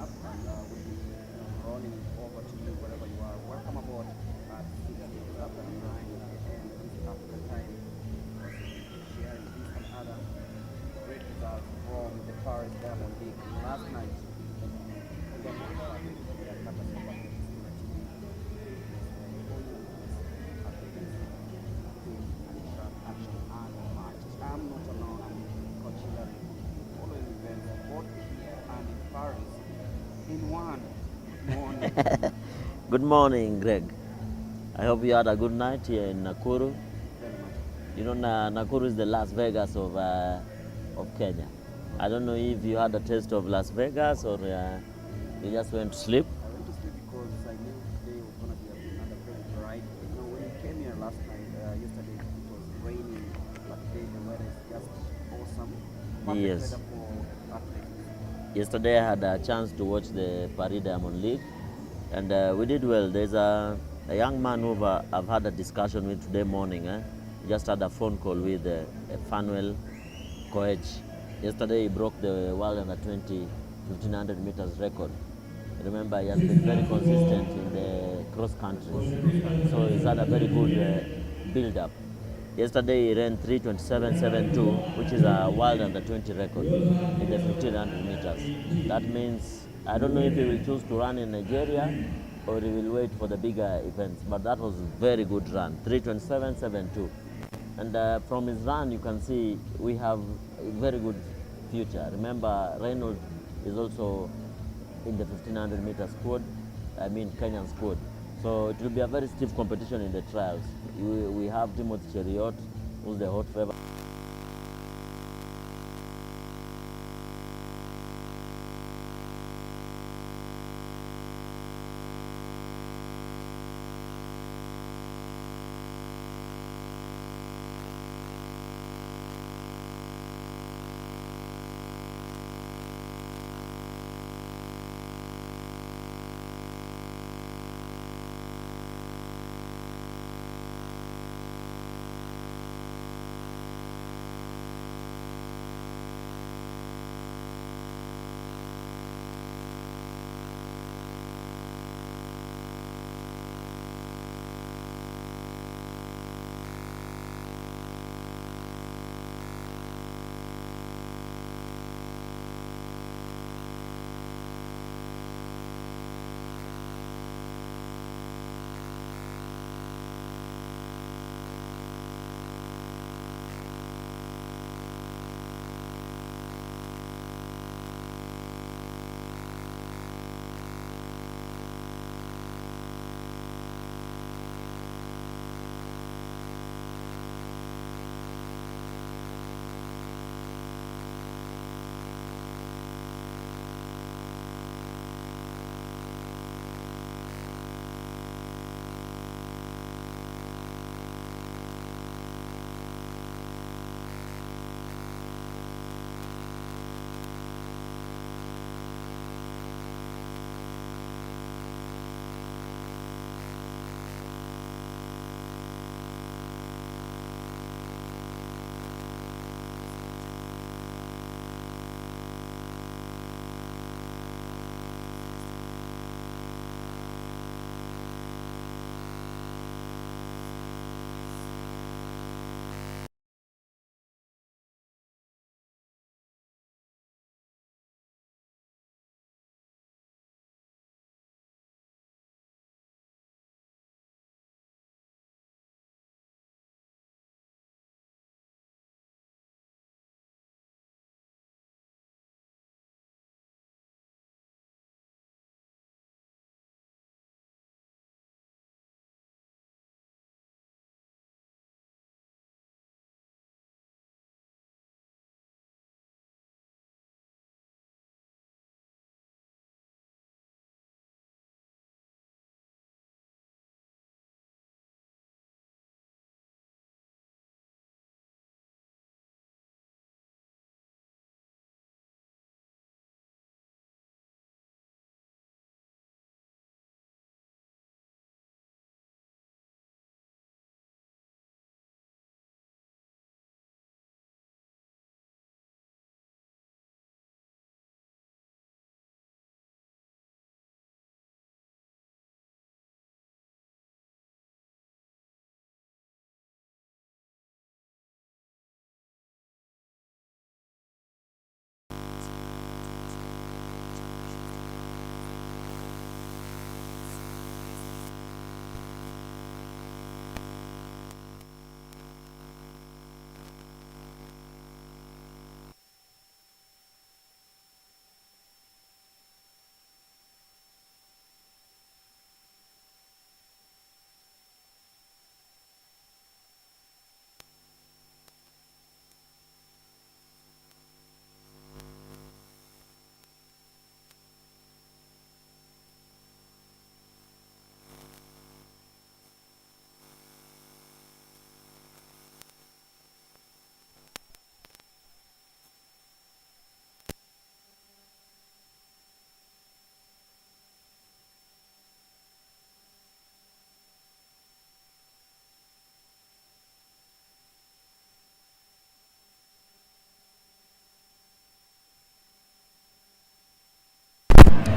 up, and we'll be rolling over to you wherever you are. Welcome aboard at 6 minutes after 9 a.m. East African time. Also, we'll be sharing this and other great results from the Paris Diamond League last night. Again, we are courtesy of Kenyan Athletics TV. I'm not alone. I'm Coach Hillary, following events both here and in Paris in one. Good morning. Good morning, Greg. I hope you had a good night here in Nakuru. Very much. You know, Nakuru is the Las Vegas of Kenya. I don't know if you had a taste of Las Vegas or you just went to sleep. I went to sleep because I knew today was going to be another very bright day. You know, when we came here last night, yesterday, it was raining, but today the weather is just awesome. Perfect Yes. weather for athletics. Yesterday I had a chance to watch the Paris Diamond League, and we did well. There's a young man who I've had a discussion with today morning. Just had a phone call with Fanuel Koech. Yesterday he broke the world under 20 1500 meters record. Remember, he has been very consistent in the cross countries, so he's had a very good build-up. Yesterday he ran 3:27.72, which is a world under 20 record in the 1500 meters. That means, I don't know if he will choose to run in Nigeria or he will wait for the bigger events, but that was a very good run, 3:27.72. And from his run, you can see we have a very good future. Remember, Reynolds is also in the 1500 meter squad, Kenyan squad. So it will be a very stiff competition in the trials. We have Timothy Cheriot, who's the hot favorite.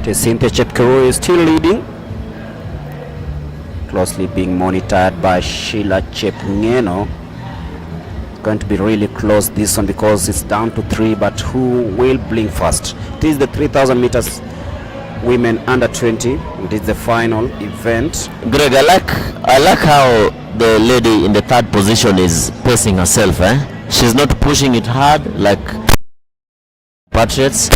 Okay, Cynthia Chepkirui is still leading, closely being monitored by Sheila Chepngeno. It's going to be really close, this one, because it's down to 3, but who will blink first? It is the 3,000 meters women under 20. It is the final event. Greg, I like how the lady in the third position is pacing herself. She's not pushing it hard like Patriots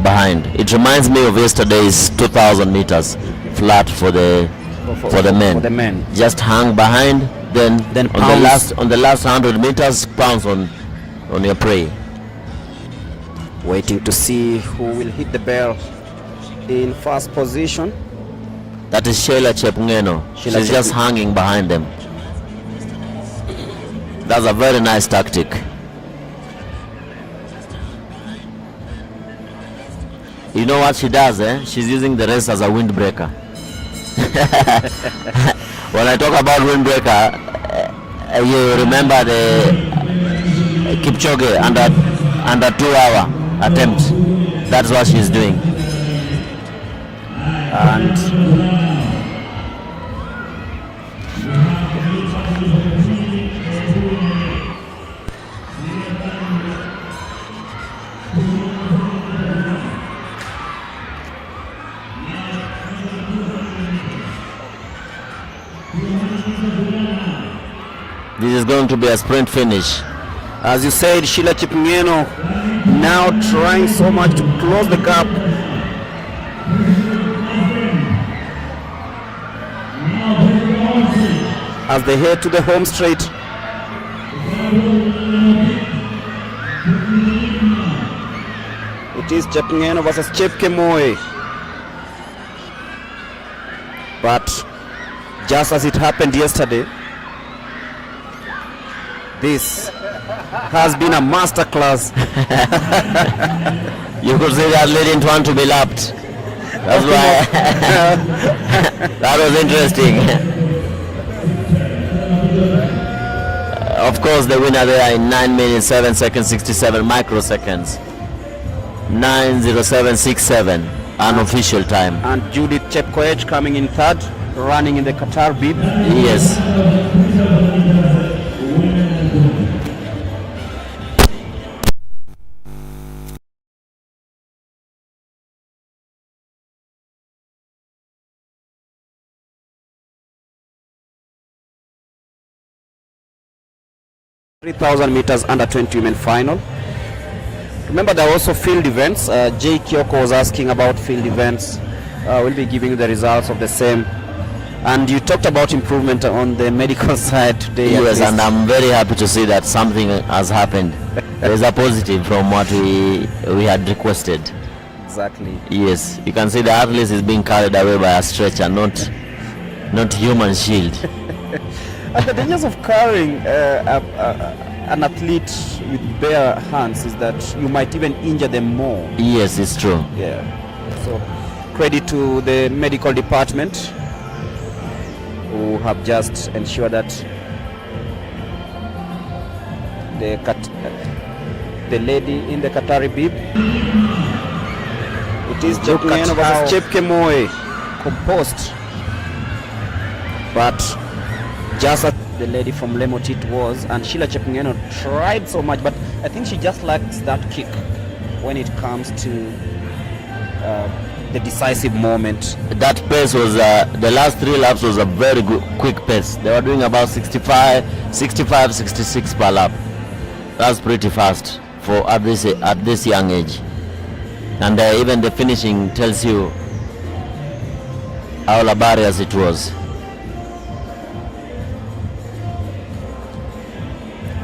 behind. It reminds me of yesterday's 2,000 meters flat for the men. For the men. Just hang behind, then on the last 100 meters, pounce on your prey. Waiting to see who will hit the bell in first position. That is Sheila Chepngeno. She's just hanging behind them. That's a very nice tactic. You know what she does, She's using the race as a windbreaker. When I talk about windbreaker, you remember the Kipchoge under 2 hour attempt. That's what she's doing. And this is going to be a sprint finish. as you said, Sheila Chepngeno now trying so much to close the gap. As they head to the home straight. It is Chepngeno versus Chepkemoi. But just as it happened yesterday, this has been a master class. You could say that lady didn't want to be lapped. That's why. That was interesting. Of course, the winner there in 9 minutes 7 seconds 67 microseconds. 9:07.67 unofficial time. And Judith Chepkoech coming in third, running in the Qatar bib. Yes. .3,000 meters under 20 women final. Remember, there are also field events. Jay Kyoko was asking about field events. We'll be giving you the results of the same. And you talked about improvement on the medical side today. Yes, and I'm very happy to see that something has happened. There's a positive from what we had requested. Exactly. Yes, you can see the athlete is being carried away by a stretcher, not human shield. And the dangers of carrying an athlete with bare hands is that you might even injure them more. Yes, it's true. Yeah. So credit to the medical department who have just ensured that the lady in the Qatari bib, it is Chepngeno versus Chepkemoi, composed. But just as the lady from Lemotit was, and Sheila Chepngeno tried so much, but I think she just lacks that kick when it comes to the decisive moment. That pace was, the last 3 laps was a very good, quick pace. They were doing about 65, 66 per lap. That's pretty fast for at this young age. And even the finishing tells you how laborious it was.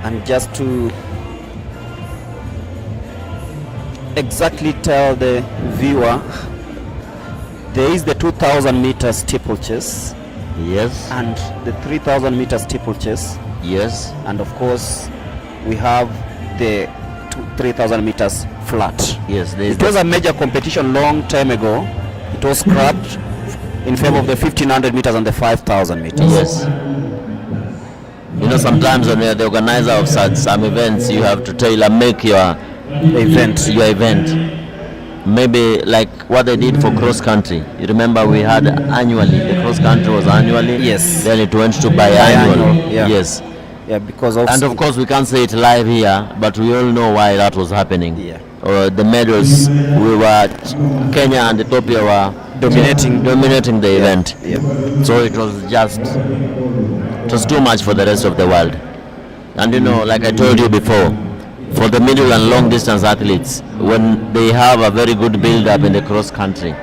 And just to exactly tell the viewer, there is the 2,000 meter steeplechase. Yes. And the 3,000 meter steeplechase. Yes. And of course, we have the 3,000 meters flat. Yes. It was a major competition long time ago. It was scrapped in favor of the 1,500 meters and the 5,000 meters. Yes. You know, sometimes when you're the organizer of some events, you have to tailor make your event. maybe like what they did for cross country. You remember we had annually, the cross country was annually. Yes. Then it went to biannual. Yeah. Yes. Yeah, because of... And of course we can't say it live here, but we all know why that was happening. Yeah. The medals, Kenya and Ethiopia were dominating the event. Yeah. So it was too much for the rest of the world. And you know, like I told you before, for the middle and long distance athletes, when they have a very good build up in the cross country,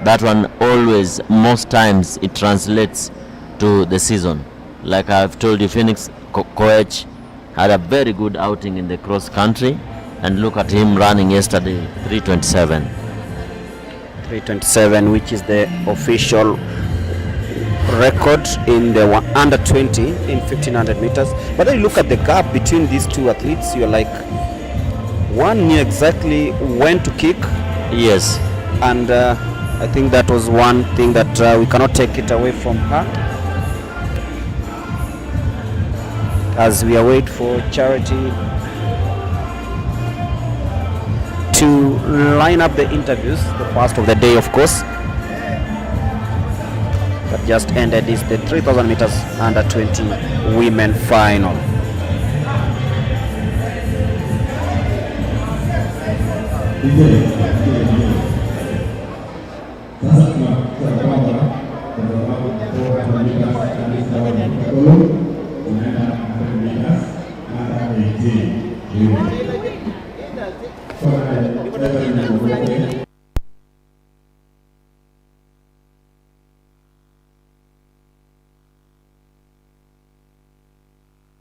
that one always, most times it translates to the season. Like I've told you, Phoenix Koech had a very good outing in the cross country, and look at him running yesterday 3:27, which is the official record in the under 20 in 1500 meters. But then you look at the gap between these two athletes, you're like, one knew exactly when to kick. Yes. And I think that was one thing that we cannot take it away from her. As we await for Charity to line up the interviews, the first of the day, of course, that just ended is the 3000 meters under 20 women final.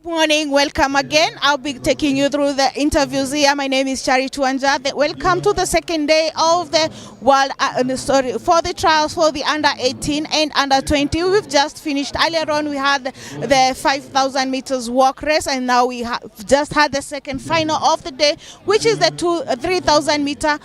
Morning, welcome again. I'll be taking you through the interviews here. My name is Charity Wanja. Welcome to the second day of the world for the trials for the under 18 and under 20. We've just finished. Earlier on we had the 5,000 meters walk race, and now we have just had the second final of the day, which is the 3,000 meter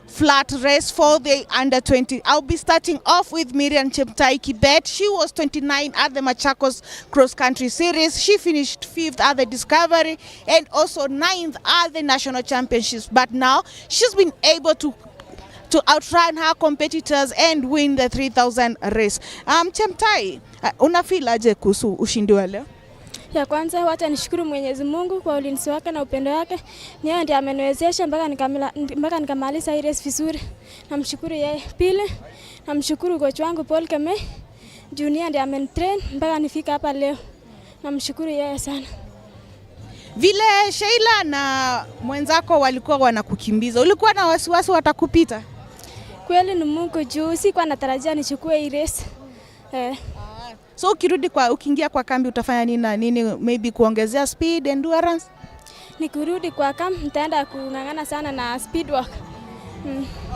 flat race for the under 20. I'll be starting off with Miriam Cheptai Kibet. She was 29 at the Machakos cross country series. She finished 5th at the Discovery and also 9th at the national championships, but now she's been able to outrun her competitors and win the 3,000 race. Cheptai, unafeel aje kuhusu ushindi wa leo? Ya kwanza wacha nishukuru Mwenyezi Mungu kwa ulinzi wake na upendo wake. Yeye ndiye ameniwezesha mpaka nikamaliza hii race vizuri. Namshukuru yeye. Pili, namshukuru coach wangu Paul Keme. Junior ndiye amenitrain mpaka nifika hapa leo. Namshukuru yeye sana. Vile Sheila na mwenzako walikuwa wanakukimbiza, ulikuwa na wasiwasi watakupita? Kweli ni Mungu juu, sikuwa natarajia nichukue hii race. So ukiingia kwa kambi utafanya nini na nini, maybe kuongezea speed, endurance? Nikirudi kwa kambi nitaenda kung'ang'ana sana na speed work.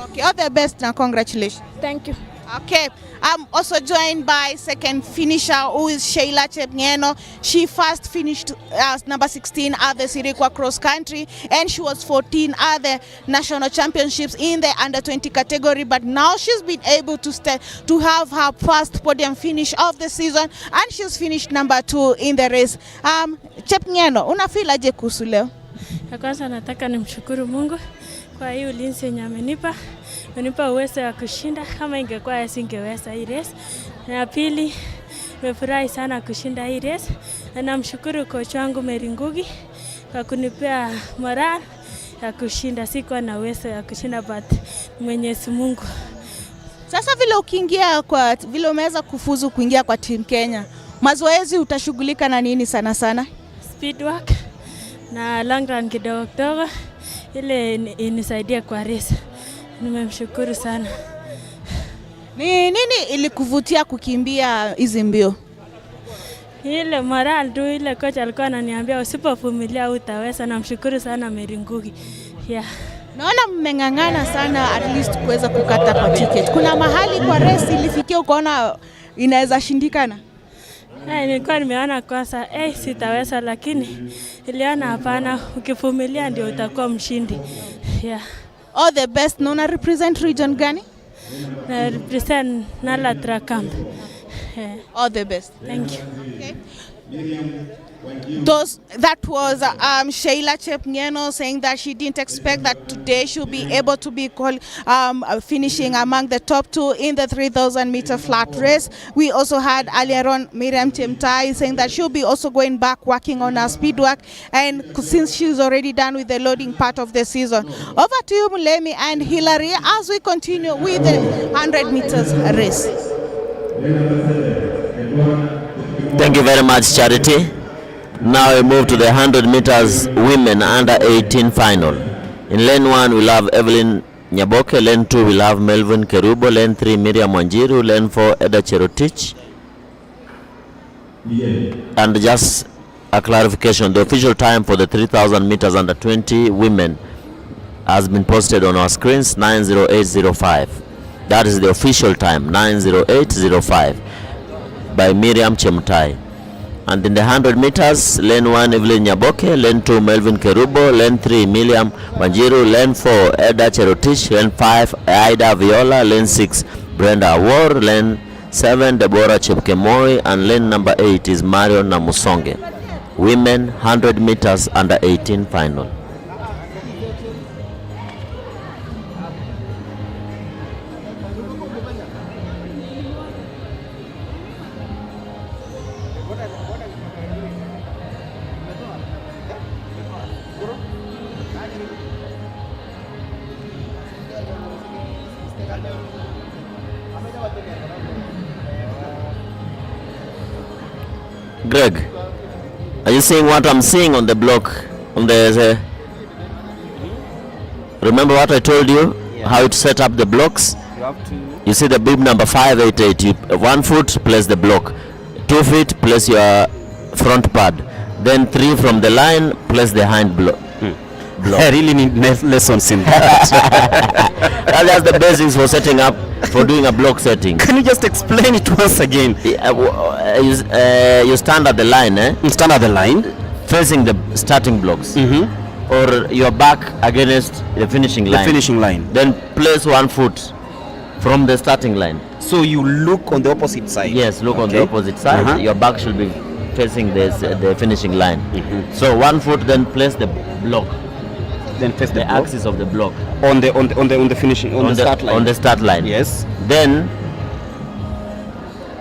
Okay, all the best and congratulations. Thank you. Okay, I'm also joined by second finisher, who is Sheila Chepngeno. She first finished as number 16 at the Sirikwa cross country, and she was 14 at the national championships in the under 20 category, but now she's been able to have her first podium finish of the season, and she's finished number 2 in the race. Chepngeno, unafeel aje kuhusu leo? Kwanza nataka nimshukuru Mungu kwa hii ulinzi yenye amenipa uwezo wa kushinda. Kama ingekuwa singeweza hii race. Na pili, nimefurahi sana kushinda hii race. Na namshukuru coach wangu Mary Ngugi kwa kunipea morale ya kushinda. Sikuwa na uwezo ya kushinda, but Mwenyezi Mungu. Sasa vile umeweza kufuzu kuingia kwa team Kenya, mazoezi utashughulika na nini sana sana? Speed work na long run kidogo ile inisaidia kwa race. Nimemshukuru sana. Nini ilikuvutia kukimbia hizi mbio? Ile morale tu, ile coach alikuwa ananiambia usipovumilia utaweza. Namshukuru sana Mary Ngugi. Yeah. Naona mmeng'ang'ana sana at least kuweza kukata kwa ticket. Kuna mahali kwa race ilifikia ukaona inaweza shindikana? Nilikuwa nimeona kwanza sitaweza, lakini niliona hapana, ukivumilia ndio utakuwa mshindi. Yeah. All the best. Na una represent region gani? Na represent Nala Camp. All the best. Thank you. Okay. that was Sheila Chepngeno saying that she didn't expect that today she'll be able to be finishing among the top 2 in the 3,000 meter flat race. We also had earlier on Miriam Chemtai saying that she'll be also going back working on her speed work, and since she's already done with the loading part of the season. Over to you, Mulemi and Hilary, as we continue with the 100 meters race. Thank you very much, Charity. Now we move to the 100 meters women under 18 final. In lane 1 we'll have Evelyn Nyaboke, lane 2 we'll have Melvin Kerubo, lane 3 Miriam Wanjiru, lane 4 Eda Cherotich. And just a clarification, the official time for the 3,000 meters under 20 women has been posted on our screens, 9:08:05. That is the official time, 9:08:05 by Miriam Chemtai. And in the 100 meters, lane 1 Evelyn Nyaboke, lane 2 Melvin Kerubo, lane 3 Miriam Wanjiru, lane 4 Eda Cherotich, lane 5 Aida Viola, lane 6 Brenda Awor, lane 7 Deborah Chepkemoi, and lane number 8 is Marion Namusonge. Women 100 meters under 18 final. Greg, are you seeing what I'm seeing on the block? On the remember what I told you? Yeah. How to set up the blocks? You have to. You see the bib number 588. You 1 foot, place the block. 2 feet, place your front pad. Then 3 from the line, place the hind block. I really need lessons in that. That's the basics for setting up, for doing a block setting. Can you just explain it once again? You stand at the line, You stand at the line, facing the starting blocks, or your back against the finishing line. The finishing line. Then place 1 foot from the starting line. So you look on the opposite side. Yes, look on the opposite side. Your back should be facing the finishing line. So 1 foot, then place the block. Then face the axis of the block on the finishing on the start line. On the start line. Yes. Then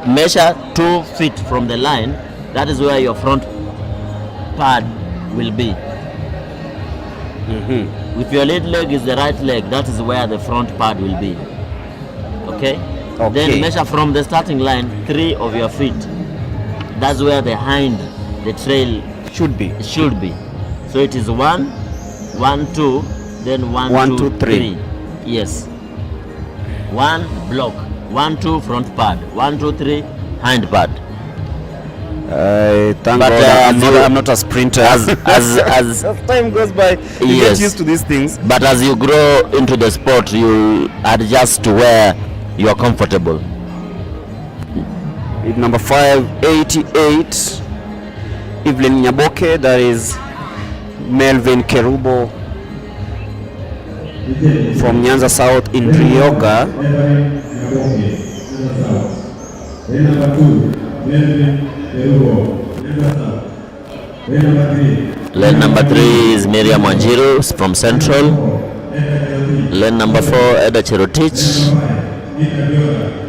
measure 2 feet from the line. That is where your front pad will be. If your lead leg is the right leg, that is where the front pad will be. Okay? Then measure from the starting line 3 of your feet. That's where the trail should be. So it is 1, 1, 2, then 1, 2, 3. Yes. 1 block, 1, 2 front pad, 1, 2, 3 hind pad. Thank God I'm not a sprinter. As time goes by, you get used to these things. But as you grow into the sport, you adjust to where you are comfortable. Number 588, Evelyn Nyaboke, that is Melvin Kerubo from Nyanza South in Rioga. Lane number 3 is Miriam Wanjiru from Central. Lane number 4 Eda Cherotich.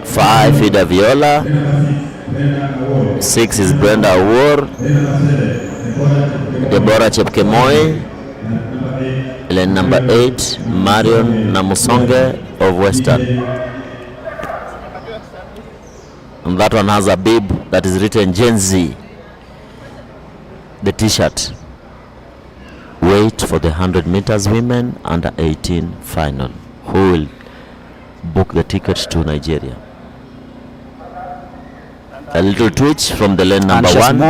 5 Ida Viola. 6 is Brenda Awor. Deborah Chepkemoi. Lane number 8 Marion Namusonge of Western. And that one has a bib that is written Gen Z. The t-shirt. Wait for the 100 meters women under 18 final. Who will book the ticket to Nigeria? A little twitch from the lane number 1.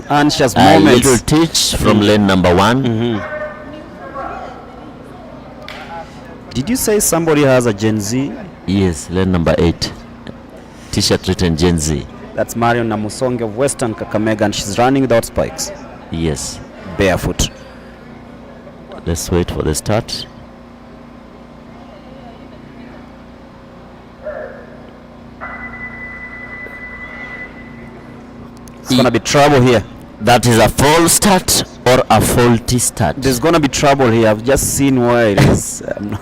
Anxious moments. A little twitch from lane number 1. Did you say somebody has a Gen Z? Yes, lane number 8. T-shirt written Gen Z. That's Marion Namusonge of Western Kakamega, and she's running without spikes. Yes. Barefoot. Let's wait for the start. It's gonna be trouble here. That is a false start or a faulty start. There's gonna be trouble here. I've just seen where it is. And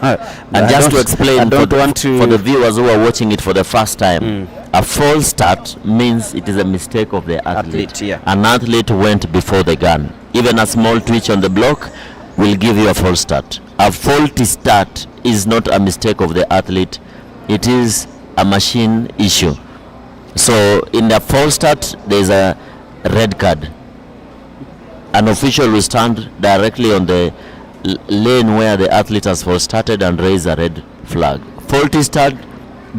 just to explain for the viewers who are watching it for the first time, a false start means it is a mistake of the athlete. Yeah. An athlete went before the gun. Even a small twitch on the block will give you a false start. A faulty start is not a mistake of the athlete. It is a machine issue. So in the false start, there is a red card. An official will stand directly on the lane where the athlete has false started and raise a red flag. Faulty start,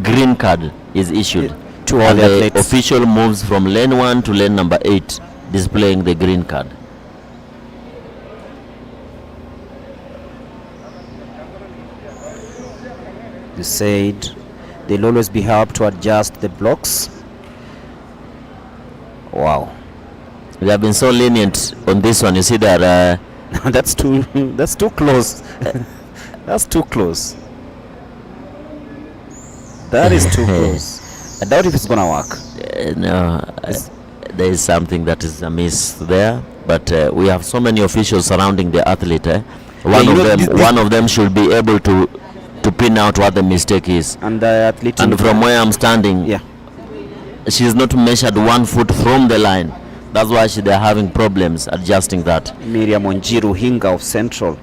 green card is issued. To all the athletes. Official moves from lane 1 to lane number 8, displaying the green card. You said they'll always be helped to adjust the blocks. Wow. We have been so lenient on this one. You see that that's too close. That's too close. That is too close. I doubt if it's gonna work. No, there is something that is amiss there. But we have so many officials surrounding the athlete. One of them should be able to pin out what the mistake is. And the athlete. And from where I'm standing, yeah, she's not measured 1 foot from the line. That's why they're having problems adjusting that. Miriam Onjiru Hinga of Central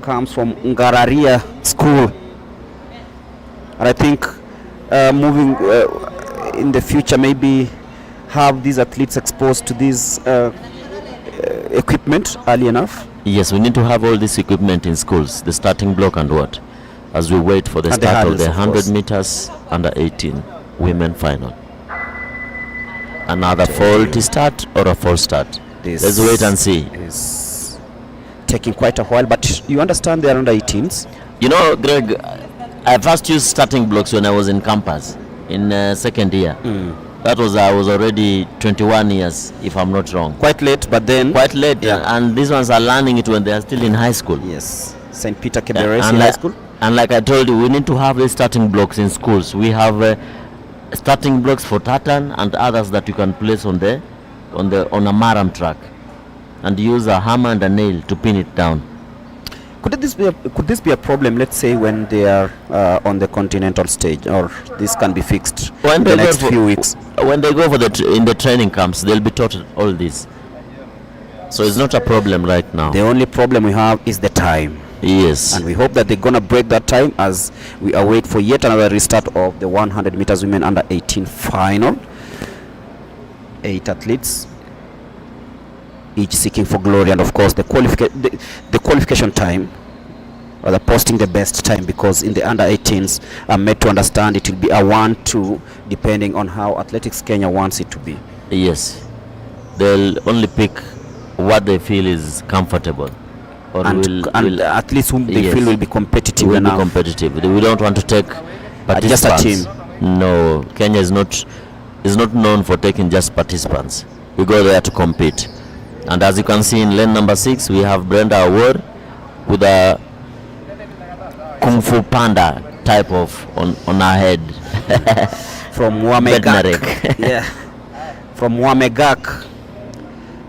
comes from Ngararia School. And I think moving in the future, maybe have these athletes exposed to this equipment early enough. Yes, we need to have all this equipment in schools, the starting block and what, as we wait for the start of the 100 meters under 18 women final. Another faulty start or a false start? Let's wait and see. It's taking quite a while, but you understand they're under 18s. You know, Greg, I first used starting blocks when I was in campus in second year. That was I was already 21 years, if I'm not wrong. Quite late, but then quite late. Yeah. And these ones are learning it when they are still in high school. Yes, St. Peter Keberesi High School. And like I told you, we need to have the starting blocks in schools. We have starting blocks for tartan and others that you can place on a maram track and use a hammer and a nail to pin it down. Could this be a problem, let's say, when they are on the continental stage, or this can be fixed in the next few weeks? When they go in the training camps, they'll be taught all this. So it's not a problem right now. The only problem we have is the time. Yes. And we hope that they're going to break that time as we await for yet another restart of the 100 meters women under 18 final. 8 athletes, each seeking for glory, and of course the qualification time, or the posting the best time, because in the under 18s I'm made to understand it will be a 1-2 depending on how Athletics Kenya wants it to be. Yes, they'll only pick what they feel is comfortable, or at least whom they feel will be competitive. We don't want to take participants. Just a team. No, Kenya is not known for taking just participants. We go there to compete. And as you can see in lane number 6, we have Brenda Award with a Kung Fu Panda type of on her head. From Wamegak. Yeah. From Wamegak,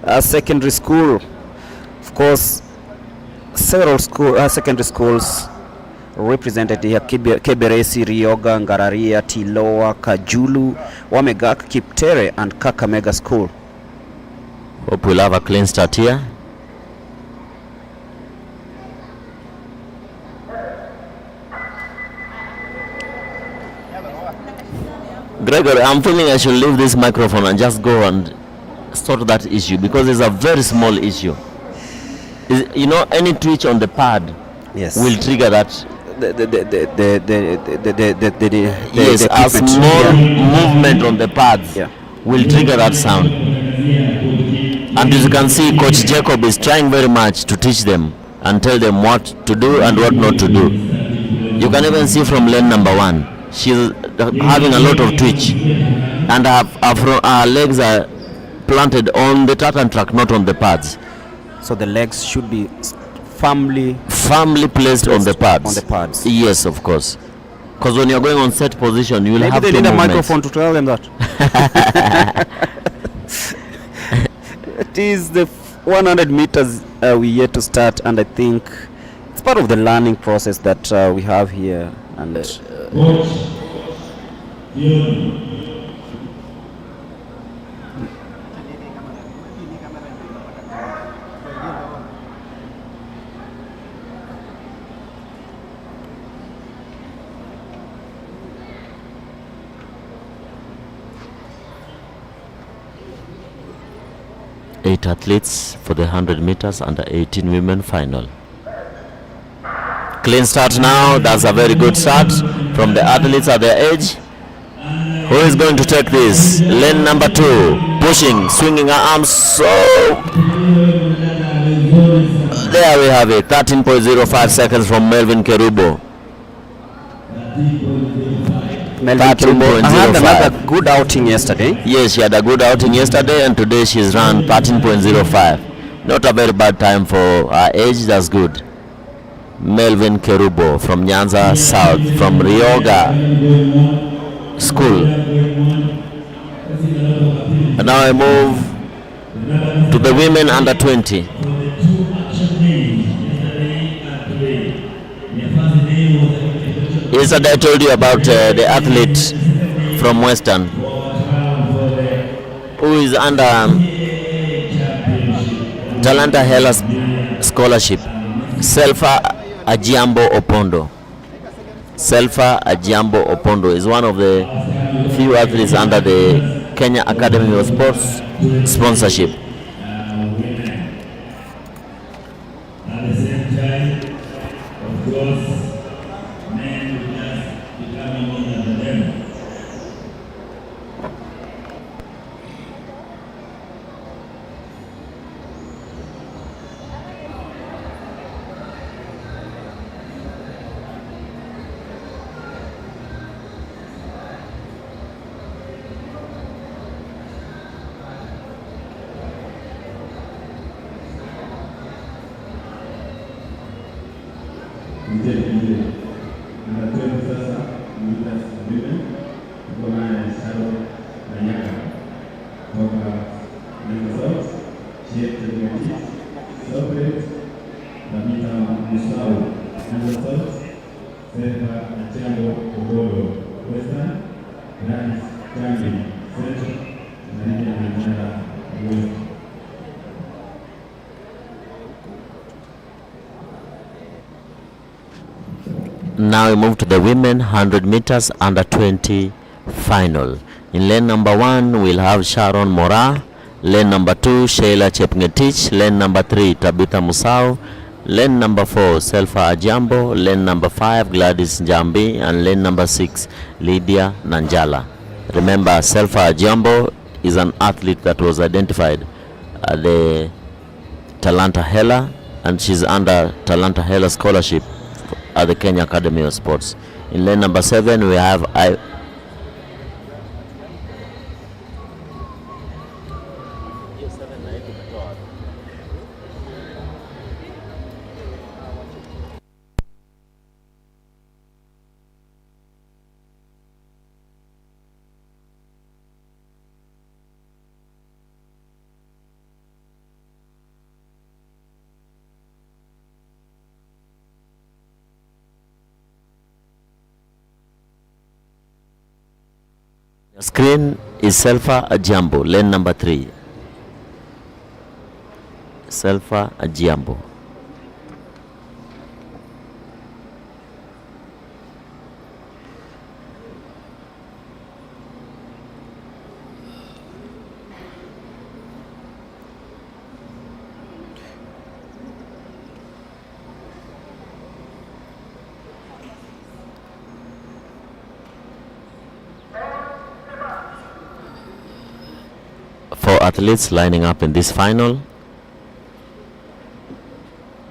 a secondary school. Of course, several secondary schools represented here: Keberesi, Rioga, Ngararia, Tiloa, Kajulu, Wamegak, Kiptere, and Kakamega School. Hope we'll have a clean start here. Gregory, I'm feeling I should leave this microphone and just go and sort that issue, because it's a very small issue. You know, any twitch on the pad will trigger that. Yes, a small movement on the pads will trigger that sound. And as you can see, Coach Jacob is trying very much to teach them and tell them what to do and what not to do. You can even see from lane number 1, she's having a lot of twitch, and her legs are planted on the tartan track, not on the pads. So the legs should be firmly placed on the pads. On the pads. Yes, of course. Because when you're going on set position, you will have to. Maybe they need a microphone to tell them that. It is the 100 meters we yet to start, and I think it's part of the learning process that we have here. And 8 athletes for the 100 meters under 18 women final. Clean start now. That's a very good start from the athletes at their age. Who is going to take this? Lane number 2, pushing, swinging her arms. So there we have it. 13.05 seconds from Melvin Kerubo. Melvin Kerubo had another good outing yesterday. Yes, she had a good outing yesterday, and today she's run 13.05. Not a very bad time for her age. That's good. Melvin Kerubo from Nyanza South, from Ryoga School. And now I move to the women under 20. Yesterday I told you about the athlete from Western who is under Talanta Hela scholarship. Selfa Ajiambo Opondo. Selfa Ajiambo Opondo is one of the few athletes under the Kenya Academy of Sports sponsorship. Now we move to the women 100 meters under 20 final. In lane number 1 we'll have Sharon Mora, lane number 2 Sheila Chepngetich, lane number 3 Tabitha Musau, lane number 4 Selfa Ajiambo, lane number 5 Gladys Njambi, and lane number 6 Lydia Nanjala. Remember, Selfa Ajiambo is an athlete that was identified at the Talanta Hela, and she's under Talanta Hela scholarship at the Kenya Academy of Sports. In lane number 7 we have screen is Selfa Ajiambo, lane number 3. Selfa Ajiambo. Four athletes lining up in this final.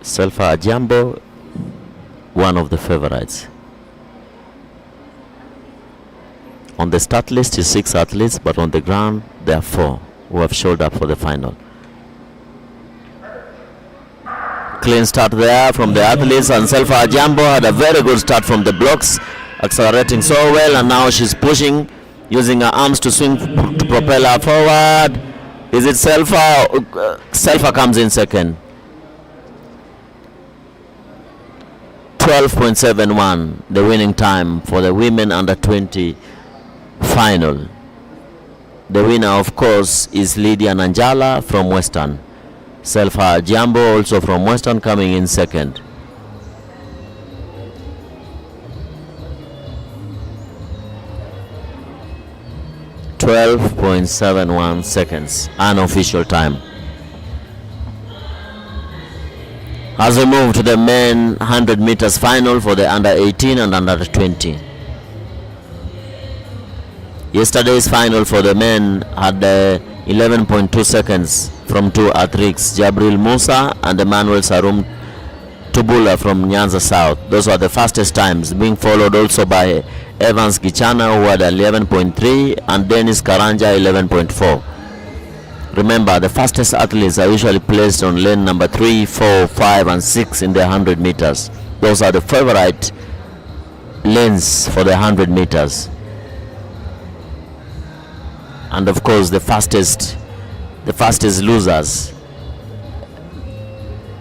Selfa Ajiambo, one of the favorites. On the start list is 6 athletes, but on the ground there are 4 who have showed up for the final. Clean start there from the athletes, and Selfa Ajiambo had a very good start from the blocks, accelerating so well, and now she's pushing, using her arms to swing, to propel her forward. Is it Selfa? Selfa comes in second. 12.71, the winning time for the women under 20 final. The winner, of course, is Lydia Nanjala from Western. Selfa Jambo, also from Western, coming in second. .71 seconds, unofficial time. As we move to the men 100 meters final for the under 18 and under 20. Yesterday's final for the men had 11.2 seconds from two athletes, Jabril Musa and Emmanuel Sarum Tubula from Nyanza South. Those were the fastest times, being followed also by Evans Gichana, who had 11.3, and Dennis Karanja 11.4. Remember, the fastest athletes are usually placed on lane number 3, 4, 5 and 6 in the 100 meters. Those are the favorite lanes for the 100 meters. And of course the fastest losers.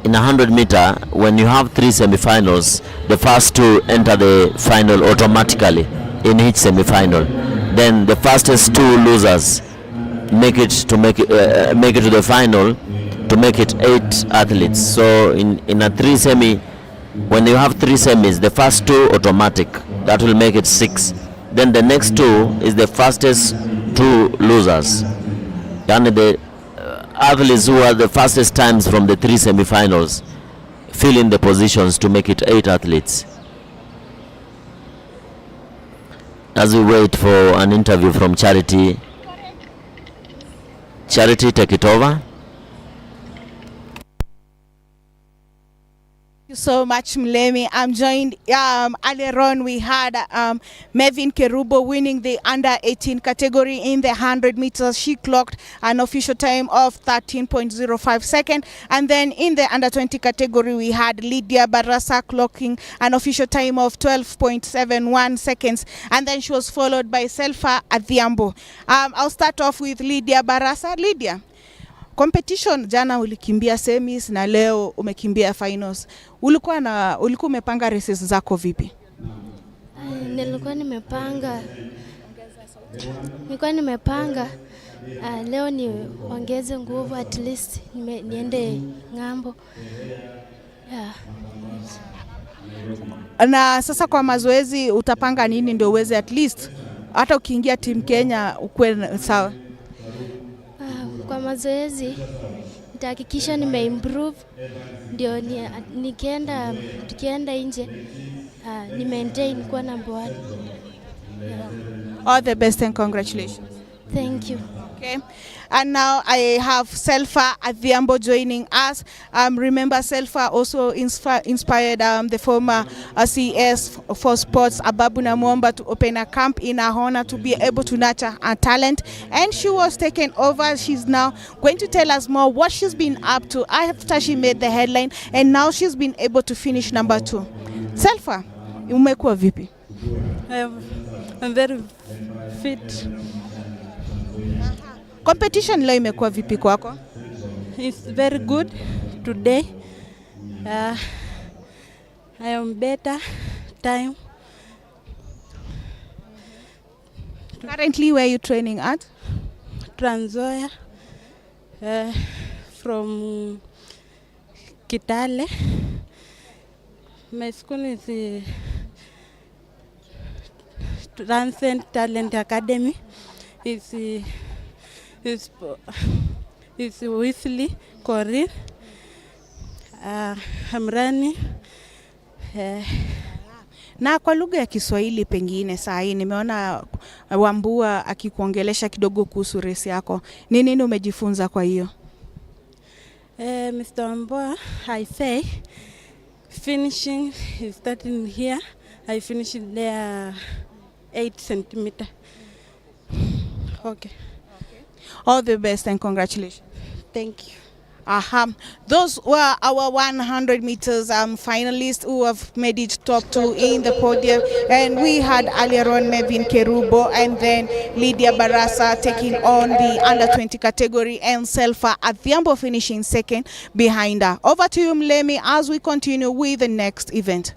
In a 100 meter, when you have 3 semifinals, the first 2 enter the final automatically in each semifinal. Then the fastest 2 losers make it to the final to make it 8 athletes. So in a 3 semi, when you have 3 semis, the first 2 automatic, that will make it 6. Then the next 2 is the fastest 2 losers, and the athletes who are the fastest times from the 3 semifinals fill in the positions to make it 8 athletes. As we wait for an interview from Charity. Charity, take it over. Thank you so much, Mlemi. I'm joined earlier on. We had Mevin Kerubo winning the under 18 category in the 100 meters. She clocked an official time of 13.05 seconds. And then in the under 20 category, we had Lydia Barasa clocking an official time of 12.71 seconds. And then she was followed by Selfa Adhiambo. I'll start off with Lydia Barasa. Lydia, competition jana ulikimbia semis na leo umekimbia finals. Ulikuwa umepanga races zako vipi? Nilikuwa nimepanga leo niongeze nguvu, at least niende ng'ambo. Yeah. Na sasa kwa mazoezi utapanga nini ndio uweze at least hata ukiingia team Kenya ukwe sawa? Kwa mazoezi nitahakikisha nimeimprove ndio tukienda nje ni maintain kuwa number 1. Yeah. All the best and congratulations. Thank you. Okay, and now I have Selfa Adhiambo joining us. Remember, Selfa also inspired the former CS for sports, Ababu Namwamba, to open a camp in her honor to be able to nurture her talent. And she was taken over. She's now going to tell us more what she's been up to after she made the headline, and now she's been able to finish number 2. Selfa, umekuwa vipi? I'm very fit. Competition leo imekuwa vipi kwako? It's very good today. I am better time. Currently, where are you training at? Transoya, from Kitale. My school is Transcend Talent Academy. It's Wesley Korir. I'm running. Na kwa lugha ya Kiswahili pengine saa hii nimeona Wambua akikuongelesha kidogo kuhusu race yako. Ni nini umejifunza kwa hiyo? Mr. Wambua, I say finishing is starting here. I finished there 8 centimeters. Okay. All the best and congratulations. Thank you. Those were our 100 meters finalists who have made it top 2 in the podium, and we had earlier on Mevin Kerubo and then Lydia Barasa taking on the under 20 category, and Selfa Adhiambo finishing second behind her. Over to you, Mlemi, as we continue with the next event.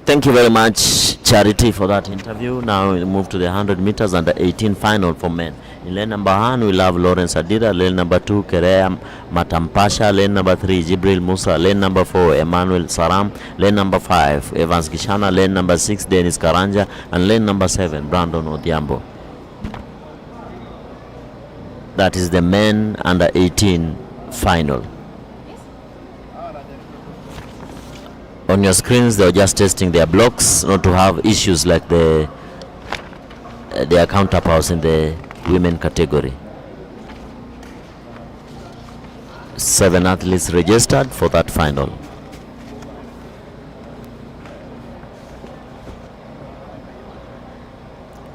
Thank you very much, Charity, for that interview. Now we move to the 100 meters under 18 final for men. In lane number 1, we have Lawrence Adira. Lane number 2, Kerea Matampasha. Lane number 3, Jibril Musa. Lane number 4, Emmanuel Saram. Lane number 5, Evans Gishana. Lane number 6, Dennis Karanja. And lane number 7, Brandon Odhiambo. That is the men under 18 final. On your screens, they're just testing their blocks, not to have issues like their counterparts in the women category. 7 athletes registered for that final.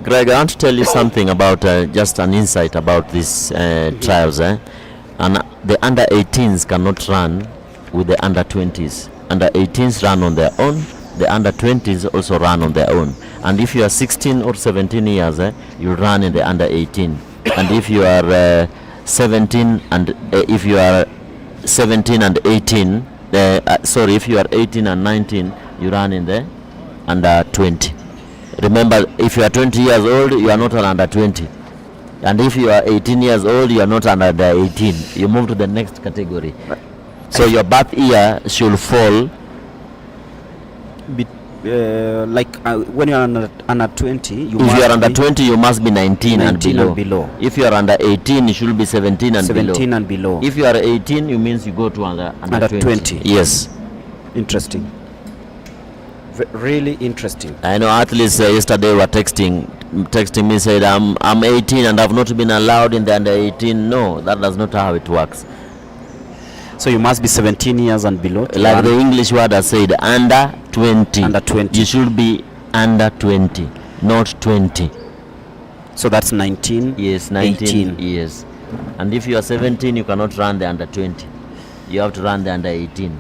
Greg, I want to tell you something about just an insight about these trials. And the under 18s cannot run with the under 20s. Under 18s run on their own, the under 20s also run on their own. And if you are 16 or 17 years, you run in the under 18. And if you are 17 and if you are 17 and 18, if you are 18 and 19, you run in the under 20. Remember, if you are 20 years old, you are not an under 20. And if you are 18 years old, you are not under 18. You move to the next category. So your birth year should fall. When you are under 20, if you are under 20, you must be 19 and below. If you are under 18, you should be 17 and below. If you are 18, you means you go to under 20. Yes. Interesting. Really interesting. I know athletes yesterday were texting me, said I'm 18 and I've not been allowed in the under 18. No, that does not how it works. So you must be 17 years and below. Like the English word has said, under 20. Under 20. You should be under 20, not 20. So that's 19. Yes, 19 18. years. And if you are 17, you cannot run the under 20. You have to run the under 18.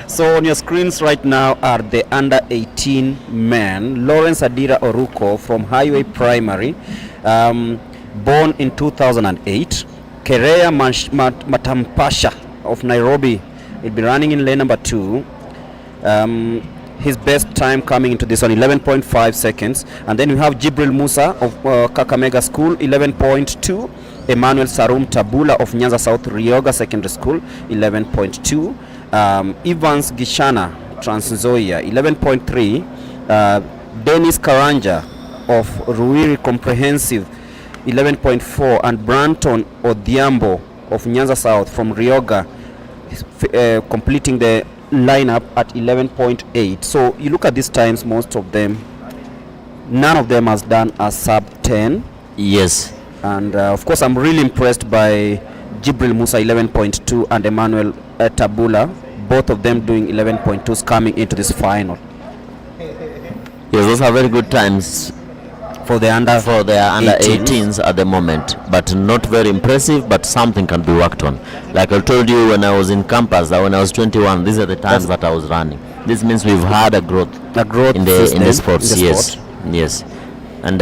So on your screens right now are the under 18 men. Lawrence Adira Oruko from Highway Primary, born in 2008. Kerea Matampasha of Nairobi will be running in lane number 2. His best time coming into this one, 11.5 seconds. And then we have Jibril Musa of Kakamega School, 11.2. Emmanuel Sarum Tabula of Nyanza South Rioga Secondary School, 11.2. Evans Gishana, Trans Nzoia, 11.3. Dennis Karanja of Ruiri Comprehensive, 11.4, and Branton Odhiambo of Nyanza South from Rioga completing the lineup at 11.8. So you look at these times, most of them, none of them has done a sub 10. Yes. And of course I'm really impressed by Jibril Musa, 11.2, and Emmanuel Tabula, both of them doing 11.2s coming into this final. Yes, those are very good times for the under 18s at the moment, but not very impressive, but something can be worked on. Like I told you when I was in campus, that when I was 21, these are the times that I was running. This means we've had a growth in the sports. Yes. And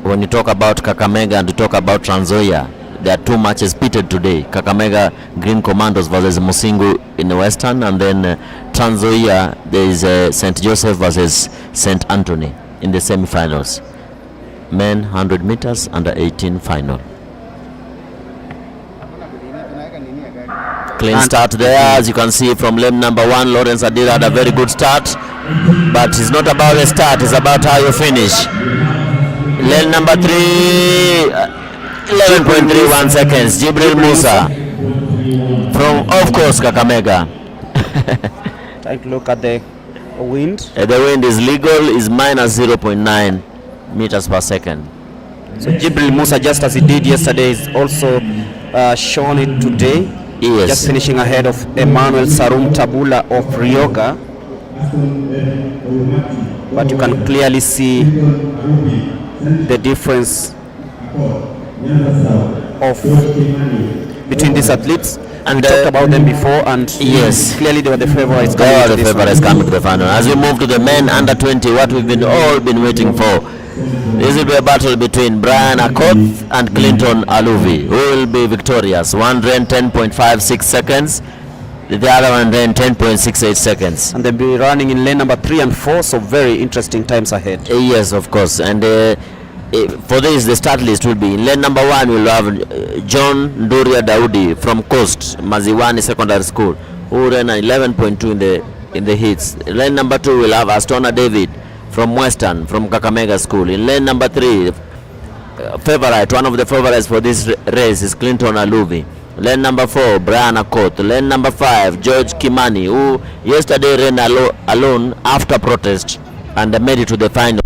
when you talk about Kakamega and you talk about Trans Nzoia, there are 2 matches pitted today. Kakamega Green Commandos versus Musingu in the Western, and then Trans Nzoia there is St. Joseph versus St. Anthony in the semi-finals. Men 100 meters under 18 final. Clean start there, as you can see from lane number 1. Lawrence Adira had a very good start, but it's not about the start, it's about how you finish. Lane number 3, 11.31 seconds. Jibril Musa from, of course, Kakamega. Take a look at the wind. The wind is legal, is minus 0.9 meters per second. So Jibril Musa, just as he did yesterday, is also shown it today. Yes. Just finishing ahead of Emmanuel Sarum Tabula of Rioga. But you can clearly see the difference of between these athletes. And we talked about them before, and yes, clearly they were the favorites. They are the favorites coming to the final. As we move to the men under 20, what we've all been waiting for. This will be a battle between Brian Akoth and Clinton Aluvi. Who will be victorious? One ran 10.56 seconds. The other one ran 10.68 seconds. And they'll be running in lane number 3 and 4, so very interesting times ahead. Yes, of course. And for this, the start list will be in lane number 1, we'll have John Nduria Daudi from Coast, Maziwani Secondary School, who ran 11.2 in the hits. In lane number 2, we'll have Astona David from Western, from Kakamega School. In lane number 3, favorite, one of the favorites for this race is Clinton Aluvi. Lane number 4, Brian Akoth. Lane number 5, George Kimani, who yesterday ran alone after protest and made it to the final.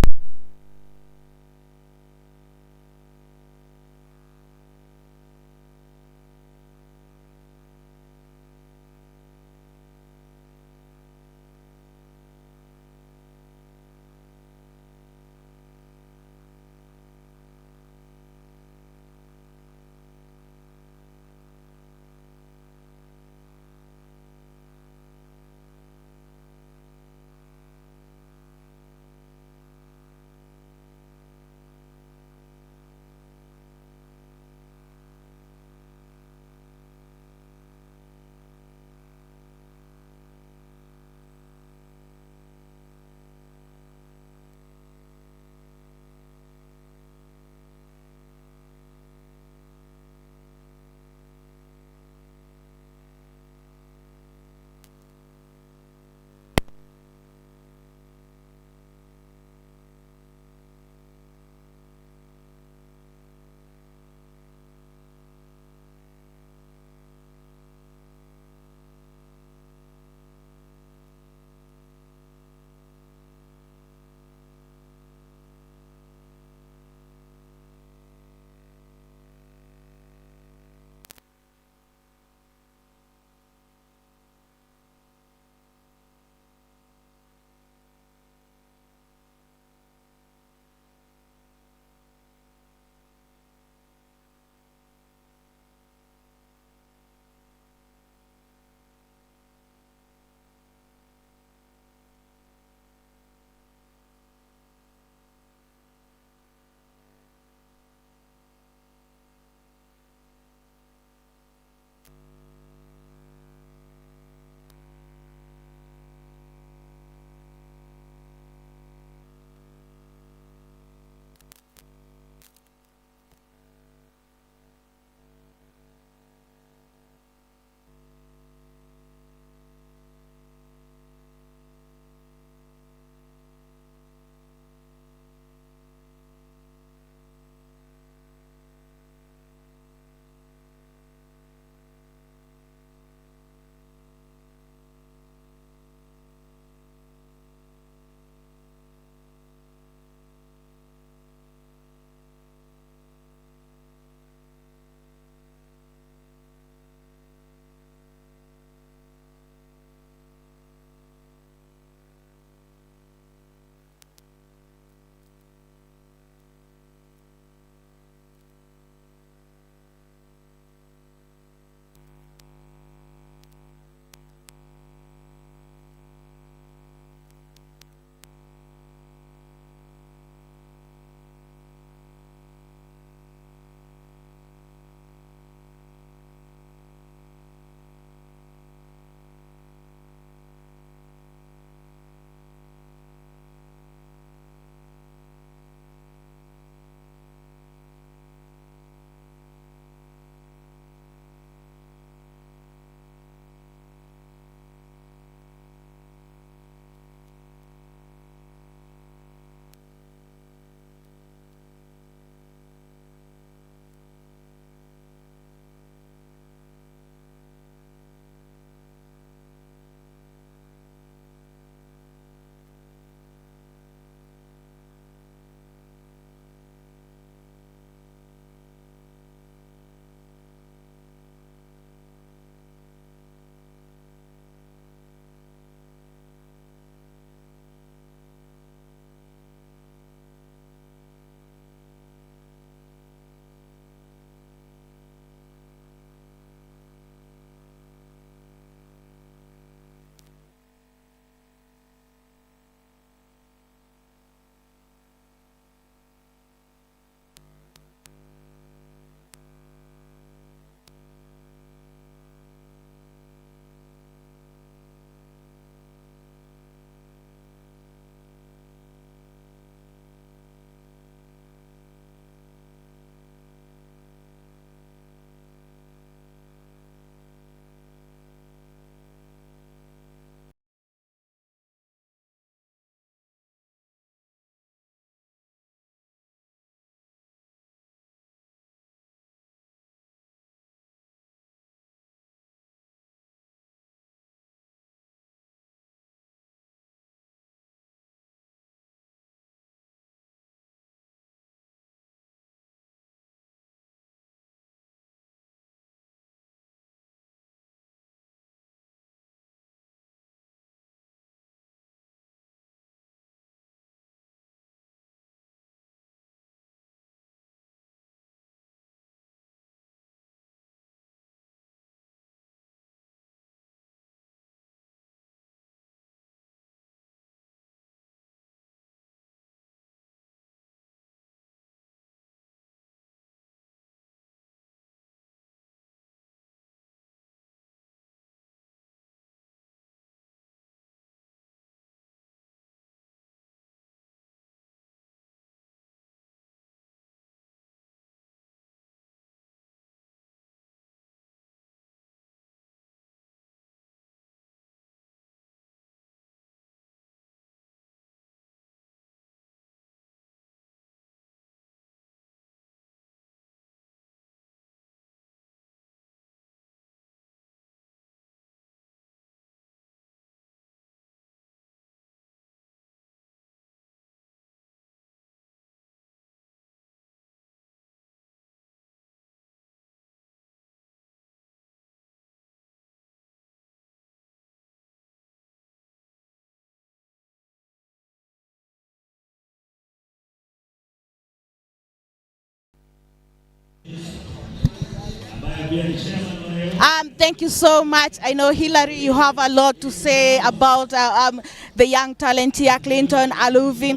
Thank you so much. I know, Hillary, you have a lot to say about the young talent here, Clinton Aluvi.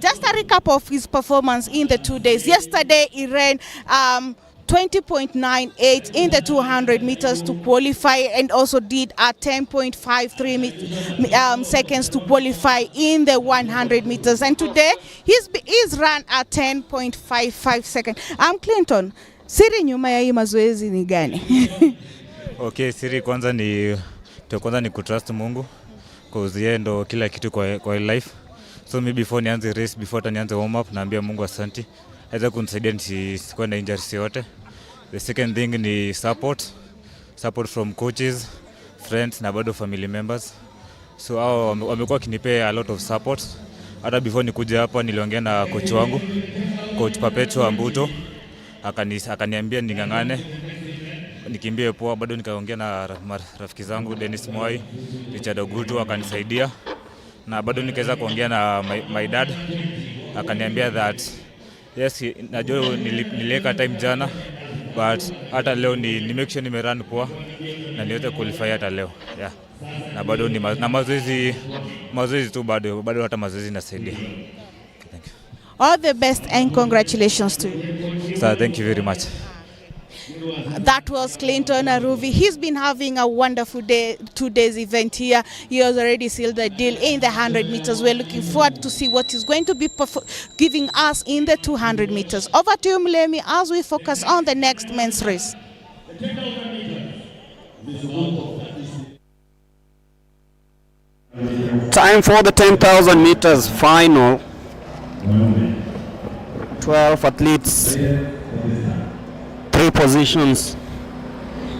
Just a recap of his performance in the 2 days. Yesterday, he ran 20.98 in the 200 meters to qualify, and also did a 10.53 seconds to qualify in the 100 meters. And today, he's run at 10.55 seconds. Clinton, siri nyuma ya hii mazoezi ni gani? Okay, siri kwanza ni kutrust Mungu, cause yeye ndo kila kitu kwa life. So me before nianze race, before nianze warm up, naambia Mungu asante. Aweza kunisaidia nisikuwe na injuries yote. The second thing ni support from coaches, friends na bado family members. So hao wamekuwa kinipea a lot of support. Hata before nikuja hapa niliongea na coach wangu, coach Papecho Ambuto, akaniambia ningangane nikimbie poa. Bado nikaongea na rafiki zangu Dennis Mwai, Richard Ogutu, akanisaidia, na bado nikaweza kuongea na my dad, akaniambia that yes, najua niliweka time jana, but hata leo ni make sure nimerun poa na niweze qualify hata leo. Yeah. Na bado ni mazoezi tu, bado hata mazoezi nasaidia. Okay, thank you. All the best and congratulations to you. Sir, thank you very much. That was Clinton Aruvi. He's been having a wonderful 2 days event here. He has already sealed the deal in the 100 meters. We're looking forward to see what he's going to be giving us in the 200 meters. Over to you, Mlemi, as we focus on the next men's race. Time for the 10,000 meters final. 12 athletes, 3 positions,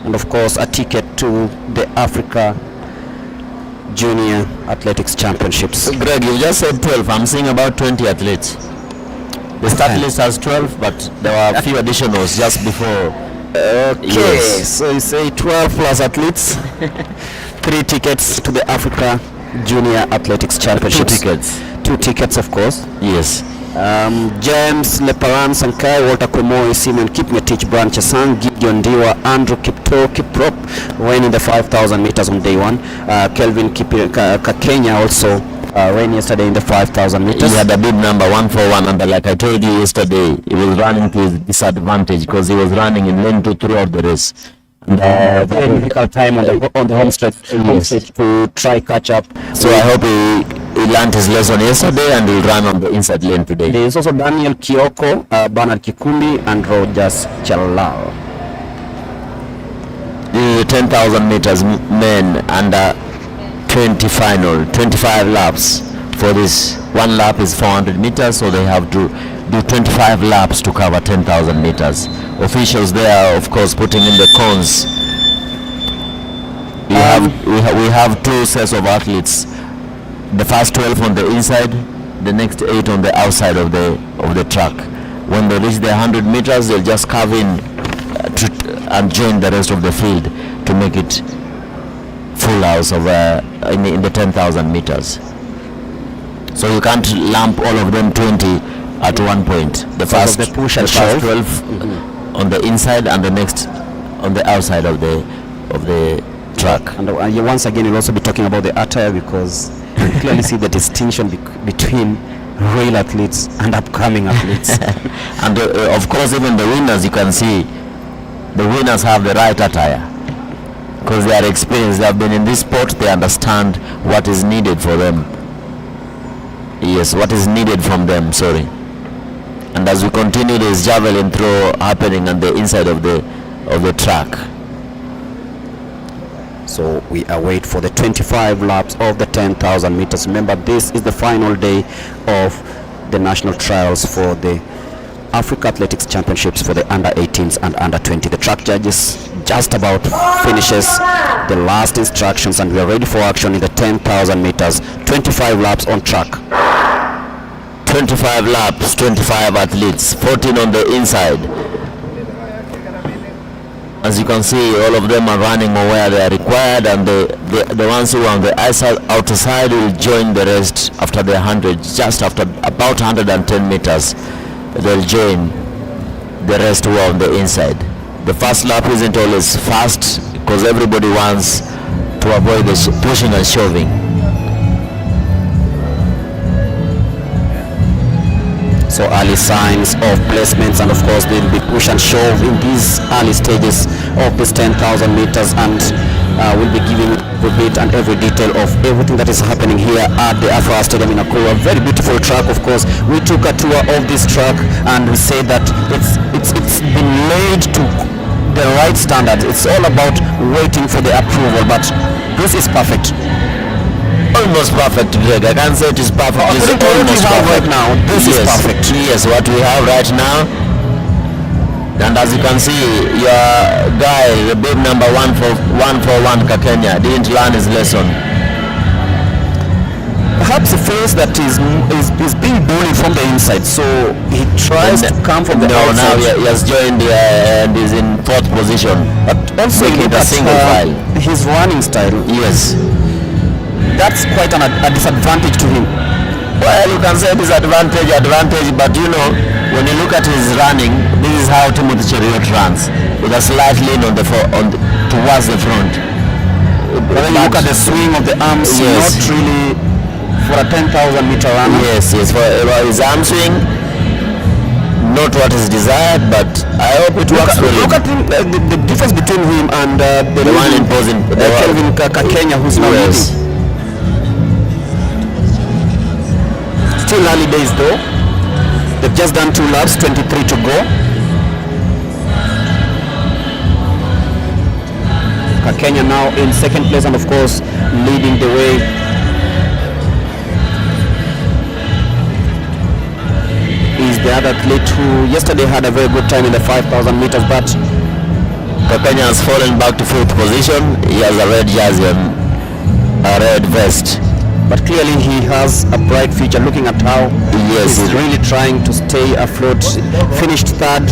and of course a ticket to the Africa Junior Athletics Championships. Greg, you just said 12. I'm seeing about 20 athletes. The start list has 12, but there were a few additionals just before. Okay, yes. So you say 12 plus athletes, 3 tickets to the Africa Junior Athletics Championships. 2 tickets. 2 tickets, of course. Yes. James Leparan Sankai, Walter Komoi, Simon Kipmetich, Bran Chesang, Gideon Diwa, Andrew Kiprop, ran in the 5,000 meters on day 1. Kelvin Kakenya also ran yesterday in the 5,000 meters. He had a big number, 141, and like I told you yesterday, he was running to his disadvantage because he was running in lane 2 throughout the race. Very difficult time on the home stretch to try catch up. So I hope he learned his lesson yesterday and he'll run on the inside lane today. There is also Daniel Kioko, Bernard Kikumbi, and Rogers Chalal. The 10,000 meters men under 20 final, 25 laps for this. 1 lap is 400 meters, so they have to do 25 laps to cover 10,000 meters. Officials there, of course, putting in the cones. We have 2 sets of athletes. The first 12 on the inside, the next 8 on the outside of the track. When they reach the 100 meters, they'll just carve in and join the rest of the field to make it full house of in the 10,000 meters. So you can't lump all of them 20 at one point. The first 12 on the inside and the next on the outside of the track. And once again, you'll also be talking about the attire, because you clearly see the distinction between real athletes and upcoming athletes. And of course, even the winners, you can see the winners have the right attire because they are experienced. They have been in this sport. They understand what is needed for them. Yes, what is needed from them. Sorry. And as we continue, there's javelin throw happening on the inside of the track. So we await for the 25 laps of the 10,000 meters. Remember, this is the final day of the national trials for the Africa Athletics Championships for the under-18s and under-20. The track judges just about finishes the last instructions, and we are ready for action in the 10,000 meters. 25 laps on track. 25 laps, 25 athletes, 14 on the inside. As you can see, all of them are running where they are required, and the ones who are on the outer side will join the rest after the 100, just after about 110 meters. They'll join the rest who are on the inside. The first lap isn't always fast because everybody wants to avoid the pushing and shoving. So early signs of placements, and of course there will be push and shove in these early stages of this 10,000 meters, and we'll be giving every bit and every detail of everything that is happening here at the Afraha Stadium in Nakuru. A very beautiful track, of course. We took a tour of this track and we say that it's been laid to the right standards. It's all about waiting for the approval, but this is perfect. Almost perfect, Greg. I can't say it is perfect. It's almost perfect right now. This is perfect. Yes, what we have right now. And as you can see, your guy, the big number 141 Kenya, didn't learn his lesson. Perhaps he feels that he's being bullied from the inside, so he tries to come from the outside. Now he has joined and is in 4th position. But also look at single file. His running style. Yes. That's quite a disadvantage to him. Well, you can say advantage, but you know, when you look at his running, this is how Timothy Cheruiyot runs, with a slight lean towards the front. But when you look at the swing of the arms, yes, not really for a 10,000 meter runner. Yes, for his arm swing, not what is desired, but I hope it works for him. Look at him, the difference between him and the one imposing Kelvin Kenya, who's now leading. Still early days though. They've just done 2 laps, 23 to go. Kenya now in 2nd place and of course leading the way. Is the other athlete who yesterday had a very good time in the 5,000 meters, but Kenya has fallen back to 4th position. He has a red jersey and a red vest. But clearly he has a bright future, looking at how he's really trying to stay afloat. Finished 3rd.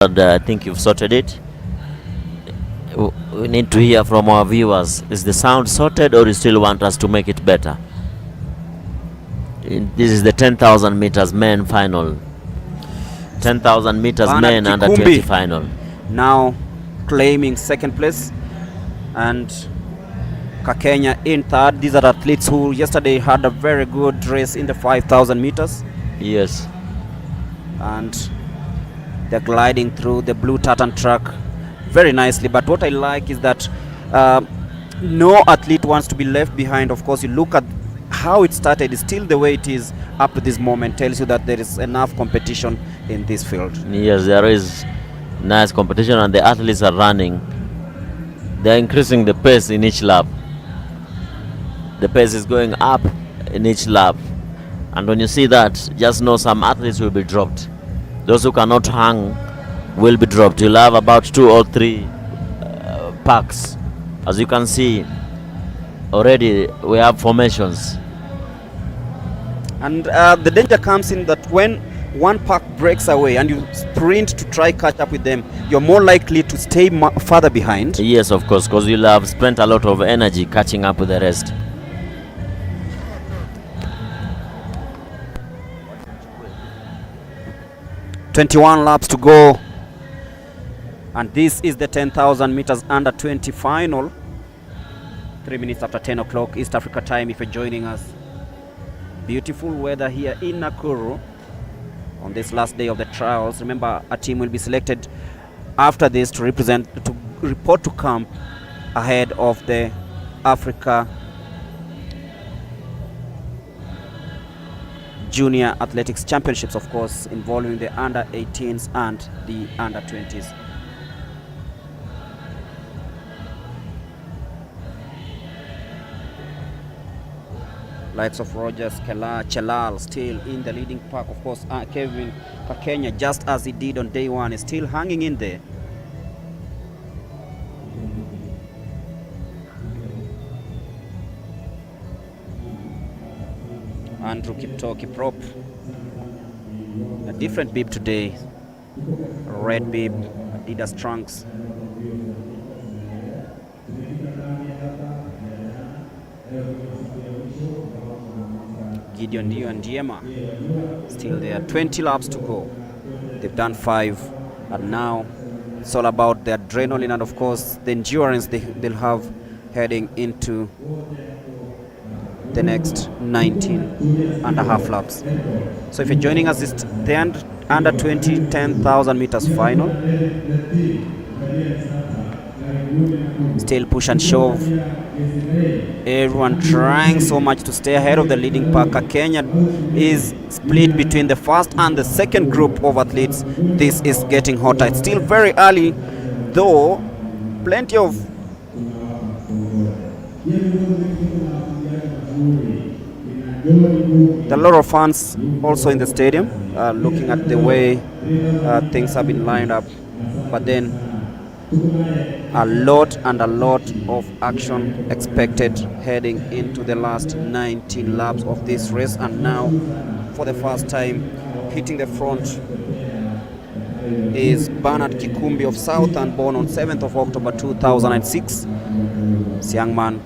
I think you've sorted it. We need to hear from our viewers. Is the sound sorted, or you still want us to make it better? This is the 10,000 meters men final. 10,000 meters men under 20 final. Now claiming 2nd place, and Kenya in 3rd. These are athletes who yesterday had a very good race in the 5,000 meters. Yes. And they're gliding through the blue tartan track very nicely. But what I like is that no athlete wants to be left behind. Of course, you look at how it started, still the way it is up to this moment tells you that there is enough competition in this field. Yes, there is nice competition, and the athletes are running. They're increasing the pace in each lap. The pace is going up in each lap. And when you see that, just know some athletes will be dropped. Those who cannot hang will be dropped. You'll have about 2 or 3 packs. As you can see, already we have formations. And the danger comes in that when one pack breaks away and you sprint to try catch up with them, you're more likely to stay further behind. Yes, of course, because you'll have spent a lot of energy catching up with the rest. "21 laps to go, and this is the 10,000 meters under 20 final. 3 minutes after 10 o'clock East Africa time if you're joining us. Beautiful weather here in Nakuru on this last day of the trials. Remember, a team will be selected after this to report to camp ahead of the Africa Junior Athletics Championships, of course, involving the under 18s and the under 20s. Likes of Rogers, Chelal still in the leading pack. Of course, Kevin Kenya, just as he did on day one, is still hanging in there. Andrew Kiprop. A different bib today. Red bib, Adidas trunks. Gideon Dio and Diema still there. 20 laps to go. They've done 5, and now it's all about the adrenaline and of course the endurance they'll have heading into the next 19.5 laps. So if you're joining us, it's the under 20 10,000 meters final. Still push and shove. Everyone trying so much to stay ahead of the leading pack. Kenya is split between the first and the second group of athletes. This is getting hotter. It's still very early, though plenty of a lot of fans also in the stadium looking at the way things have been lined up, but then a lot of action expected heading into the last 19 laps of this race. And now for the first time hitting the front is Bernard Kikumbi of Southern, born on 7th of October 2006. This young man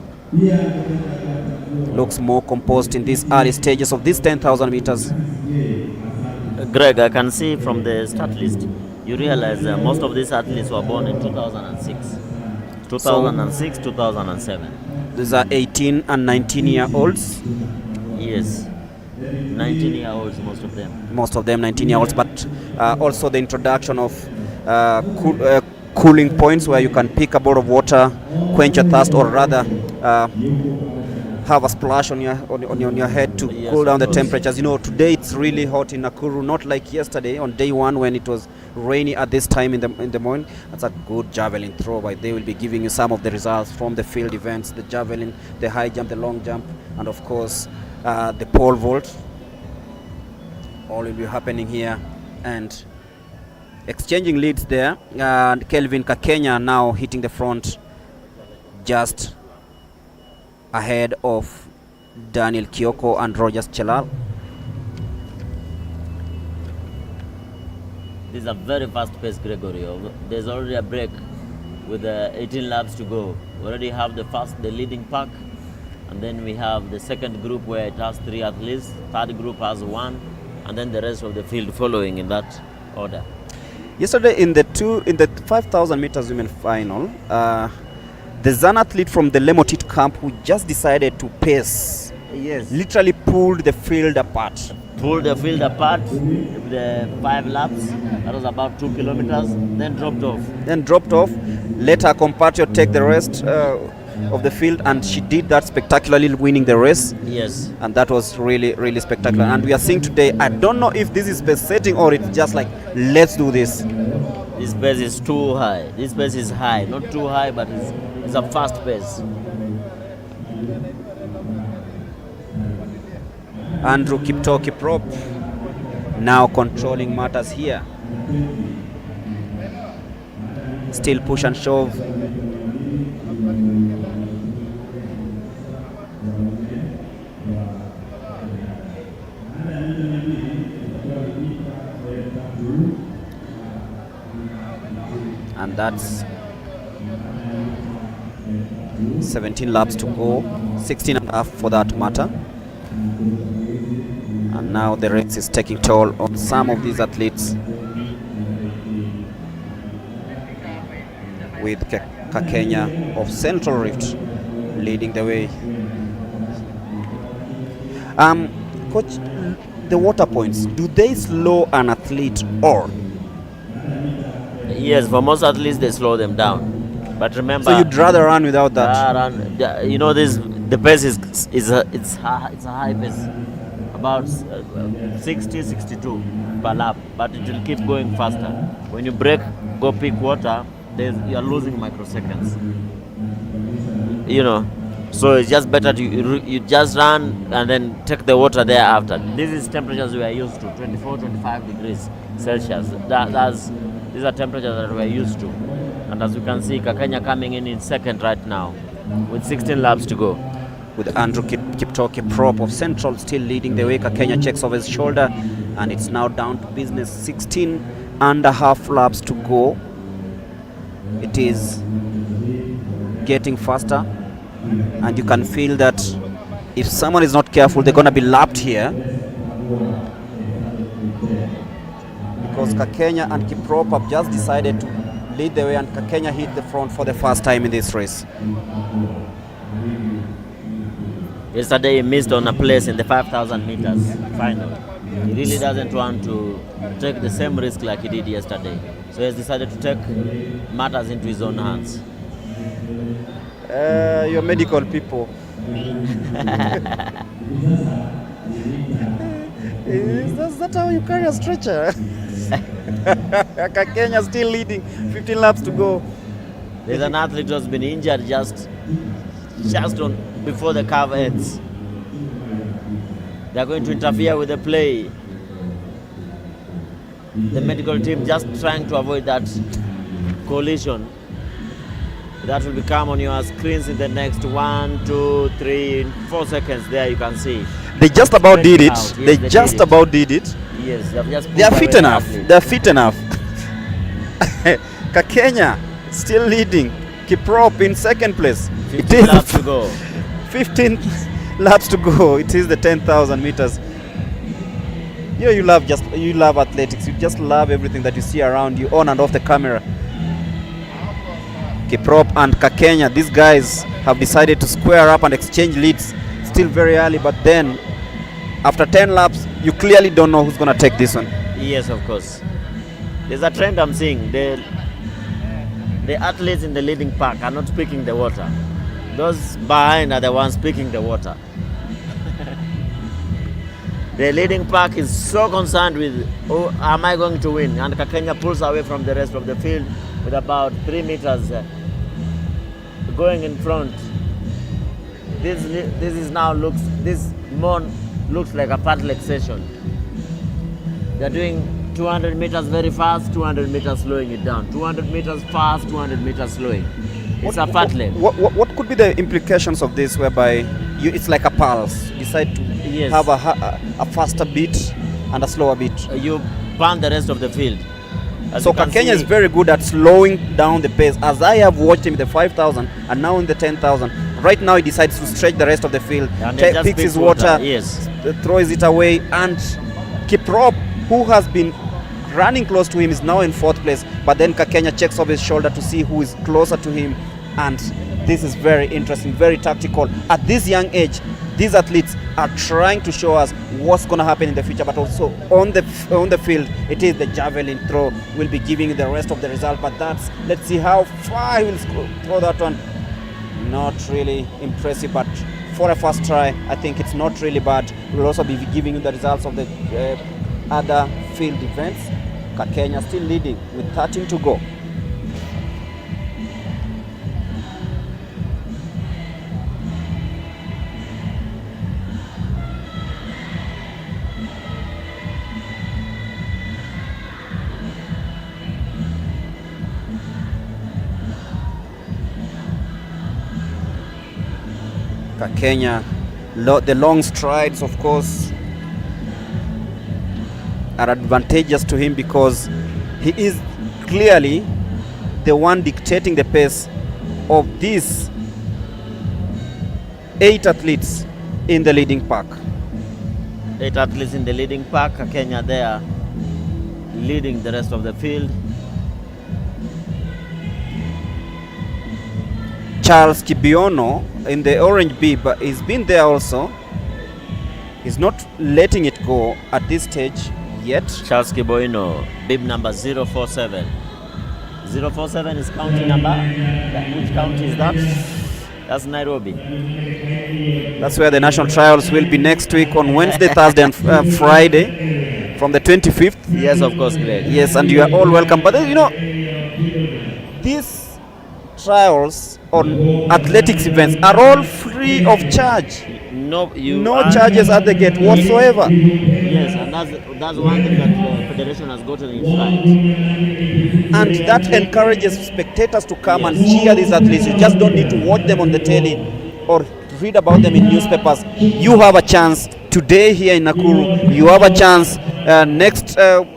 looks more composed in these early stages of these 10,000 meters. Greg, I can see from the start list, you realize most of these athletes were born in 2006, 2007. These are 18 and 19-year-olds. Yes, 19-year-olds, most of them. Most of them 19-year-olds, but also the introduction of cooling points where you can pick a bottle of water, quench your thirst, or rather have a splash on your head to cool down the temperatures. You know, today it's really hot in Nakuru, not like yesterday on day 1 when it was rainy at this time in the morning. That's a good javelin throw, but they will be giving you some of the results from the field events: the javelin, the high jump, the long jump, and of course the pole vault. All will be happening here and exchanging leads there. And Kelvin Kakenya now hitting the front, just ahead of Daniel Kioko and Rogers Chelal. This is a very fast pace, Gregory. There's already a break with 18 laps to go. We already have the leading pack, and then we have the second group where it has 3 athletes, third group has 1, and then the rest of the field following in that order. Yesterday in the 5,000 meters women final, the Zan athlete from the Lemotit camp who just decided to pace, literally pulled the field apart. Pulled the field apart with the 5 laps. That was about 2 kilometers. Then dropped off. Let her compatriot take the rest of the field, and she did that spectacularly, winning the race. Yes. And that was really, really spectacular. And we are seeing today, I don't know if this is pace setting or it's just like, let's do this. This pace is too high. This pace is high. Not too high, but it's a fast pace. Andrew Kiprop now controlling matters here. Still push and shove. And that's 17 laps to go, 16 and a half for that matter. And now the race is taking toll on some of these athletes, with Kakenya of Central Rift leading the way. Coach, the water points, do they slow an athlete or? Yes, for most athletes they slow them down. But remember, so you'd rather run without that? You know, the pace is a high pace, about 60, 62 per lap, but it will keep going faster. When you break, go pick water, you are losing microseconds. You know, so it's just better to you just run and then take the water thereafter. This is temperatures we are used to, 24, 25 degrees Celsius. These are temperatures that we are used to. And as you can see, Kakenya coming in second right now with 16 laps to go. with Andrew Kiprop of Central still leading the way. Kenya checks over his shoulder, and it's now down to business. 16.5 laps to go. It is getting faster, and you can feel that if someone is not careful, they're going to be lapped here, because Kenya and Kiprop have just decided to lead the way, and Kenya hit the front for the first time in this race. Yesterday he missed on a place in the 5,000 meters final. He really doesn't want to take the same risk like he did yesterday. So he has decided to take matters into his own hands. Your medical people. Is that how you carry a stretcher? Kenya still leading, 15 laps to go. There's an athlete who's been injured just on before the curve ends. They're going to interfere with the play. The medical team just trying to avoid that collision. That will become on your screens in the next 1, 2, 3, 4 seconds. There you can see. They just about did it. Yes, they just about did it. Yes, they are fit enough. They're fit enough. Kenya still leading. Kiprop in second place. 15 laps to go. 15 laps to go. It is the 10,000 meters. You love athletics. You just love everything that you see around you, on and off the camera. Kiprop and Kenya, these guys have decided to square up and exchange leads. Still very early, but then after 10 laps, you clearly don't know who's going to take this one. Yes, of course. There's a trend I'm seeing. The athletes in the leading pack are not picking the water. Those behind are the ones picking the water. The leading pack is so concerned with, oh, am I going to win? And Kenya pulls away from the rest of the field with about 3 meters going in front. This more looks like a padlock session. They're doing 200 meters very fast, 200 meters slowing it down. 200 meters fast, 200 meters slowing. It's a padlock. What could be the implications of this, whereby it's like a pulse? You decide to have a faster beat and a slower beat. You burn the rest of the field. So Kenya is very good at slowing down the pace. As I have watched him in the 5,000 and now in the 10,000, right now he decides to stretch the rest of the field, picks his water, yes, throws it away, and Kiprop, who has been running close to him, is now in 4th place. But then Kenya checks over his shoulder to see who is closer to him, and this is very interesting, very tactical. At this young age, these athletes are trying to show us what's going to happen in the future, but also on the field, it is the javelin throw will be giving the rest of the result. But let's see how far he will throw that one. Not really impressive, but for a first try, I think it's not really bad. We'll also be giving you the results of the other field events. Kenya still leading with 13 to go. Kenya, the long strides, of course, are advantageous to him because he is clearly the one dictating the pace of these 8 athletes in the leading pack. 8 athletes in the leading pack. Kenya there leading the rest of the field. Charles Kibiono in the orange bib, but he's been there also. He's not letting it go at this stage yet. Charles Kibiono, bib number 047. 047 is county number. Which county is that? That's Nairobi. That's where the national trials will be next week on Wednesday, Thursday and Friday from the 25th. Yes, of course, Greg. Yes, and you are all welcome. But these trials on athletics events are all free of charge. No charges at the gate whatsoever. Yes, and that's one thing that the federation has gotten it right. And that encourages spectators to come and cheer these athletes. You just don't need to watch them on the telly or read about them in newspapers. You have a chance today here in Nakuru. You have a chance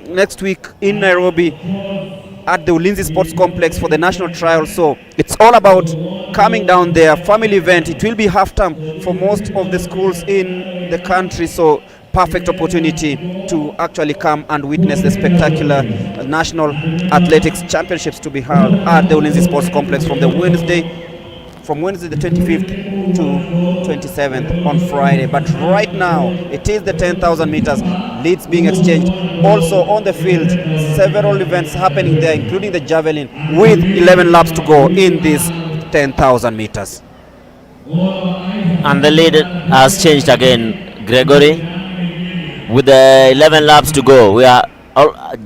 next week in Nairobi at the Ulinzi Sports Complex for the national trial. So it's all about coming down there, family event. It will be half term for most of the schools in the country, so perfect opportunity to actually come and witness the spectacular national athletics championships to be held at the Ulinzi Sports Complex from Wednesday the 25th to 27th on Friday. But right now it is the 10,000 meters, leads being exchanged. Also on the field, several events happening there, including the javelin, with 11 laps to go in this 10,000 meters. And the lead has changed again, Gregory. With the 11 laps to go, we are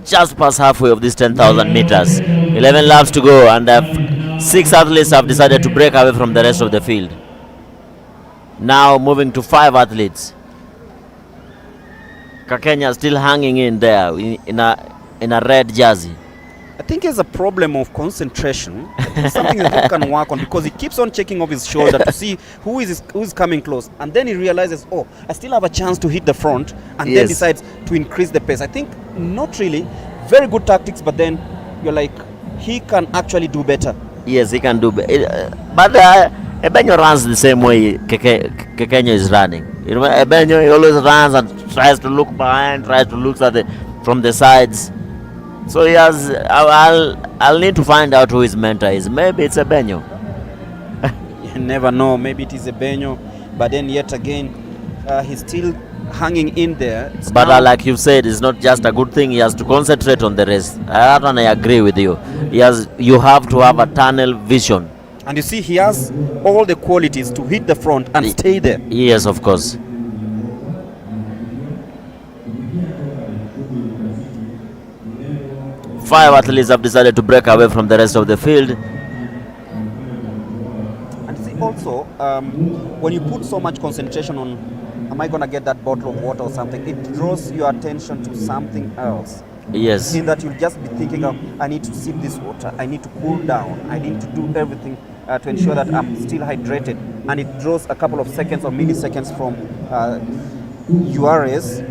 just past halfway of this 10,000 meters. 11 laps to go, and 6 athletes have decided to break away from the rest of the field. Now moving to 5 athletes. Kenya still hanging in there in a red jersey. I think it's a problem of concentration. It's something that he can work on, because he keeps on checking off his shoulder to see who is coming close, and then he realizes, oh, I still have a chance to hit the front, and then decides to increase the pace. I think not really very good tactics, but then you're like, he can actually do better. Yes, he can do better. But Ebenyo runs the same way Kenya is running. You know, Ebenyo, he always runs and tries to look behind, tries to look at from the sides. So he has. I'll need to find out who his mentor is. Maybe it's Ebenyo. You never know. Maybe it is Ebenyo, but then yet again, he's still hanging in there. But like you said, it's not just a good thing. He has to concentrate on the race. I agree with you. You have to have a tunnel vision. And you see, he has all the qualities to hit the front and stay there. Yes, of course. Five athletes have decided to break away from the rest of the field. And see, also, when you put so much concentration on, am I going to get that bottle of water or something, it draws your attention to something else. Yes. In that you'll just be thinking of, I need to sip this water, I need to cool down, I need to do everything to ensure that I'm still hydrated. And it draws a couple of seconds or milliseconds from your race.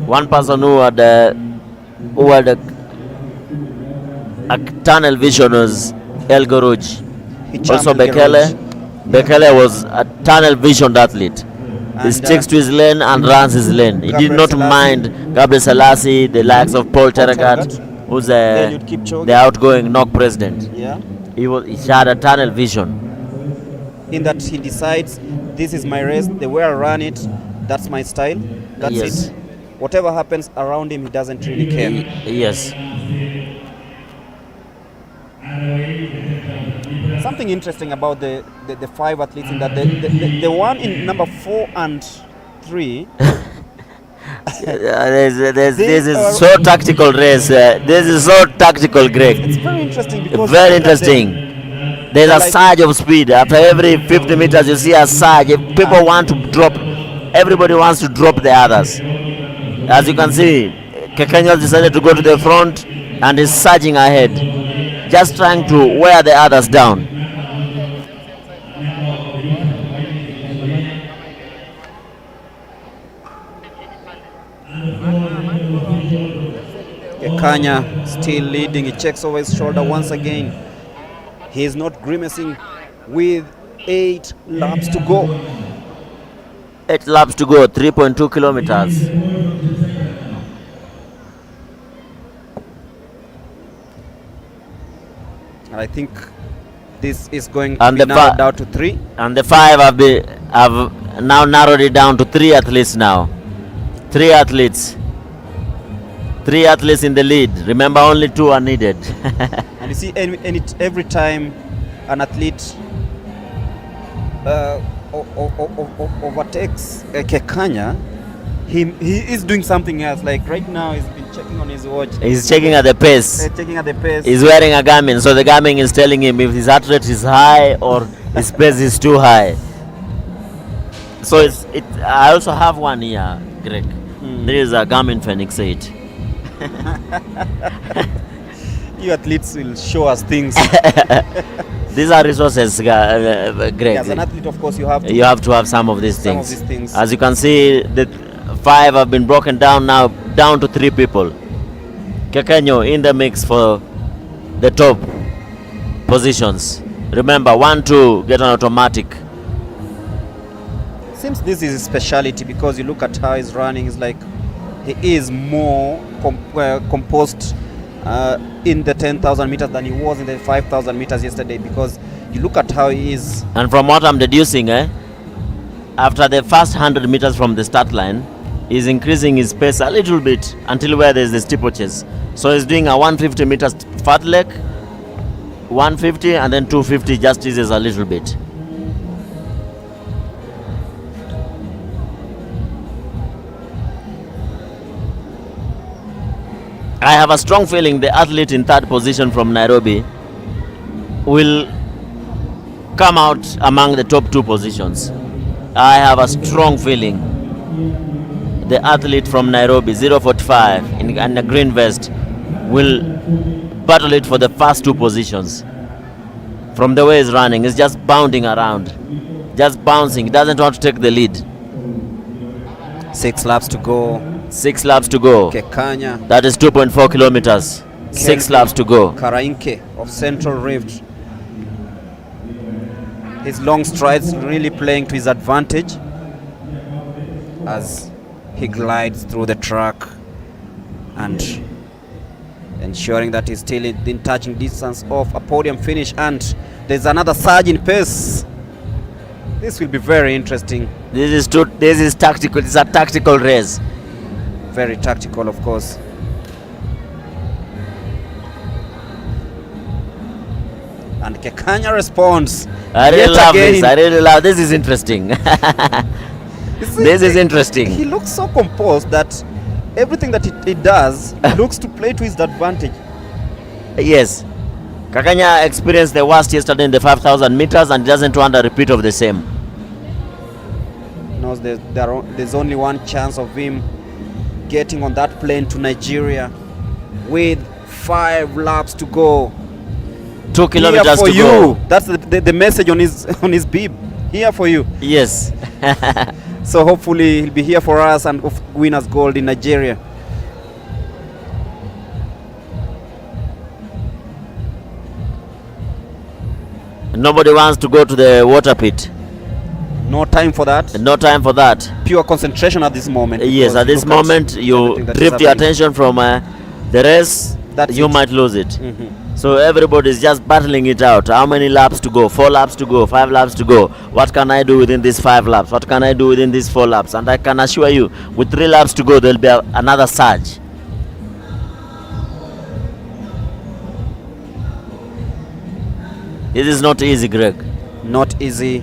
One person who had a tunnel vision was El Goruj. Also Bekele was a tunnel visioned athlete. He sticks to his lane and runs his lane. He did not mind Gabriel Selassie, the likes of Paul Terragat, who's the outgoing NOC president. Yeah. He had a tunnel vision. In that he decides, this is my race, the way I run it, that's my style, that's it. Whatever happens around him, he doesn't really care. Yes. Something interesting about the 5 athletes in that the one in number 4 and 3. This is so tactical race. This is so tactical, Greg. It's very interesting because very interesting. There's a surge of speed. After every 50 meters, you see a surge. If people want to drop, everybody wants to drop the others. As you can see, Kenya decided to go to the front and is surging ahead, just trying to wear the others down. Kenya still leading. He checks over his shoulder once again. He is not grimacing with 8 laps to go. 8 laps to go, 3.2 kilometers. And I think this is going to be narrowed down to 3. And the 5 have now narrowed it down to 3 athletes now. 3 athletes. 3 athletes in the lead. Remember, only 2 are needed. And you see, every time an athlete overtakes Kenya, he is doing something else. Like right now, he's been checking on his watch. He's checking at the pace. Checking at the pace. He's wearing a Garmin, so the Garmin is telling him if his heart rate is high or his pace is too high. So I also have one here, Greg. There is a Garmin Phoenix 8. You athletes will show us things. These are resources, Greg. As an athlete, of course, you have to have some of these things. Some of these things. As you can see, the 5 have been broken down now, down to 3 people. Kekenyo in the mix for the top positions. Remember, 1, 2 get an automatic. Seems this is his speciality, because you look at how he's running. It's like he is more composed in the 10,000 meters than he was in the 5,000 meters yesterday, because you look at how he is. And from what I'm deducing, after the first 100 meters from the start line, he's increasing his pace a little bit until where there's the steeplechase. So he's doing a 150 meters fat leg, 150, and then 250 just eases a little bit. I have a strong feeling the athlete in 3rd position from Nairobi will come out among the top 2 positions. I have a strong feeling the athlete from Nairobi, 045, in a green vest, will battle it for the first 2 positions. From the way he's running, he's just bounding around, just bouncing. He doesn't want to take the lead. 6 laps to go. 6 laps to go. Kekanya. That is 2.4 kilometers. 6 laps to go. Karainke of Central Rift. His long strides really playing to his advantage as he glides through the track and ensuring that he's still in touching distance of a podium finish. And there's another surge in pace. This will be very interesting. This is tactical. It's a tactical race. Very tactical, of course. And Kekanya responds. I really love this. I really love this. Is interesting. This is interesting. He looks so composed that everything that he does looks to play to his advantage. Yes. Kekanya experienced the worst yesterday in the 5,000 meters and doesn't want a repeat of the same. Knows there's only one chance of him getting on that plane to Nigeria with 5 laps to go. 2 kilometers for to you. go. That's the message on his bib. Here for you. Yes. So hopefully he'll be here for us and win us gold in Nigeria. Nobody wants to go to the water pit. No time for that. No time for that. Pure concentration at this moment. Yes, at this moment you drift your attention from the race. You might lose it. So everybody is just battling it out. How many laps to go? 4 laps to go, 5 laps to go. What can I do within these 5 laps? What can I do within these 4 laps? And I can assure you, with 3 laps to go, there'll be another surge. It is not easy, Greg. Not easy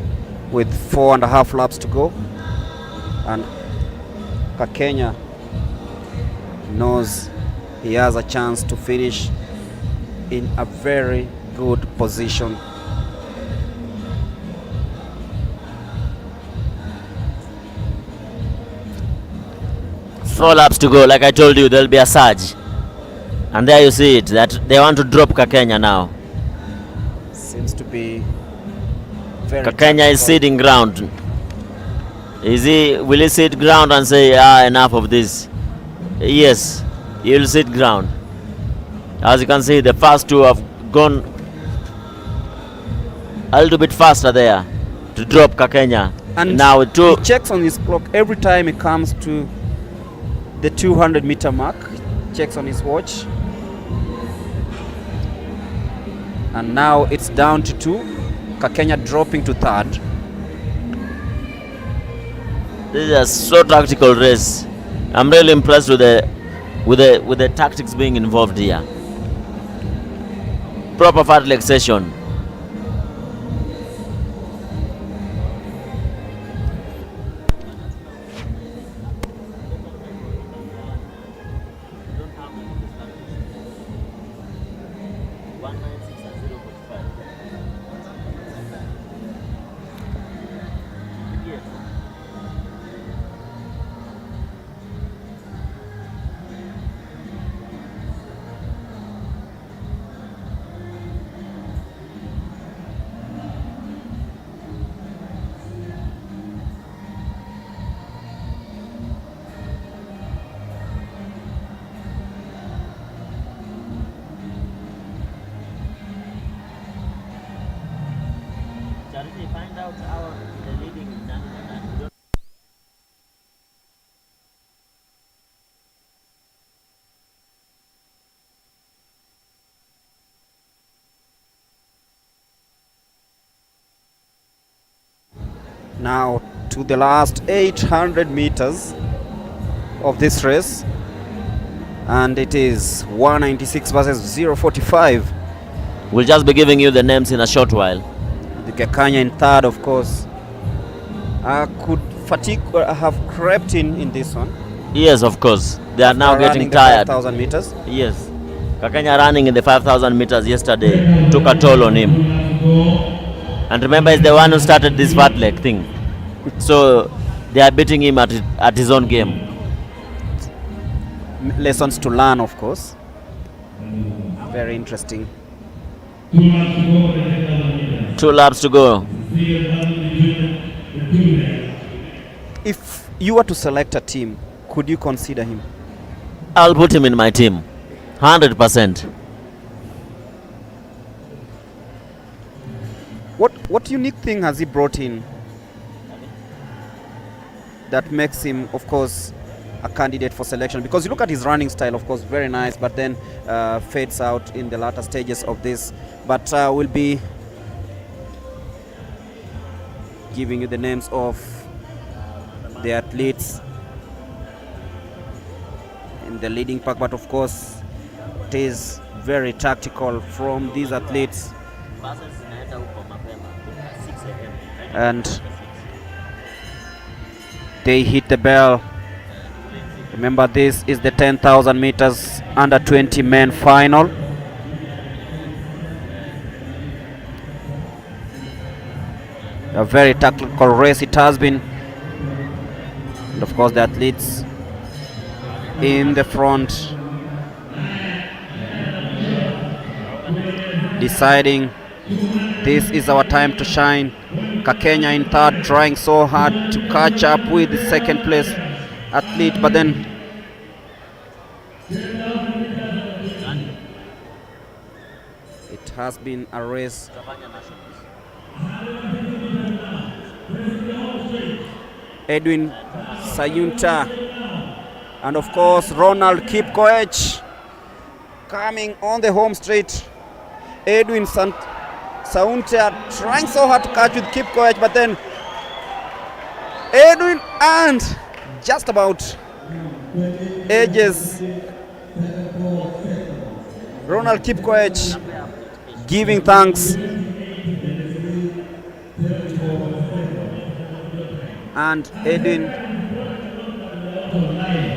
with 4.5 laps to go. And Kekenya knows he has a chance to finish in a very good position. Four laps to go. Like I told you, there'll be a surge. And there you see it, that they want to drop Kekenya now. Seems to be very Kekenya is ceding ground. Will he cede ground and say, enough of this? Yes, he will cede ground. As you can see, the first 2 have gone a little bit faster there to drop Kekenya. And now with 2, he checks on his clock every time he comes to the 200-meter mark. Checks on his watch. And now it's down to 2. Kekenya dropping to 3rd. This is a so tactical race. I'm really impressed with the tactics being involved here. Proper fat leg session. Now to the last 800 meters of this race, and it is 196 versus 045. We'll just be giving you the names in a short while. The Kenya in third, of course. Could fatigue have crept in this one? Yes, of course. They are now getting tired. 5,000 meters. Yes. Kenya running in the 5,000 meters yesterday took a toll on him. And remember, he's the one who started this fat leg thing. So they are beating him at his own game. Lessons to learn, of course. Very interesting. 2 laps to go. If you were to select a team, could you consider him? I'll put him in my team, 100%. What unique thing has he brought in that makes him, of course, a candidate for selection? Because you look at his running style, of course, very nice, but then fades out in the latter stages of this. But we'll be giving you the names of the athletes in the leading pack, but of course it is very tactical from these athletes, and they hit the bell. Remember, this is the 10,000 meters under 20 men final. A very tactical race it has been, and of course the athletes in the front deciding this is our time to shine. Kenya in third, trying so hard to catch up with the second place athlete, but then it has been a race. Edwin Sayunta and of course Ronald Kipkoech coming on the home straight. Edwin Sayunta trying so hard to catch with Kipkoech, but then Edwin and just about edges Ronald Kipkoech, giving thanks, and Edwin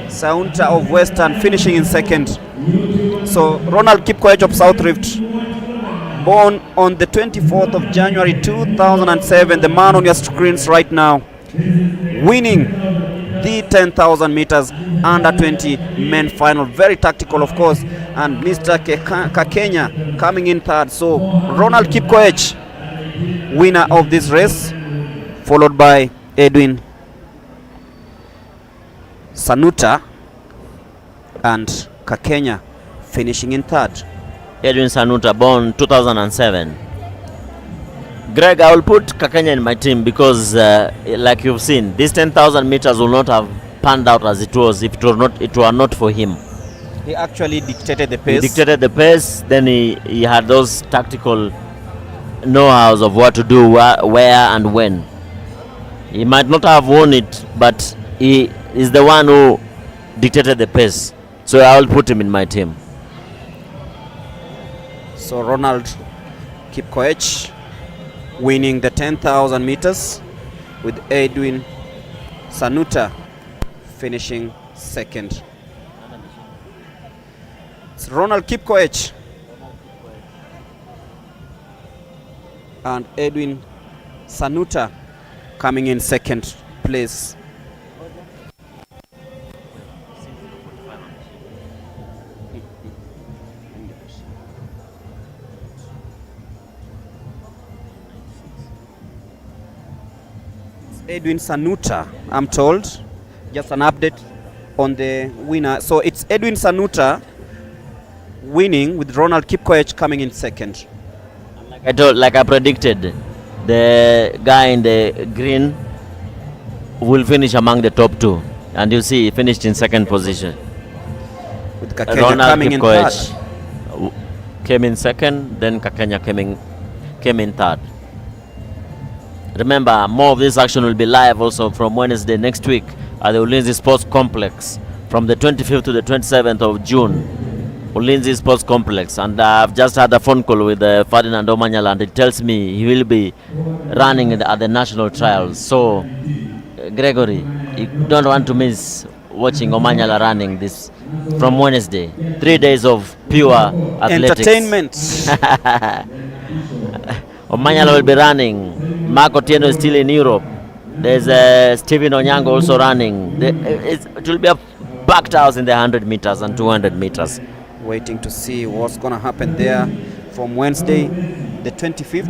Sayunta of Western finishing in second. So Ronald Kipkoech of South Rift, born on the 24th of January 2007, the man on your screens right now, winning the 10,000 meters under 20 men final. Very tactical, of course, and Mr. Kenya coming in third. So Ronald Kipkoech, winner of this race, followed by Edwin Sayunta and Kenya finishing in third. Edwin Sayunta, born 2007. Greg, I will put Kenya in my team because, like you've seen, these 10,000 meters will not have panned out as it was if it were not for him. He actually dictated the pace. He dictated the pace, then he had those tactical know-hows of what to do, where and when. He might not have won it, but he is the one who dictated the pace. So I will put him in my team. So Ronald Kipkoech winning the 10,000 meters with Edwin Sayunta finishing second. It's Ronald Kipkoech and Edwin Sayunta coming in second place. Edwin Sayunta, I'm told. Just an update on the winner. So it's Edwin Sayunta winning with Ronald Kipkoech coming in second. Like I predicted, the guy in the green will finish among the top two, and you see he finished in second position. With Kenya Ronald coming in Kipkoech third. came in second, then Kenya came in third. Remember, more of this action will be live also from Wednesday next week at the Ulinzi Sports Complex from the 25th to the 27th of June. Ulinzi Sports Complex. And I've just had a phone call with Ferdinand Omanyala, and he tells me he will be running at the national trials. So, Gregory, you don't want to miss watching Omanyala running this from Wednesday. 3 days of pure athletics. Entertainment. Omanyala will be running. Marco Tieno is still in Europe. There's Stephen Onyango also running. It will be a packed house in the 100 meters and 200 meters. Waiting to see what's going to happen there from Wednesday, the 25th.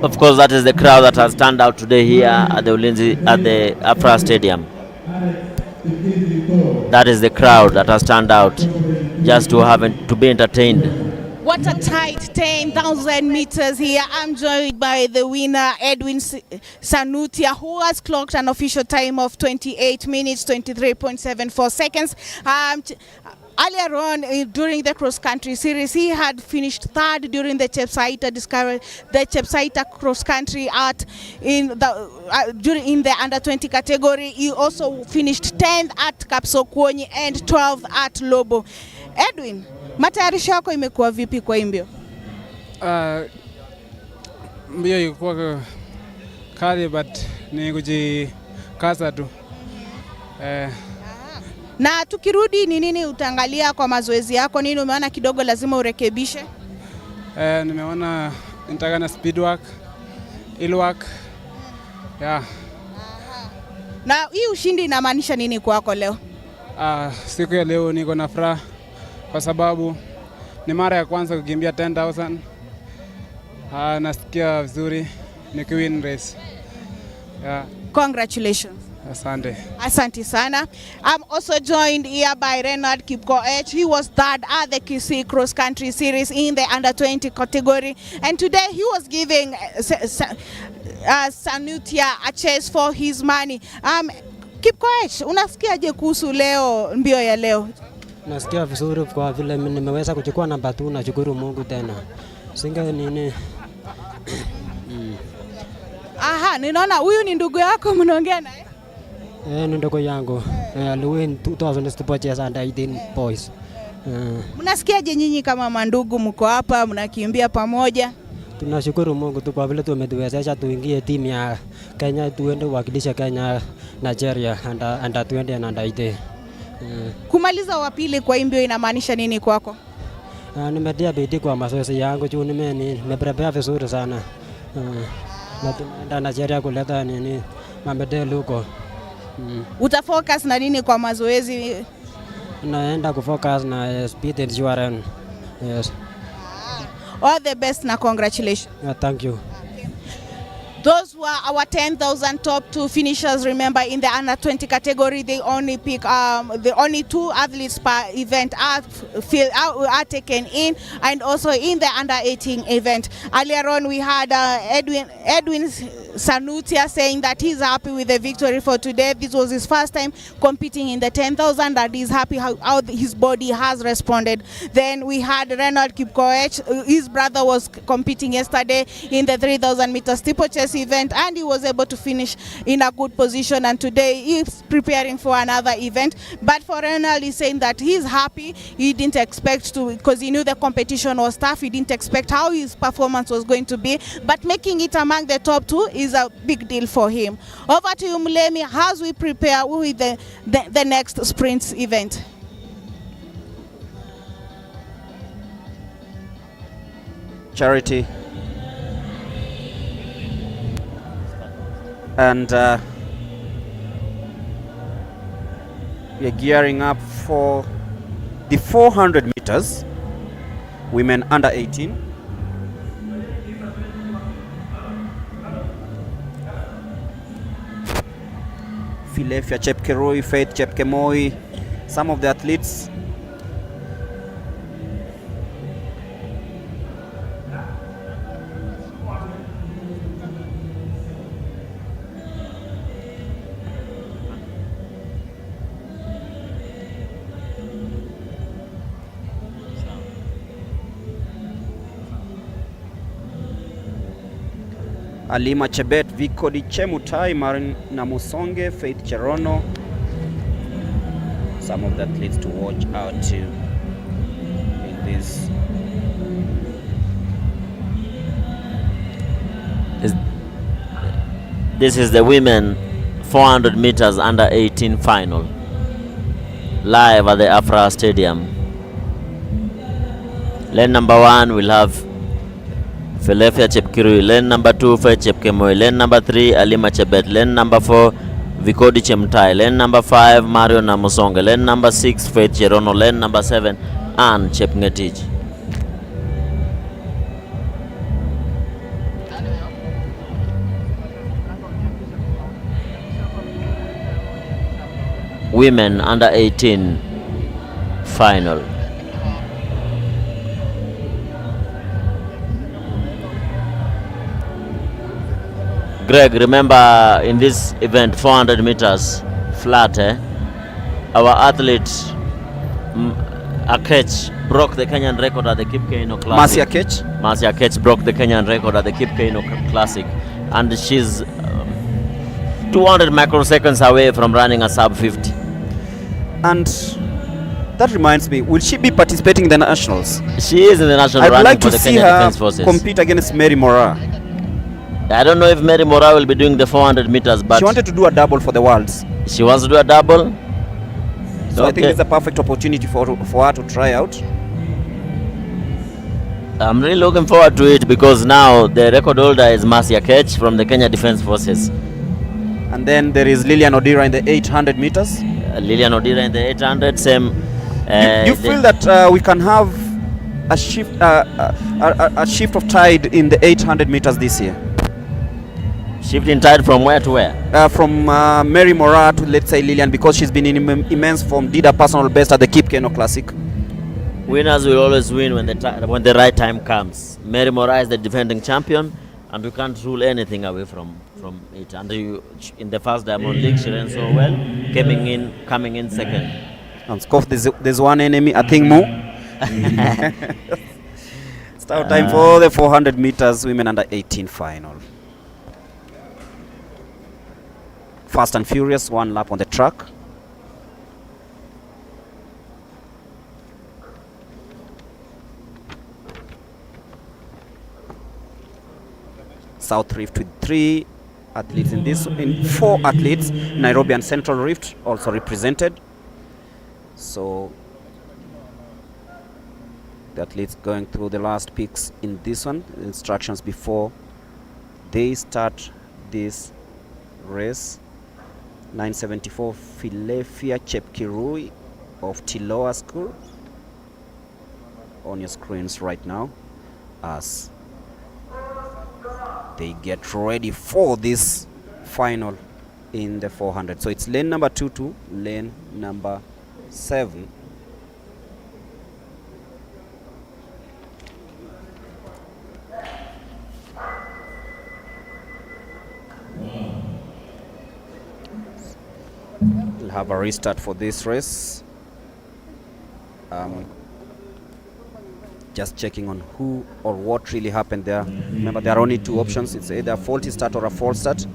Of course, that is the crowd that has turned out today here at the Ulinzi, at the Afraha Stadium. That is the crowd that has turned out just to be entertained. What a tight 10,000 meters here. I'm joined by the winner, Edwin Sanutia, who has clocked an official time of 28 minutes, 23.74 seconds. Earlier on, during the cross-country series, he had finished third during the Chepsaita cross-country in the under-20 category. He also finished 10th at Kapsokwonyi and 12th at Lobo. Edwin, matayarisho yako imekuwa vipi kwa mbio? Mbio ilikuwa kali, but ni kujikaza tu. Na tukirudi, ni nini utaangalia kwa mazoezi yako? Nini umeona kidogo lazima urekebishe? Nimeona nitagana speed work, hill work. Yeah. Na hii ushindi inamaanisha nini kwako leo? Siku ya leo niko na furaha kwa sababu ni mara ya kwanza kukimbia 10,000. Nasikia vizuri nikiwin race. Yeah. Congratulations. Asante. Asante sana. I'm also joined here by Renard Kipkoech. He was third at the Kisii Cross Country Series in the under-20 category, and today he was giving Sanutia a chase for his money. Kipkoech, unasikiaje kuhusu leo mbio ya leo? Nasikia vizuri kwa vile nimeweza kuchukua namba 2, na shukuru Mungu tena. Singa nini? Ninaona huyu ni ndugu yako, mnaongea naye? Ni ndugu yangu. Aliwin 2000 tupocheza under 18 boys. Mnasikiaje nyinyi kama mandugu, mko hapa mnakimbia pamoja? Tunashukuru Mungu tu kwa vile tumetuwezesha tuingie timu ya Kenya, tuende kuwakilisha Kenya, Nigeria under 20 and under 18. Kumaliza wa pili kwa mbio inamaanisha nini kwako? Nimetia bidii kwa mazoezi yangu, juu nimeprepare vizuri sana. Na Nigeria kuleta nini mabedeli huko. Utafocus na nini kwa mazoezi? Naenda kufocus na speed endurance. Yes. All the best na congratulations. Thank you. Those were our 10,000 top 2 finishers. Remember, in the under-20 category, they only pick the only 2 athletes per event are taken in, and also in the under-18 event. Earlier on, we had Edwin Sanutia saying that he's happy with the victory for today. This was his first time competing in the 10,000, that he's happy how his body has responded. Then we had Renard Kipkoech. His brother was competing yesterday in the 3,000 meter steeplechase event, and he was able to finish in a good position, and today he's preparing for another event. But for Renald, he's saying that he's happy. He didn't expect to, because he knew the competition was tough. He didn't expect how his performance was going to be, but making it among the top 2 is a big deal for him. Over to you, Mulemi, as we prepare with the next sprints event. Charity. And we are gearing up for the 400 meters, women under 18. Philefia Chepkeroi, Faith Chepkemoi, some of the athletes. Alima Chebet, Vikodi Chemutai, Marin Namusonge, Faith Cherono. Some of the athletes to watch out to in this. This is the women 400 meters under 18 final, live at the Afraha Stadium. Lane number 1 will have Philadelphia Chepkirui. Lane number 2 Faith Chepkemoi. Lane number 3 Alima Chebet. Lane number 4 Vikodi Chemtai. Lane number 5 Mario Namusonge. Lane number 6 Faith Cherono. Lane number 7 Ann Chepngetich. Women under 18 final. Greg, remember in this event 400 meters flat, our athlete Akech broke the Kenyan record at the Kip Keino Classic. Mercy Akech broke the Kenyan record at the Kip Keino Classic, and she's 200 microseconds away from running a sub 50. And that reminds me, will she be participating in the nationals? She is in the national running like for the Kenyan Defense Forces. I'd like to see her compete against Mary Mora. I don't know if Mary Mora will be doing the 400 meters, but she wanted to do a double for the Worlds. She wants to do a double? So okay. I think it's a perfect opportunity for her to try out. I'm really looking forward to it because now the record holder is Mercy Akech from the Kenya Defense Forces. And then there is Lilian Odira in the 800 meters. Lilian Odira in the 800, same. You feel that we can have a shift of tide in the 800 meters this year? Shift in tide from where to where? From Mary Mora to, let's say, Lilian, because she's been in immense form, did a personal best at the Kip Keino Classic. Winners will always win when the right time comes. Mary Mora is the defending champion, and we can't rule anything away from it. And in the first Diamond League, she ran so well, coming in second. And Scoff, there's one enemy, I think more. Start time for the 400 meters women under 18 final. Fast and furious, one lap on the track. South Rift with 3 athletes in 4 athletes. Nairobi and Central Rift also represented. So the athletes going through the last picks in this one, instructions before they start this race. 974 Philadelphia Chepkirui of Tiloa School on your screens right now as they get ready for this final in the 400. So it's lane number 2 to lane number 7. We'll have a restart for this race. Just checking on who or what really happened there. Remember, there are only 2 options. It's either a faulty start or a false start.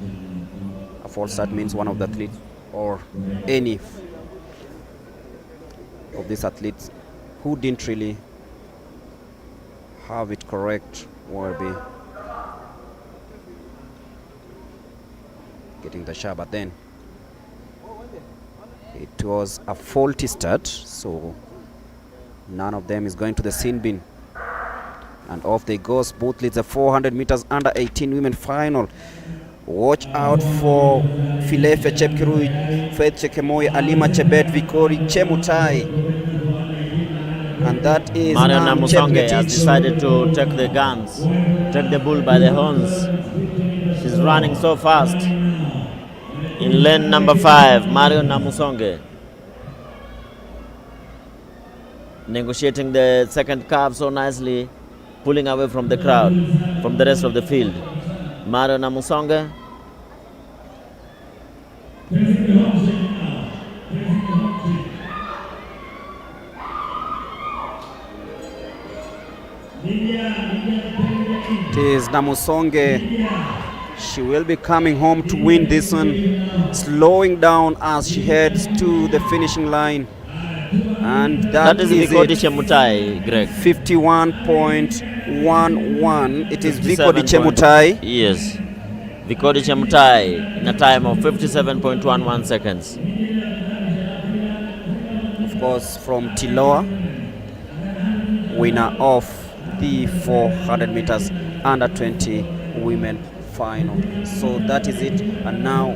A false start means one of the athletes or any of these athletes who didn't really have it correct will be getting the shot, but then it was a faulty start, so none of them is going to the sin bin. And off they go smoothly. It's a 400 meters under 18 women final. Watch out for Philadelphia Chepkirui, Faith Chekemoi, Alima Chebet, Vikori Chemutai. And that is Mario Namusonge has decided to take the guns, take the bull by the horns. She's running so fast. In lane number 5, Mario Namusonge. Negotiating the second curve so nicely, pulling away from the crowd, from the rest of the field. Mario Namusonge. It is Namusonge She will be coming home to win this one, slowing down as she heads to the finishing line. And that is Vikodi Chemutai, Greg. 51.11. It is Vikodi Chemutai. Yes. Vikodi Chemutai in a time of 57.11 seconds. Of course, from Tiloa, winner of the 400 meters under 20 women final. So that is it. And now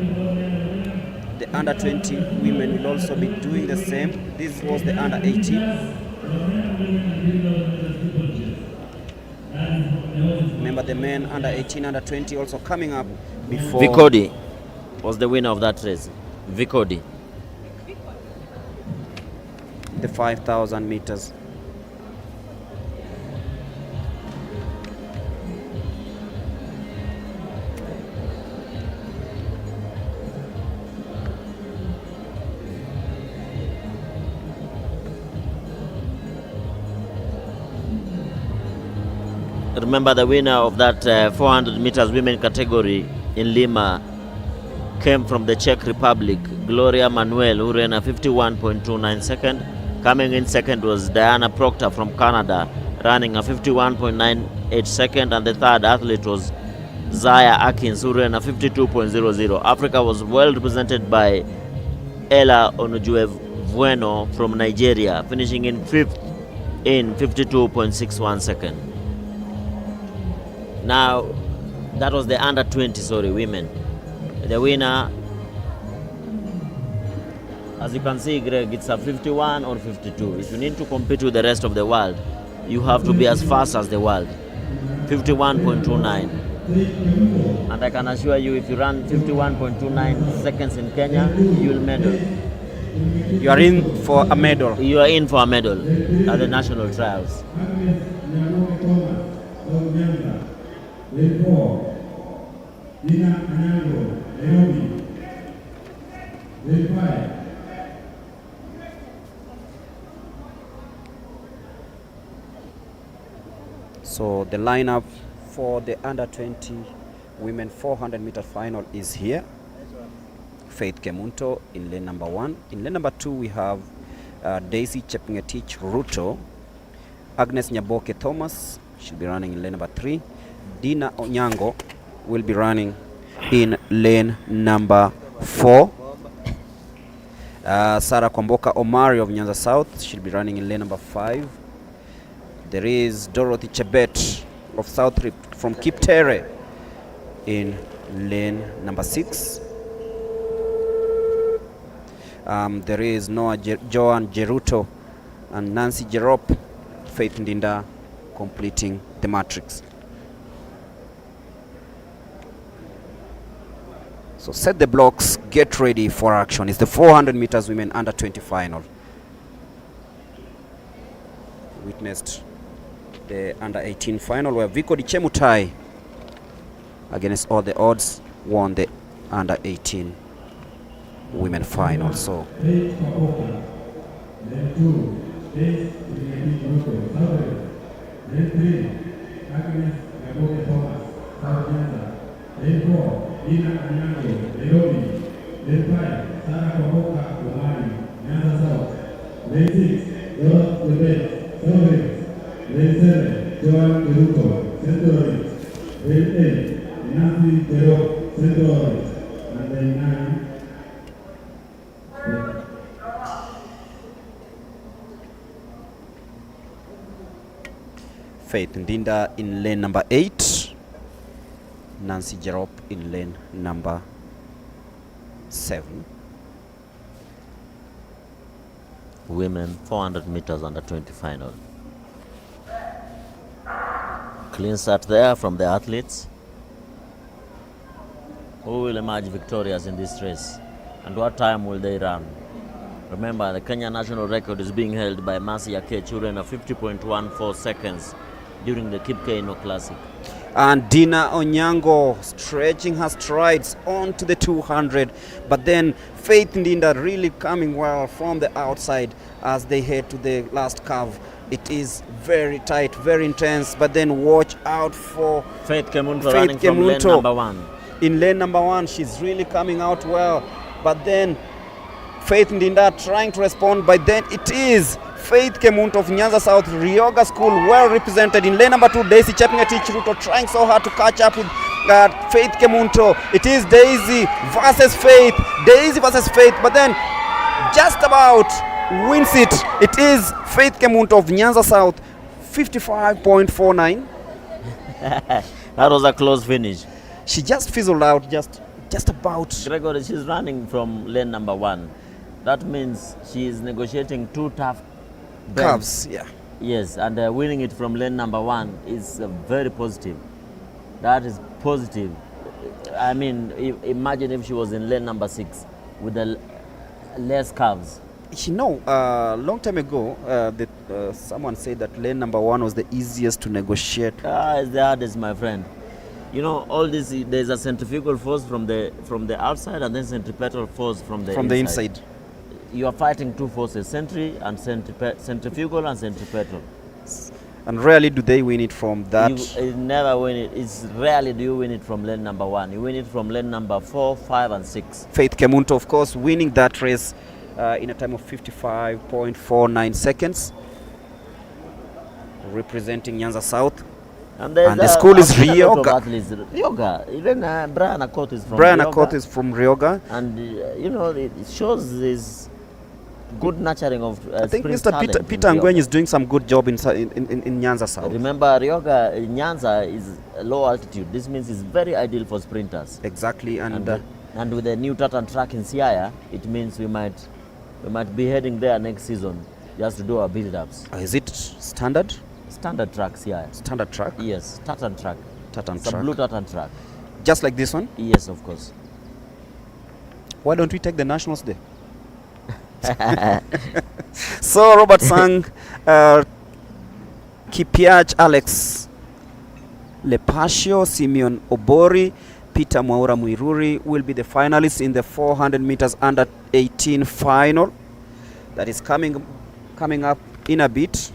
the under 20 women will also be doing the same. This was the under 18. Remember the men under 18, under 20 also coming up before. Vikodi was the winner of that race. Vikodi. The 5,000 meters. Remember the winner of that 400 meters women category in Lima came from the Czech Republic, Gloria Manuel, who ran a 51.29 second. Coming in second was Diana Proctor from Canada, running a 51.98 second, and the third athlete was Zaya Akins, who ran a 52.00. Africa was well represented by Ella Onujuevueno from Nigeria, finishing in fifth in 52.61 second. Now, that was the under 20, women. The winner, as you can see, Greg, it's a 51 or 52. If you need to compete with the rest of the world, you have to be as fast as the world. 51.29. And I can assure you, if you run 51.29 seconds in Kenya, you will medal. You are in for a medal. You are in for a medal at the national trials. So the lineup for the under 20 women 400 meter final is here. Faith Kemunto in lane number 1. In lane number 2 we have Daisy Chepngetich Ruto. Agnes Nyaboke Thomas, she'll be running in lane number 3. Dina Onyango will be running in lane number 4. Sarah Kwamboka Omari of Nyanza South, she'll be running in lane number 5. There is Dorothy Chebet of South Rift from Kiptere in lane number 6. There is Noah Joan Jeruto and Nancy Jerop, Faith Ndinda completing the matrix. So set the blocks, get ready for action. It's the 400 meters women under 20 final. Witnessed the under 18 final where Vikodi Chemutai, against all the odds, won the under 18 women final. So Faith Ndinda in lane number 8, Nancy Jerop in lane number 7. Women 400 meters under 20 final. Clean start there from the athletes. Who will emerge victorious in this race? And what time will they run? Remember, the Kenya national record is being held by Mercy Akech, who ran a 50.14 seconds during the Kipkeino Classic. And Dina Onyango stretching her strides onto the 200, but then Faith Ndinda really coming well from the outside as they head to the last curve. It is very tight, very intense, but then watch out for Faith Kemunto running from lane number 1. in lane number 1. She's really coming out well. But then Faith Ndinda trying to respond. But then it is Faith Kemunto of Nyanza South Ryoga School, well represented in lane number 2. Daisy Chepngetich Ruto trying so hard to catch up with Faith Kemunto. It is Daisy versus Faith. Daisy versus Faith. But then just about wins it. It is Faith Kemunto of Nyanza South, 55.49. That was a close finish. She just fizzled out just about. Gregory, she's running from lane number 1. That means she is negotiating 2 tough Curves, yeah. Yes, and winning it from lane number 1 is very positive. That is positive. I mean, imagine if she was in lane number 6 with the less curves. You know, a long time ago, someone said that lane number 1 was the easiest to negotiate. It's the hardest, my friend. You know, all this, there's a centrifugal force from the outside and then centripetal force from the inside. You are fighting 2 forces, centrifugal and centripetal. And rarely do they win it from that. You never win it. It's rarely do you win it from lane number 1. You win it from lane number 4, 5, and 6. Faith Kemunto, of course, winning that race in a time of 55.49 seconds, representing Nyanza South. And the school is Ryoga. Ryoga. Even Brian Akot is from Brian Ryoga. Akot is from Ryoga. And, you know, it shows this good nurturing of I think Mr. Peter Ngwen is doing some good job in Nyanza South. Remember, Ryoga, Nyanza is low altitude. This means it's very ideal for sprinters. Exactly. And with the new Tartan track in Siaya, it means we might be heading there next season just to do our build-ups. Is it standard? Standard track, Siaya. Standard track? Yes, Tartan track. Tartan it's track. A blue Tartan track. Just like this one? Yes, of course. Why don't we take the nationals there? So Robert Sang, Kipiach Alex Lepasio, Simeon Obori, Peter Mwaura Muiruri will be the finalists in the 400 meters under 18 final. That is coming up in a bit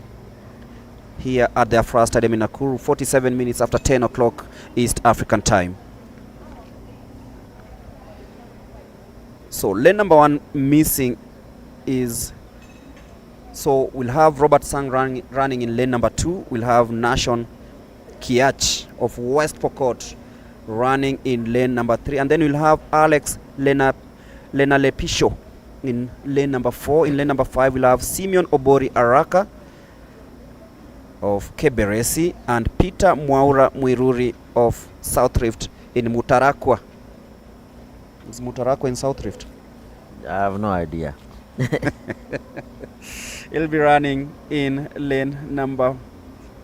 here at the Afraha Stadium in Nakuru, 47 minutes after 10 o'clock East African time. So lane number 1 missing is, so we'll have Robert Sang running in lane number 2. We'll have Nashon Kiach of West Pokot running in lane number 3, and then we'll have Alex Lena Lepisho in lane number 4. In lane number 5 we'll have Simeon Obori Araka of Keberesi and Peter Mwaura Muiruri of South Rift in Mutarakwa. Is Mutarakwa in South Rift? I have no idea. He'll be running in lane number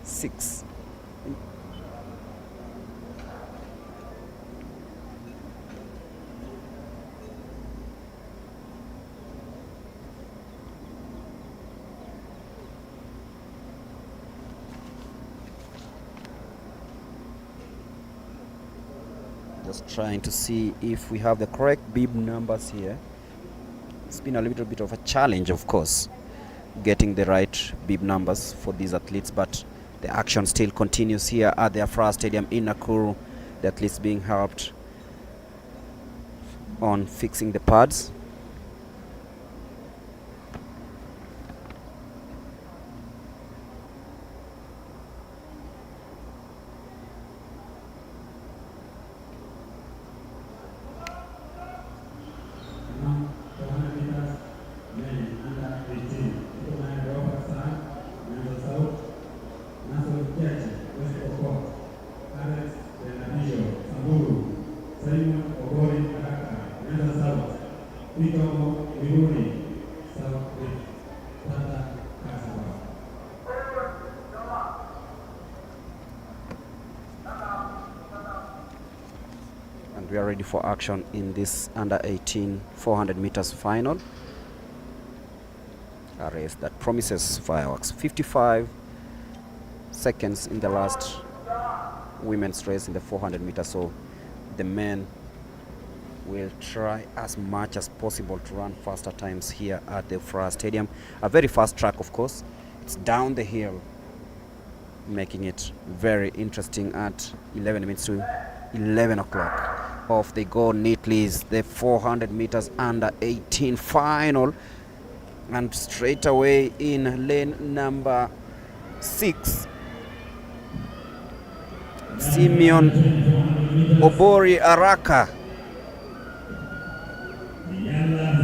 6. Just trying to see if we have the correct bib numbers here. It's been a little bit of a challenge, of course, getting the right bib numbers for these athletes, but the action still continues here at the Afraha Stadium in Nakuru. The athletes being helped on fixing the pads. And we are ready for action in this under 18 400 meters final. A race that promises fireworks. 55 seconds in the last women's race in the 400 meters, so the men will try as much as possible to run faster times here at the Afraha Stadium. A very fast track, of course. It's down the hill, making it very interesting at 11 minutes to 11 o'clock. Off they go neatly. It's the 400 meters under 18 final. And straight away in lane number 6, Simeon Obori Araka.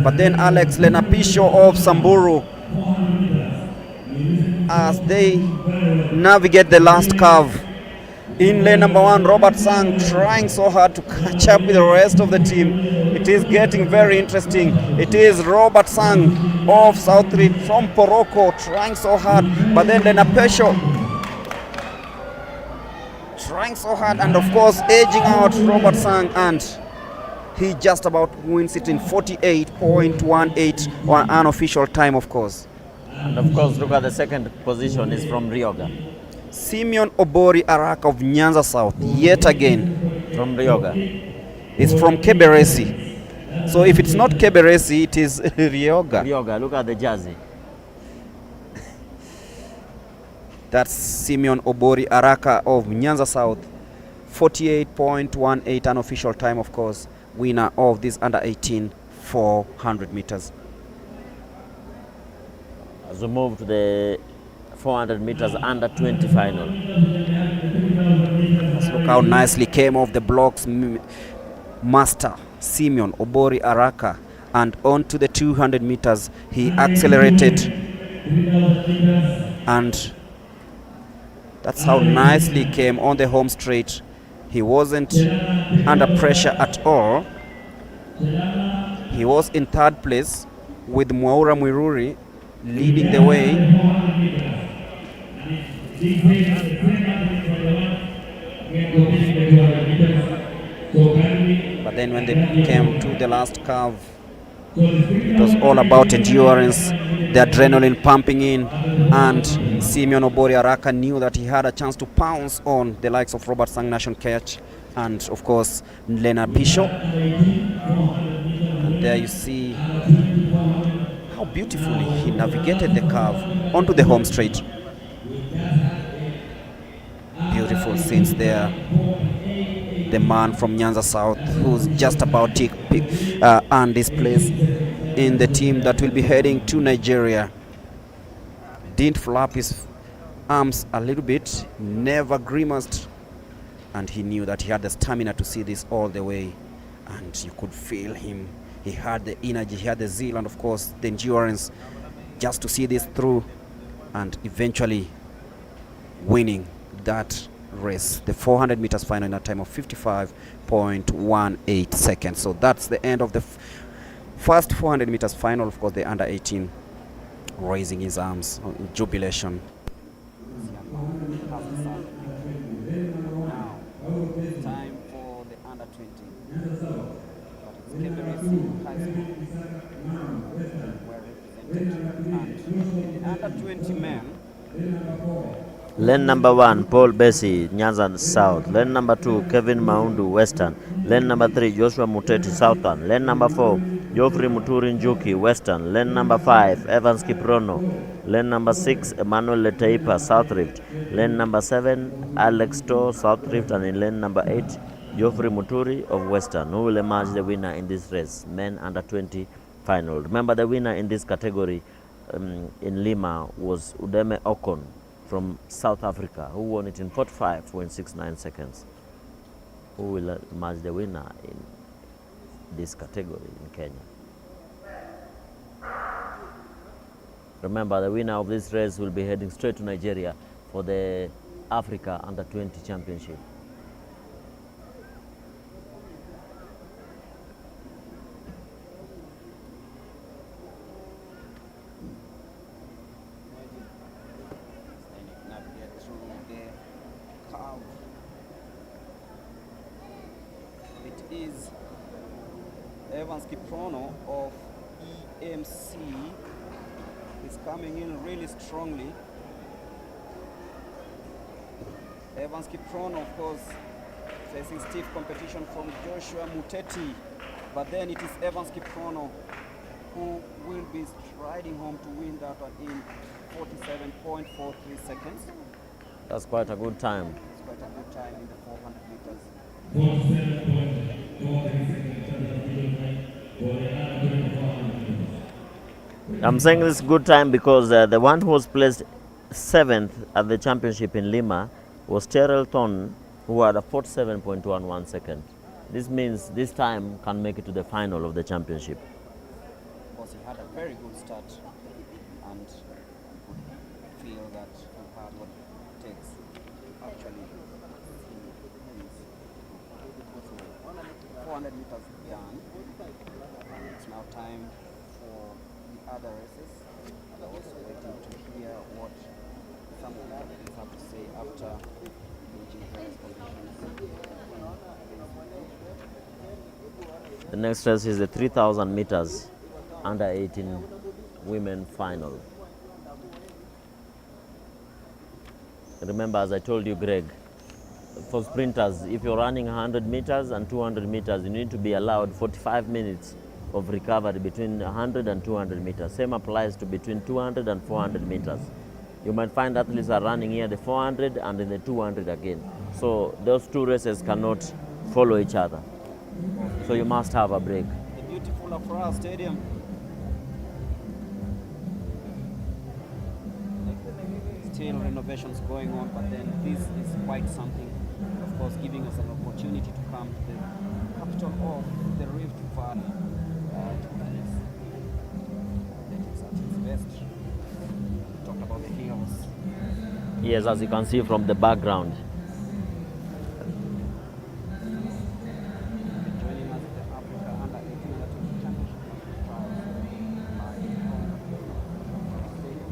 But then Alex Lenapisho of Samburu, as they navigate the last curve. In lane number 1, Robert Sang trying so hard to catch up with the rest of the team. It is getting very interesting. It is Robert Sang of South Reef from Poroko trying so hard, but then Lenapisho trying so hard, and of course edging out Robert Sang, and he just about wins it in 48.18 or an unofficial time, of course. And of course, look at the second position is from Ryoga. Simeon Obori Araka of Nyanza South, yet again. From Ryoga. It's from Keberesi. So if it's not Keberesi, it is Ryoga. Ryoga, look at the jersey. That's Simeon Obori Araka of Nyanza South. 48.18 unofficial time, of course. Winner of this under 18 400 meters. As we move to the 400 meters under 20 final. Let's look how nicely came off the blocks master Simeon Obori Araka, and on to the 200 meters he accelerated, and that's how nicely came on the home straight. He wasn't under pressure at all. He was in third place with Mwaura Mwiruri leading the way. But then when they came to the last curve, it was all about endurance, the adrenaline pumping in, and Simeon Obori Araka knew that he had a chance to pounce on the likes of Robert Sang Nation Catch and of course Leonard Pisho. And there you see how beautifully he navigated the curve onto the home straight. Beautiful scenes there. The man from Nyanza South, who's just about to earn this place in the team that will be heading to Nigeria, didn't flap his arms a little bit, never grimaced, and he knew that he had the stamina to see this all the way, and you could feel him. He had the energy, he had the zeal, and of course the endurance just to see this through and eventually winning that race, the 400 meters final, in a time of 55.18 seconds. So that's the end of the first 400 meters final. Of course, the under 18 raising his arms in jubilation. Now, time for the under 20. But it's Keberesi High School were represented. And the under 20 men. Lane number 1, Paul Bessie, Nyanza South. Lane number 2, Kevin Maundu, Western. Lane number 3, Joshua Muteti, Southern. Lane number 4, Geoffrey Muturi Njuki, Western. Lane number 5, Evans Kiprono. Lane number 6, Emmanuel Letaipa, South Rift. Lane number 7, Alex To, South Rift. And in lane number 8, Geoffrey Muturi of Western, who will emerge the winner in this race, men under 20 final. Remember, the winner in this category in Lima was Udeme Okon from South Africa, who won it in 45.69 seconds. Who will emerge the winner in this category in Kenya? Remember, the winner of this race will be heading straight to Nigeria for the Africa Under 20 Championship. Is Evans Kiprono of EMC is coming in really strongly. Evans Kiprono, of course, facing stiff competition from Joshua Muteti, but then it is Evans Kiprono who will be striding home to win that one in 47.43 seconds. That's quite a good time. It's quite a good time in the 400 meters. I'm saying this is good time because the one who was placed 7th at the championship in Lima was Terrell Thorne, who had a 47.11 second. This means this time can make it to the final of the championship. Of course, he had a very good start and could feel that he had what it takes to actually wins. 400 meters done, and it's now time for the other races. And I'm also waiting to hear what some of the athletes have to say after reaching various conditions. The next race is the 3,000 meters under 18 women final. Remember, as I told you, Greg, for sprinters, if you're running 100 meters and 200 meters, you need to be allowed 45 minutes of recovery between 100 and 200 meters. Same applies to between 200 and 400 meters. You might find athletes are running here the 400 and then the 200 again. So those two races cannot follow each other. So you must have a break. The beautiful Afraha Stadium. Still renovations going on, but then this is quite something, of course, giving us an opportunity to come to the capital of the Rift Valley to witness athletics at its best. Talk about the hills. Yes, as you can see from the background. Joining us at the Africa Under 18 Athletics Championship trials live from Stadium.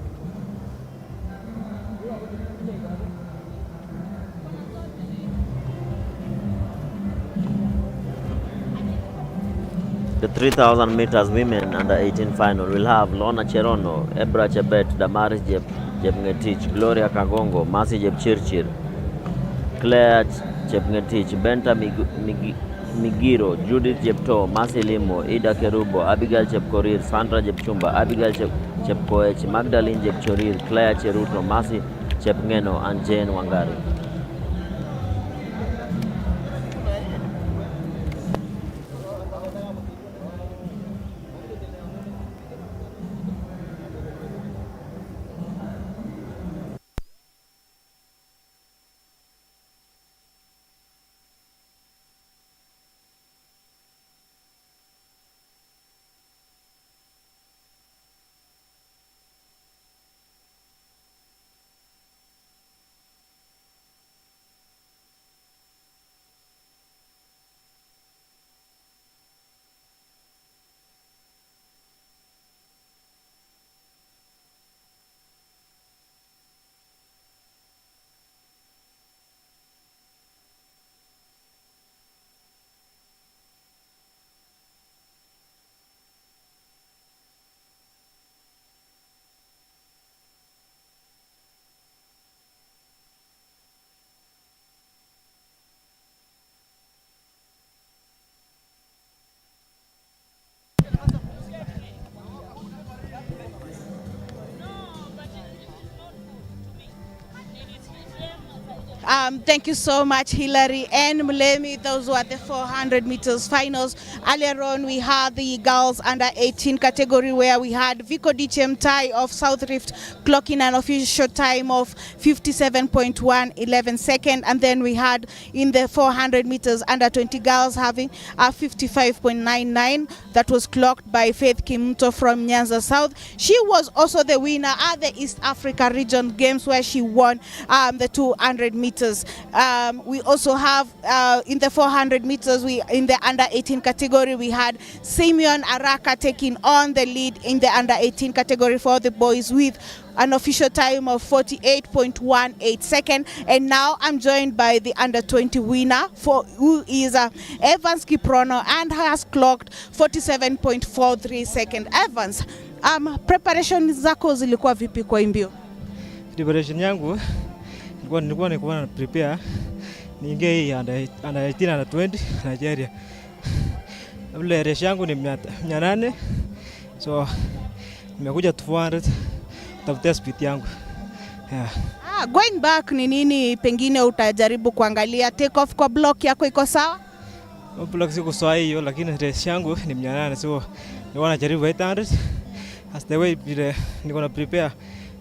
The 3,000 meters women under 18 final will have Lona Cherono, Ebra Chebet, Damaris Jepngetich, Gloria Kagongo, Masi Jepchirchir, Claire Chepngetich, Benta Migiro, Judith Jepto, Masi Limo, Ida Kerubo, Abigail Chepkorir, Sandra Jepchumba, Abigail Chepkoech, Magdalene Jepchorir, Claire Cheruto, Masi Chepngeno, and Jane Wangari. Thank you so much, Hilary and Mulemi. Those were the 400 meters finals. Earlier on, we had the girls under 18 category where we had Vico Dichemtai of South Rift clocking an official time of 57.111 second. And then we had in the 400 meters under 20 girls having a 55.99 that was clocked by Faith Kimuto from Nyanza South. She was also the winner at the East Africa Region Games where she won the 200 meters. We also have in the 400 meters, in the under 18 category, we had Simeon Araka taking on the lead in the under 18 category for the boys with an official time of 48.18 second. And now I'm joined by the under 20 winner who is Evans Kiprono and has clocked 47.43 second. Evans, preparation zako zilikuwa vipi kwa mbio? Preparation yangu nilikuwa na prepare niingie hii under 18 under 20 Nigeria. Vile race yangu ni 800, so nimekuja 400 tafutia speed yangu. Yeah. Going back ni nini pengine utajaribu kuangalia? Take off kwa block yako iko sawa? Block siko sawa hiyo, lakini race yangu ni 800, so ni wanajaribu 800 as the way ni gonna prepare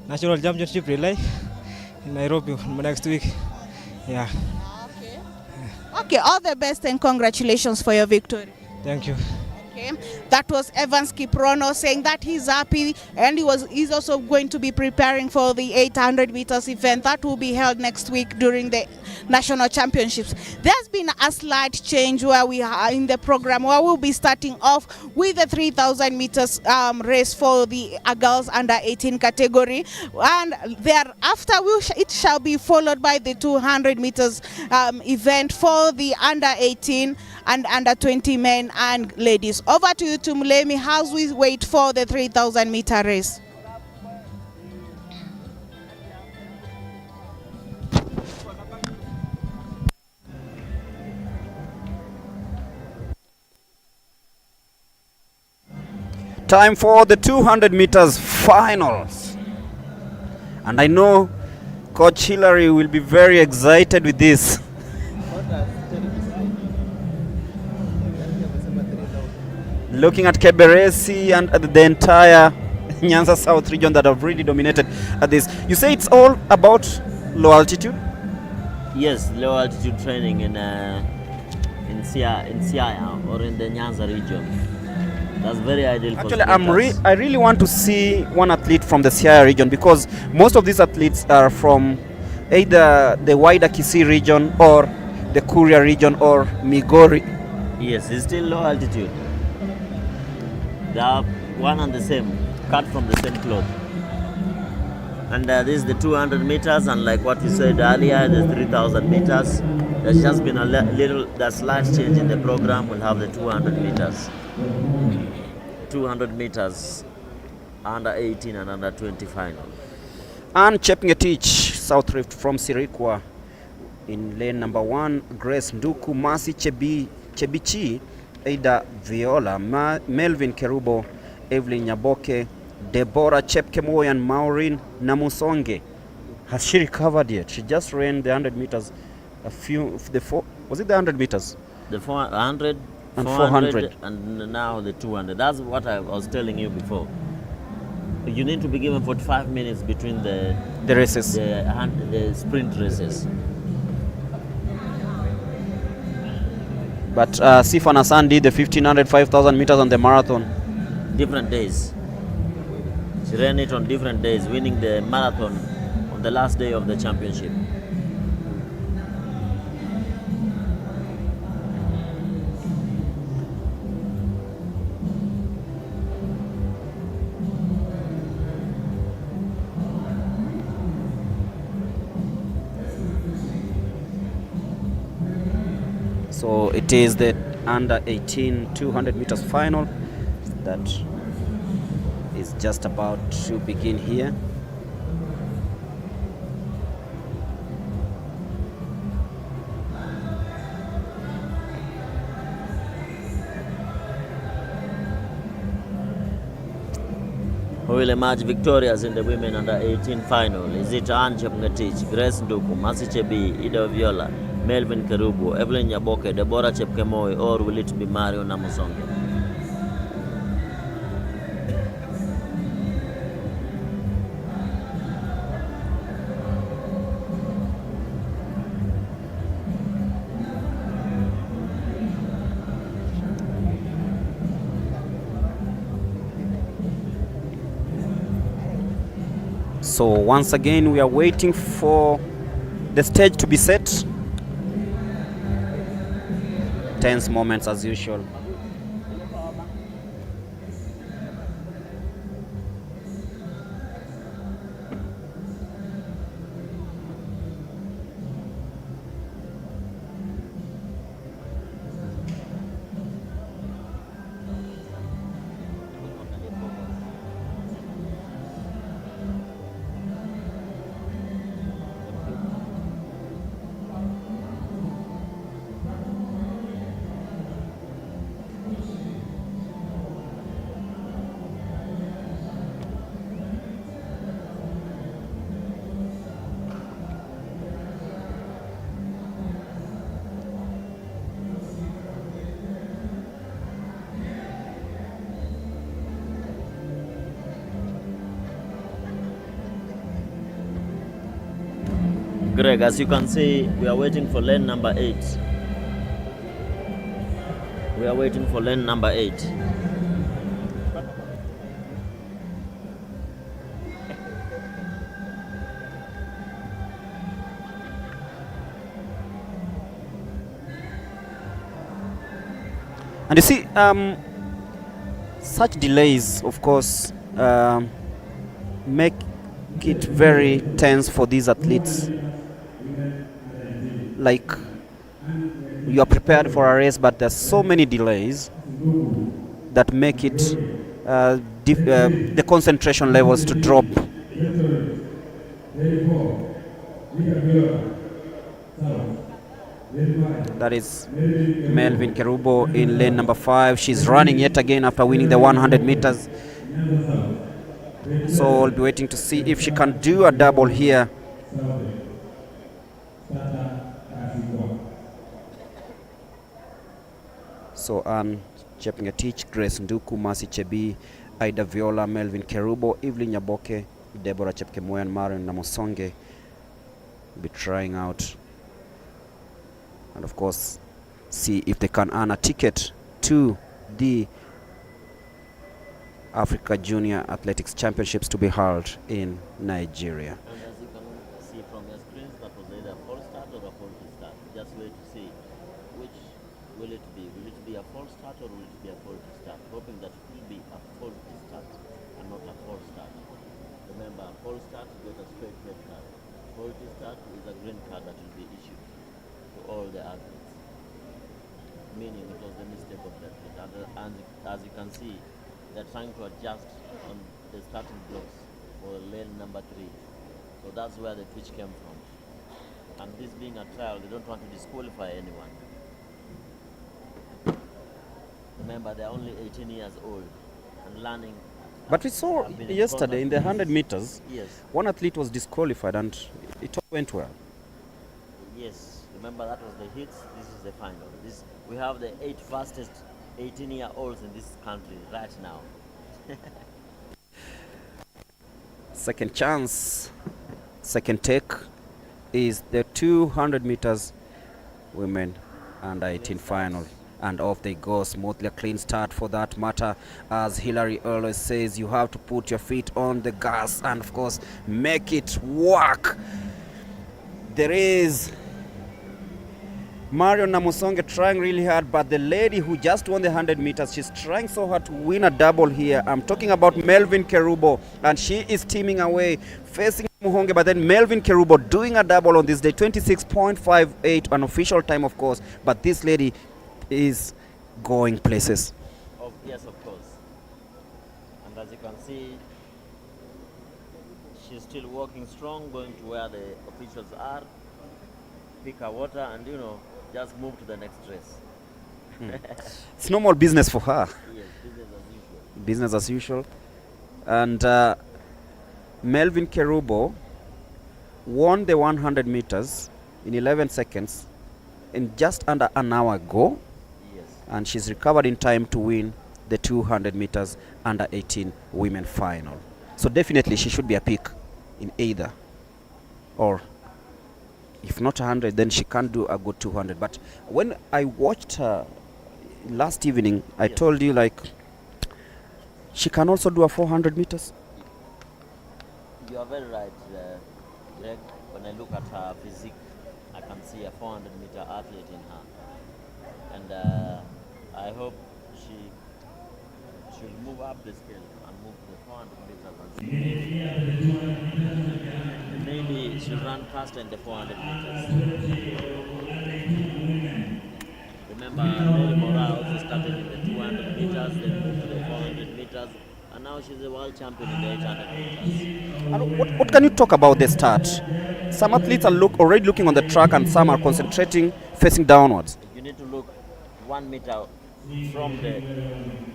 national championship relay in Nairobi next week. Yeah. Okay, all the best and congratulations for your victory. Thank you. Okay. That was Evans Kiprono saying that he's happy and he's also going to be preparing for the 800 meters event that will be held next week during the national championships. There's been a slight change where we are in the program where we'll be starting off with the 3,000 meters race for the girls under 18 category, and thereafter it shall be followed by the 200 meters event for the under 18 and under 20 men and ladies. Over to you, Tumulemi, as we wait for the 3,000 meter race. Time for the 200 meters finals. And I know Coach Hillary will be very excited with this. Looking at Keberesi and the entire Nyanza South region that have really dominated at this. You say it's all about low altitude? Yes, low altitude training in Siaya or in the Nyanza region. That's very ideal. Actually, I really want to see one athlete from the Siaya region, because most of these athletes are from either the wider Kisii region or the Kuria region or Migori. Yes, it's still low altitude. They are one and the same, cut from the same cloth. And this is the 200 meters, and like what you said earlier, the 3,000 meters. There's just been a slight change in the program. We'll have the 200 meters. 200 meters, under 18 and under 20 final. And Chepngetich, South Rift from Sirikwa in lane number 1, Grace Nduku, Masi Chebichi, Ada Viola, Melvin Kerubo, Evelyn Nyaboke, Deborah Chepkemoi and Maureen Namusonge. Has she recovered yet? She just ran the 100 meters was it the 100 meters? The 400 and 400 and now the 200. That's what I was telling you before. You need to be given 45 minutes between the races, the sprint races. But Sifan Hassan did the 1500, 5000 meters on the marathon. Different days. She ran it on different days, winning the marathon on the last day of the championship. So it is the under 18 200 meters final that is just about to begin here. Who will emerge victorious in the women under 18 final? Is it Anne Chepngetich, Grace Nduku, Masi Chebi, Ida Viola, Melvin Kerubo, Evelyn Nyaboke, Deborah Chepkemoi, or will it be Mario Namusonge? So once again we are waiting for the stage to be set. Tense moments as usual. Greg, as you can see, we are waiting for lane number 8. We are waiting for lane number 8. And you see, such delays, of course, make it very tense for these athletes. Like, you are prepared for a race, but there's so many delays that make it the concentration levels to drop. That is Melvin Kerubo in lane number 5. She's running yet again after winning the 100 meters. So we'll be waiting to see if she can do a double here. So Chepngetich, Grace Nduku, Mercy Chebi, Ida Viola, Melvin Kerubo, Evelyn Nyaboke, Deborah Chepkemoi and Marion Namosonge be trying out, and of course see if they can earn a ticket to the Africa Junior Athletics Championships to be held in Nigeria. And as you can see from your screens, that was either a false start or a faulty start. Just wait to see which will it be. Will it be a false start or will it be a faulty start? Hoping that it will be a faulty start and not a false start. Remember, a false start you get a straight red card. Faulty start is a green card that will be issued to all the athletes, meaning it was the mistake of the athlete. And as you can see, they're trying to adjust on the starting blocks for lane number 3. So that's where the twitch came from. And this being a trial, they don't want to disqualify anyone. Remember, they're only 18 years old and learning. But we saw yesterday in the 100 meters, yes, one athlete was disqualified and it all went well. Yes, remember that was the hits, this is the final. We have the 8 fastest 18-year-olds in this country right now. Second chance, second take is the 200 meters women under 18 final. And off they go smoothly, a clean start for that matter. As Hillary always says, you have to put your feet on the gas and of course make it work. There is Marion Namusonge trying really hard, but the lady who just won the 100 meters, she's trying so hard to win a double here. I'm talking about Melvin Kerubo, and she is teaming away, facing Muhonge, but then Melvin Kerubo doing a double on this day, 26.58, an official time of course, but this lady is going places. Oh, yes, of course. And as you can see, she's still walking strong, going to where the officials are, pick her water, and just move to the next race. It's no more business for her. Yes, business as usual. Business as usual. And Melvin Kerubo won the 100 meters in 11 seconds in just under an hour ago. Yes. And she's recovered in time to win the 200 meters under 18 women final. So definitely she should be a pick in either, or if not 100, then she can't do a good 200. But when I watched her last evening, I told you, like, she can also do a 400 meters. You are very right, Greg. When I look at her physique, I can see a 400-meter athlete in her. And I hope she should move up the scale and move to the 400 meters and maybe she'll run faster in the 400 meters. Remember, Mary Mora also started in the 200 meters, then moved to the 400 meters, and now she's a world champion in the 800 meters. And what can you talk about the start? Some athletes are already looking on the track and some are concentrating facing downwards. You need to look 1 meter from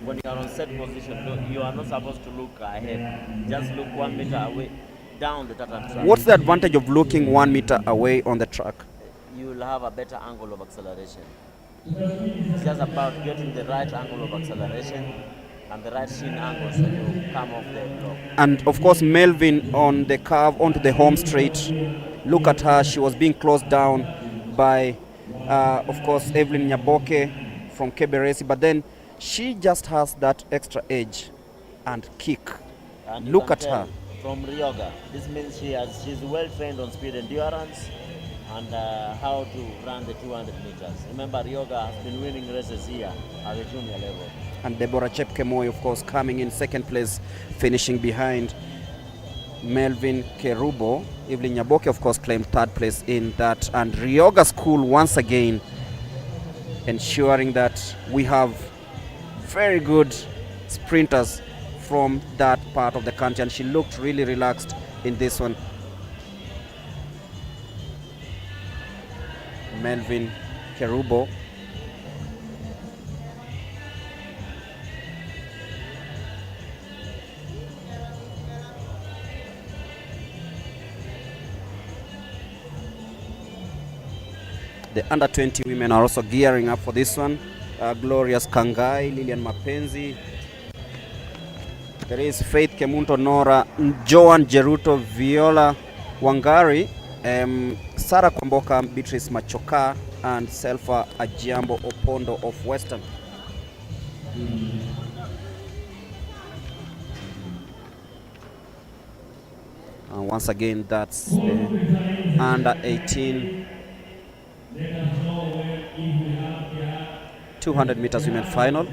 when you are on set position. You are not supposed to look ahead. Just look 1 meter away down the tartan track. What's the advantage of looking 1 meter away on the track? You will have a better angle of acceleration. It's just about getting the right angle of acceleration and the right shin angle so you come off the block. And of course Melvin on the curve onto the home straight Look at her, she was being closed down by, of course, Evelyn Nyaboke from Keberesi, but then she just has that extra edge and kick. And look at her. From Ryoga, this means she's well trained on speed endurance and how to run the 200 meters. Remember, Ryoga has been winning races here at the junior level. And Deborah Chepkemoi, of course, coming in second place, finishing behind Melvin Kerubo. Evelyn Nyaboke, of course, claimed third place in that. And Ryoga School, once again, ensuring that we have very good sprinters from that part of the country. And she looked really relaxed in this one. Melvin Kerubo. The under 20 women are also gearing up for this one. Glorious Kangai, Lilian Mapenzi. There is Faith Kemunto Nora, Joan Jeruto, Viola Wangari, Sarah Kwamboka, Beatrice Machoka, and Selfa Ajiambo Opondo of Western. And once again, that's the under 18 200 meters women final.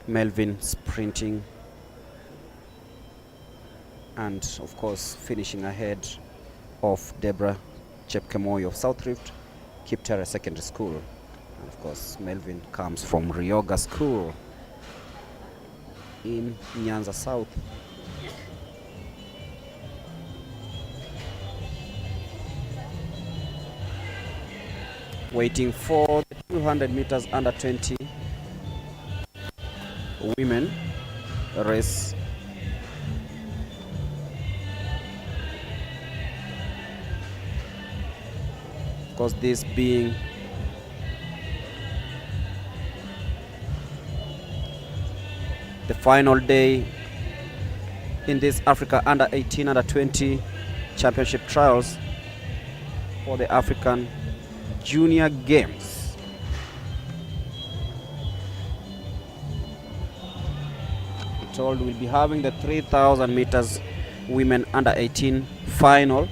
Melvin sprinting and of course finishing ahead of Deborah Chepkemoi of South Rift, Kiptera Secondary School. And of course Melvin comes from Ryoga School in Nyanza South. Waiting for the 200 meters under 20 women race. Of course, this being the final day in this Africa under 18, under 20 championship trials for the African Junior Games. We're told we'll be having the 3,000 meters women under 18 final.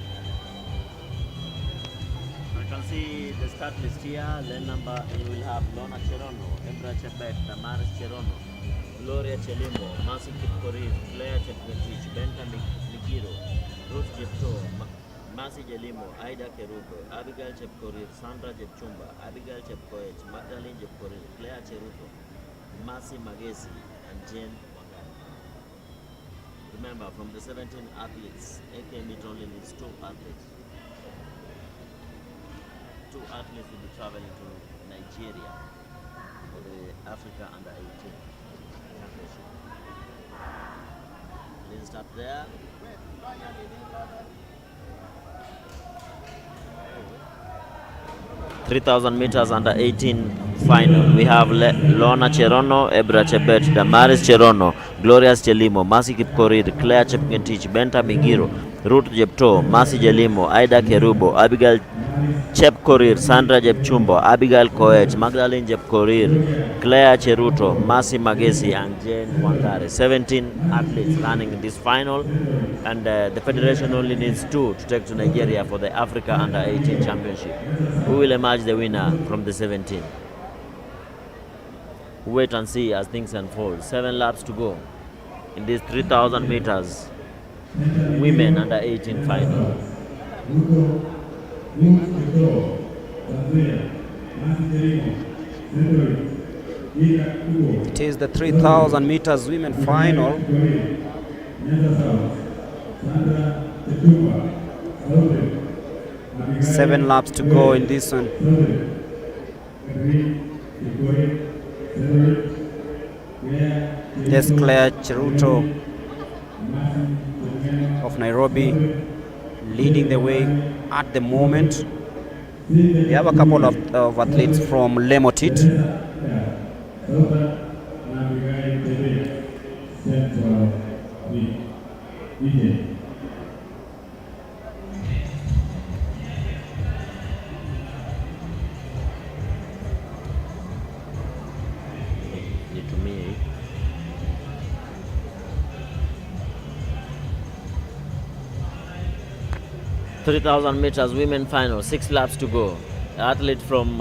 You can see the start list here. Lane number, you will have Lona Cherono, Embra Chebet, Damaris Cherono, Gloria Chelimo, Masi Kipkorir, Claire Chepketich, Benta Mikiro, Ruth Jepto, Masi Jelimo, Aida Kerubo, Abigail Chepkorir, Sandra Jepchumba, Abigail Chepkoech, Magdalene Jepkorir, Claire Cheruto, Masi Magesi, and Jane Wangari. Remember, from the 17 athletes, AK Meet only needs 2 athletes. 2 athletes will be traveling to Nigeria for the Africa under 18 championship. Let's start there. 3,000 meters under 18 final. We have Lona Cherono, Ebra Chebet, Damaris Cherono, Glorious Chelimo, Masi Kipkorir, Claire Chepketich, Benta Migiro, Ruth Jepto, Masi Jelimo, Aida Kerubo, Abigail Chepkorir, Sandra Jepchumbo, Abigail Koech, Magdalene Jepkorir, Claire Cheruto, Masi Magesi, and Jane Wangari. 17 athletes running in this final, and the federation only needs 2 to take to Nigeria for the Africa under 18 championship. Who will emerge the winner from the 17? Wait and see as things unfold. 7 laps to go in this 3,000 meters women under 18 final. It is the 3,000 meters women final. Seven laps to go in this one. Yes, Claire Cheruto of Nairobi leading the way at the moment. We have a couple of athletes from Lemotit. To me, 3,000 meters women final, 6 laps to go. Athlete from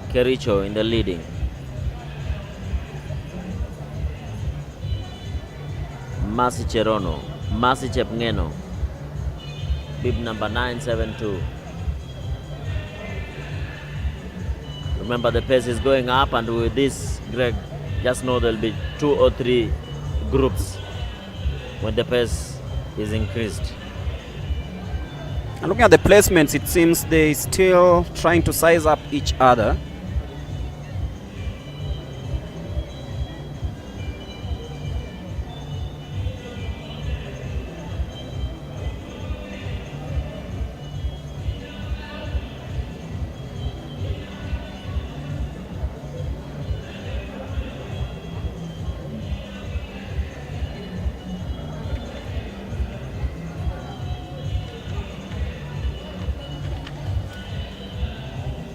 Kericho in the leading. Masi Cherono, Masi Chepngeno, bib number 972. Remember, the pace is going up, and with this, Greg, just know there'll be 2 or 3 groups when the pace is increased. And looking at the placements, it seems they're still trying to size up each other.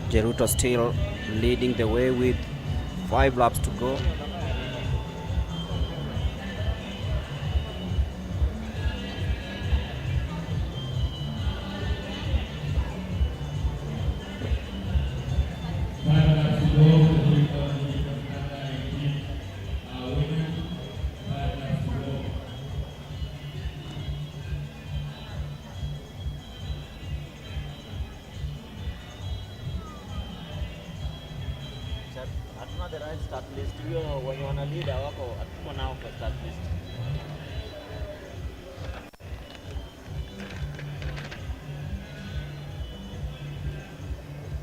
Jeruto still leading the way with 5 laps to go. Hatuna the right start list. Hiyo wenye wana leader wako hatuko nao kwa start list.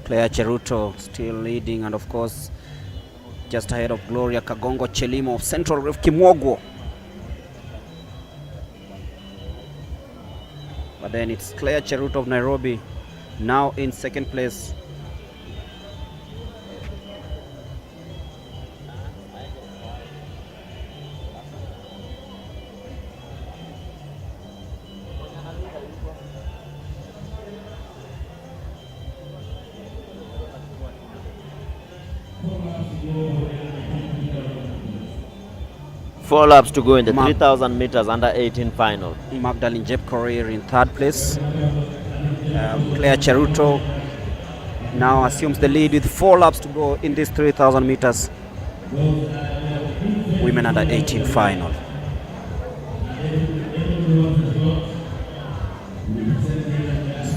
Claire Cheruto still leading, and of course just ahead of Gloria Kagongo Chelimo of Central Rift Kimwogwo. But then it's Claire Cheruto of Nairobi now in second place. Four laps to go in the 3,000 meters under 18 final. Magdalene Jeb Korir in third place. Claire Cheruto now assumes the lead with 4 laps to go in this 3,000 meters women under 18 final.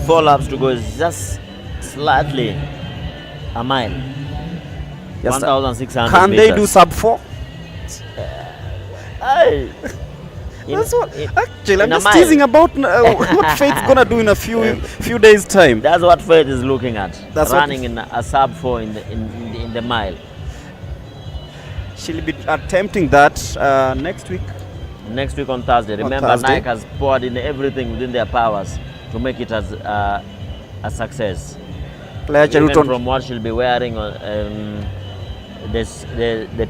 Four laps to go is just slightly a mile. 1,600 Can meters. they do sub 4? That's what. Actually, I'm just teasing about what Faith's gonna do in a few days' time. That's what Faith is looking at. That's running in a sub 4 in the mile. She'll be attempting that next week. Next week on Thursday. Remember, Thursday. Nike has poured in everything within their powers to make it as a success. Claire Even Cheruto from what she'll be wearing, the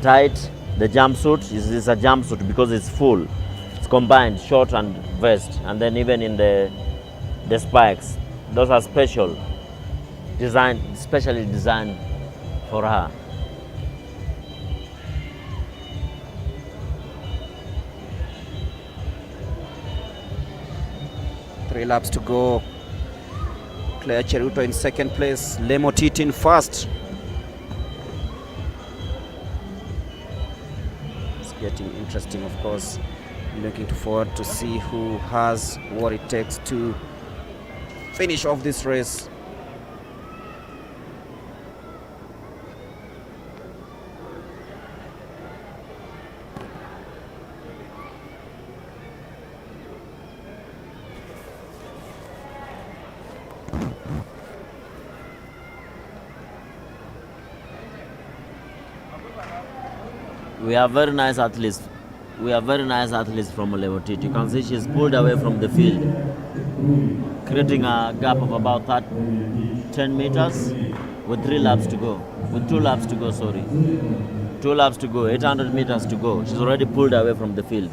tight, the jumpsuit is a jumpsuit because it's full. It's combined, short and vest, and then even in the spikes, those are specially designed for her. Three laps to go. Claire Cheruto in second place. Lemotit in first. It's getting interesting, of course. Looking forward to see who has what it takes to finish off this race. We have very nice athletes. We have very nice athletes from Lemotit. You can see she's pulled away from the field, creating a gap of about 10 meters with 3 laps to go. With 2 laps to go, sorry. 2 laps to go, 800 meters to go. She's already pulled away from the field.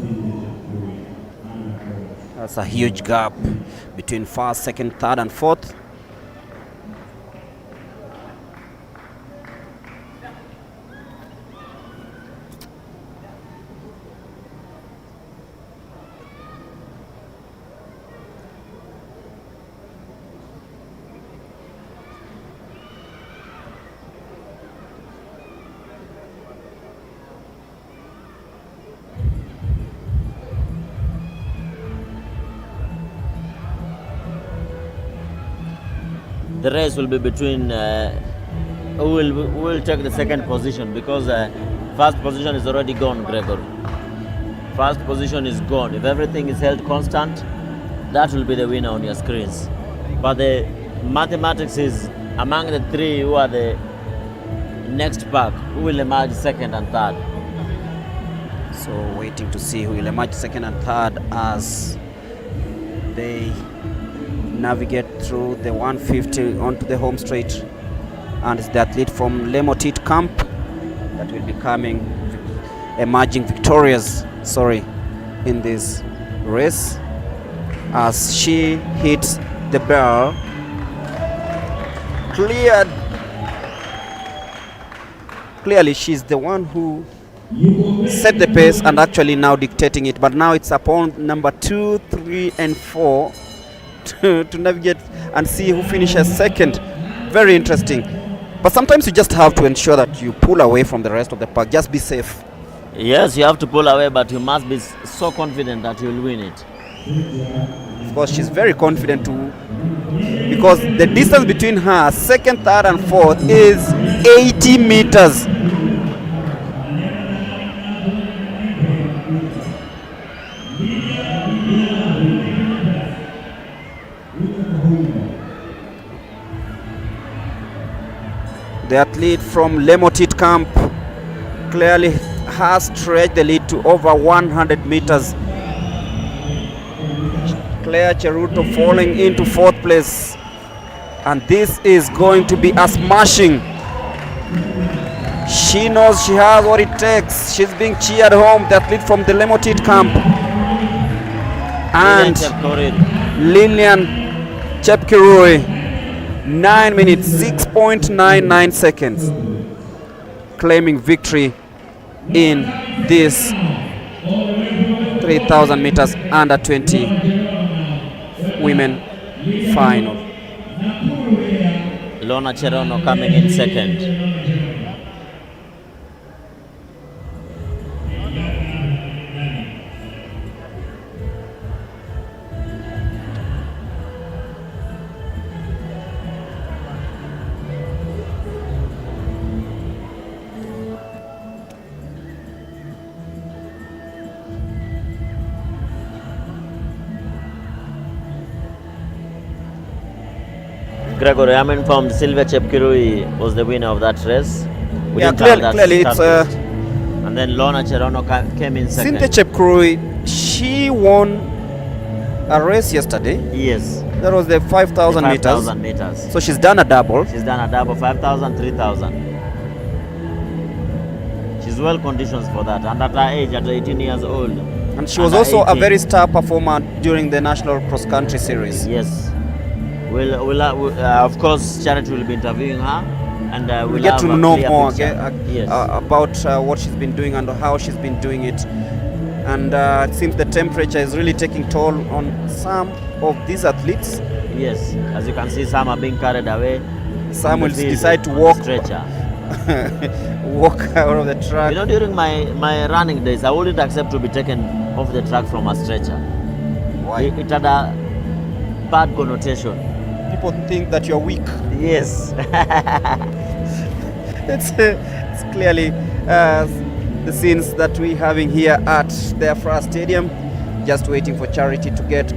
That's a huge gap between first, second, third, and fourth. The race will be between who will take the second position, because first position is already gone, Gregory. First position is gone. If everything is held constant, that will be the winner on your screens. But the mathematics is among the 3 who are the next pack, who will emerge second and third. So waiting to see who will emerge second and third as they navigate through the 150 onto the home straight, and it's the athlete from Lemotit camp that will be emerging victorious in this race as she hits the bell. Clearly she's the one who set the pace and actually now dictating it, but now it's upon number 2, 3, and 4 to navigate and see who finishes second. Very interesting. But sometimes you just have to ensure that you pull away from the rest of the pack. Just be safe. Yes, you have to pull away, but you must be so confident that you'll win it. Of course, she's very confident too, because the distance between her second, third, and fourth is 80 meters. The athlete from Lemotit camp clearly has stretched the lead to over 100 meters. Claire Cheruto falling into 4th place, and this is going to be a smashing. She knows she has what it takes. She's being cheered home, the athlete from the Lemotit camp. And Lilian Chepkirui, 9 minutes 6.99 seconds, claiming victory in this 3,000 meters under 20 women final. Lona Cherono coming in second. Gregory, I'm informed Sylvia Chepkirui was the winner of that race. Clearly it's and then Lona Cherono came in second. Cynthia Chepkirui, she won a race yesterday. Yes. That was the 5,000 meters. 5,000 meters. So she's done a double. She's done a double, 5,000, 3,000. She's well conditioned for that, and at her age, at 18 years old. And she was also 18. A very star performer during the National Cross Country Series. Yes. Of course, Charity will be interviewing her, and we'll get to know more yes. About what she's been doing and how she's been doing it. And it seems the temperature is really taking toll on some of these athletes. Yes, as you can see, some are being carried away. Some will decide to walk stretcher. Walk out of the track. You know, during my running days, I wouldn't accept to be taken off the track from a stretcher. Why? It had a bad connotation. People think that you're weak. Yes. It's clearly the scenes that we're having here at the Afraha Stadium, just waiting for Charity to get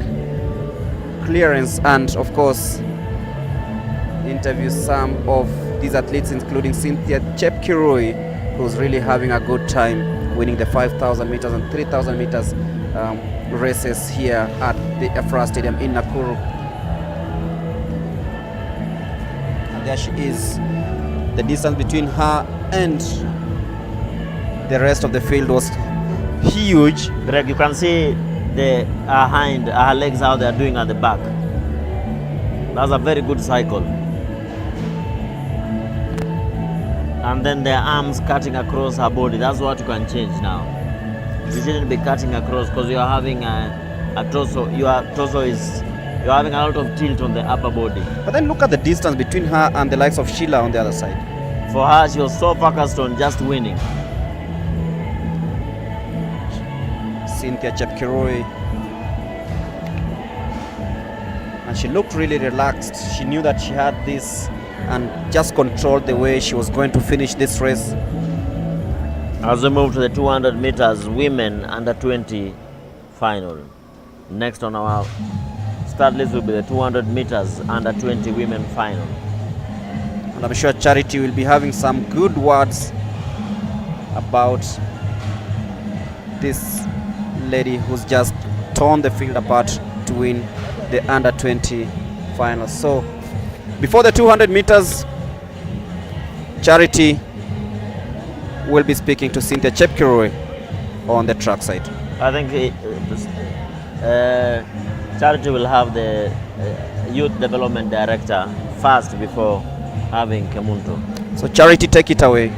clearance and, of course, interview some of these athletes, including Cynthia Chepkirui, who's really having a good time winning the 5,000 meters and 3,000 meters races here at the Afraha Stadium in Nakuru. And there she is. The distance between her and the rest of the field was huge. Greg, you can see her legs how they are doing at the back. That's a very good cycle. And then their arms cutting across her body. That's what you can change now. You shouldn't be cutting across because you are having a torso. You're having a lot of tilt on the upper body. But then look at the distance between her and the likes of Sheila on the other side. For her, she was so focused on just winning. Cynthia Chepkirui. And she looked really relaxed. She knew that she had this and just controlled the way she was going to finish this race. As we move to the 200 meters women under 20 final. Next on our start list will be the 200 meters under 20 women final. And I'm sure Charity will be having some good words about this lady who's just torn the field apart to win the under 20 final. So before the 200 meters, Charity will be speaking to Cynthia Chepkirui on the track side. I think Charity will have the youth development director first before having Kemunto. So Charity, take it away.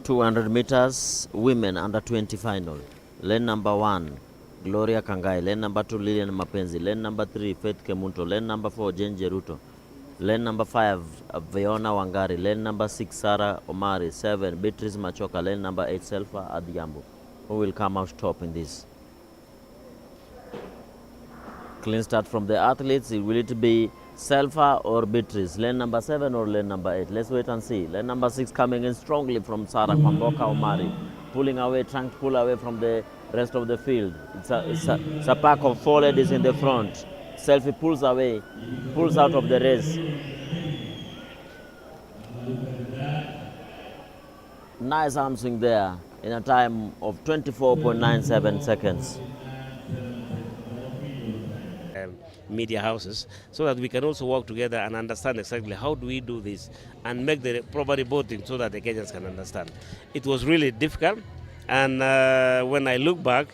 .200 meters women under 20 final. Lane number 1, Gloria Kangai. Lane number 2, Lilian Mapenzi. Lane number 3, Faith Kemunto. Lane number 4, Jane Jeruto. Lane number 5, Veona Wangari. Lane number 6, Sarah Omari. 7, Beatrice Machoka. Lane number 8, Selfa Adhiambo. Who will come out top in this? Clean start from the athletes. Will it be Selfa or Beatrice? Lane number 7 or lane number 8? Let's wait and see. Lane number 6 coming in strongly from Sarah Kwamboka Omari. Pulling away, trying to pull away from the rest of the field. It's a pack of 4 ladies in the front. Selfie pulls away, pulls out of the race. Nice arm swing there in a time of 24.97 seconds. media houses, so that we can also work together and understand exactly how do we do this and make the proper reporting so that the Kenyans can understand. It was really difficult, and when I look back,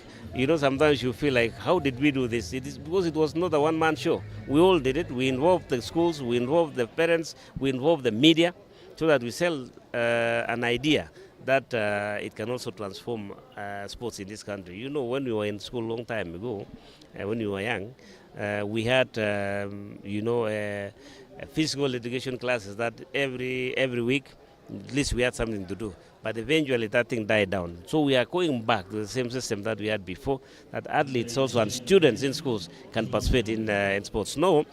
sometimes you feel like, how did we do this? It is because it was not a one-man show. We all did it. We involved the schools, we involved the parents, we involved the media, so that we sell an idea that it can also transform sports in this country. When we were in school a long time ago, when we were young, we had, physical education classes that every week, at least we had something to do. But eventually that thing died down. So we are going back to the same system that we had before, that athletes also and students in schools can participate in sports. Now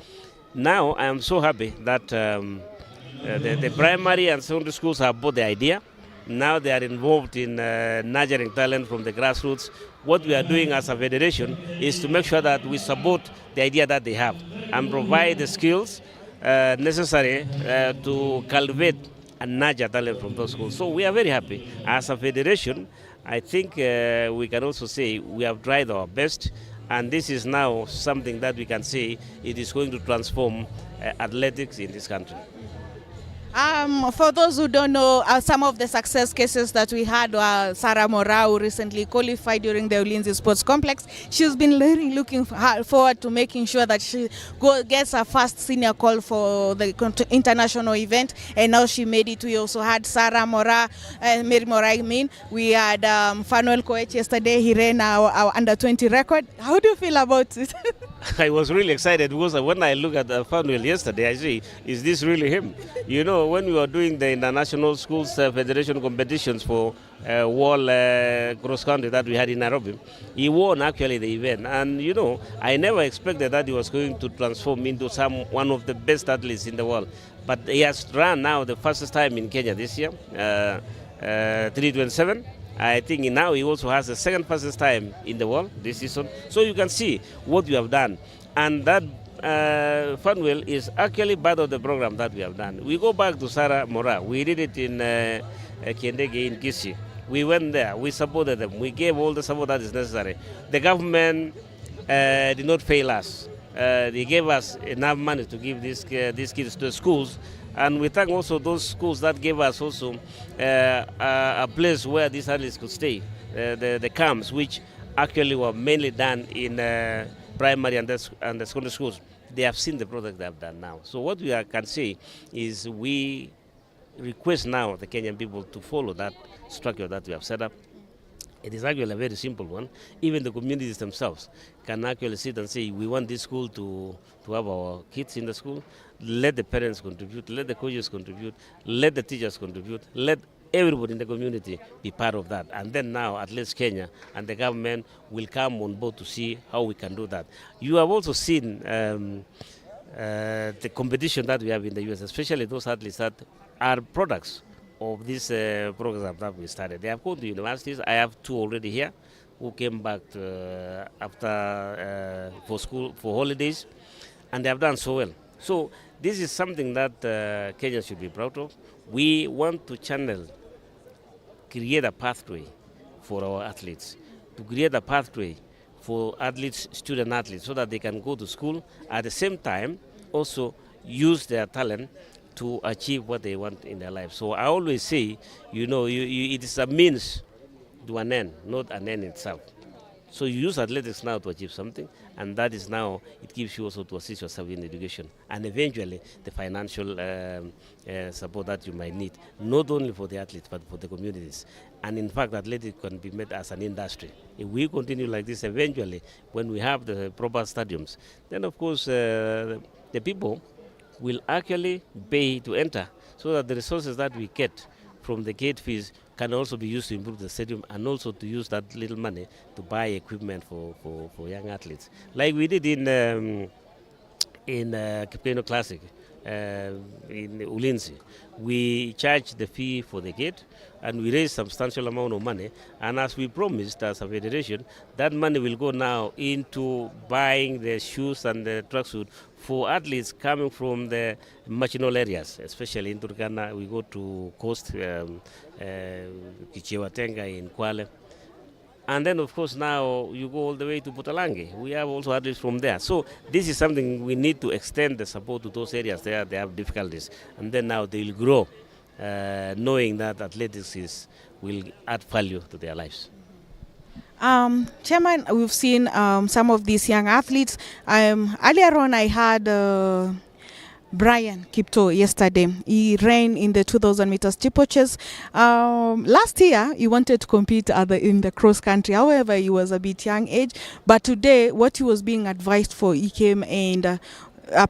I am so happy that the primary and secondary schools have bought the idea. Now they are involved in nurturing talent from the grassroots. What we are doing as a federation is to make sure that we support the idea that they have and provide the skills necessary to cultivate and nurture talent from those schools. So we are very happy. As a federation, I think we can also say we have tried our best, and this is now something that we can say it is going to transform athletics in this country. For those who don't know, some of the success cases that we had, Sarah Morau recently qualified during the Ulinzi Sports Complex. She's been really looking forward to making sure that she gets her first senior call for the international event, and now she made it. We also had Sarah Mora, Mary Mora, we had Fanuel Koech yesterday. He ran our under-20 record. How do you feel about it? I was really excited because when I look at Fanuel yesterday, I say, is this really him? When we were doing the International Schools Federation competitions for wall cross-country that we had in Nairobi, he won actually the event. And, I never expected that he was going to transform into one of the best athletes in the world. But he has run now the fastest time in Kenya this year, 3:27. I think now he also has the second fastest time in the world this season. So you can see what you have done. And that Fanuel is actually part of the program that we have done. We go back to Sarah Mora. We did it in Kendege in Kisii. We went there. We supported them. We gave all the support that is necessary. The government did not fail us. They gave us enough money to give these kids to the schools. And we thank also those schools that gave us also a place where these athletes could stay, the camps, which actually were mainly done in primary and the secondary schools. They have seen the product they have done now. So what we can say is we request now the Kenyan people to follow that structure that we have set up. It is actually a very simple one. Even the communities themselves can actually sit and say, we want this school to have our kids in the school. Let the parents contribute, let the coaches contribute, let the teachers contribute, let everybody in the community be part of that. And then now, at least Kenya and the government will come on board to see how we can do that. You have also seen the competition that we have in the US, especially those athletes that are products of this program that we started. They have gone to universities. I have two already here who came back after for holidays, and they have done so well. So this is something that Kenya should be proud of. We want to create a pathway for our athletes, to create a pathway for athletes, student athletes, so that they can go to school, at the same time also use their talent to achieve what they want in their life. So I always say, it is a means to an end, not an end itself. So you use athletics now to achieve something, and that is now, it gives you also to assist yourself in education, and eventually the financial support that you might need, not only for the athletes, but for the communities. And in fact, athletics can be made as an industry. If we continue like this, eventually, when we have the proper stadiums, then of course the people will actually pay to enter, so that the resources that we get from the gate fees can also be used to improve the stadium, and also to use that little money to buy equipment for young athletes. Like we did in Kipkeno Classic, in Ulinzi. We charged the fee for the gate, and we raised substantial amount of money. And as we promised as a federation, that money will go now into buying the shoes and the tracksuit for athletes coming from the marginal areas, especially in Turkana. We go to Coast, Kichewatenga in Kwale. And then, of course, now you go all the way to Putalangi. We have also athletes from there. So this is something we need to extend the support to those areas there. They have difficulties. And then now they will grow, knowing that athletics will add value to their lives. Chairman, we've seen some of these young athletes. Earlier on, I had Brian Kipto yesterday. He ran in the 2,000 meters steeplechase. Last year, he wanted to compete in the cross country. However, he was a bit young age. But today, what he was being advised for, he came and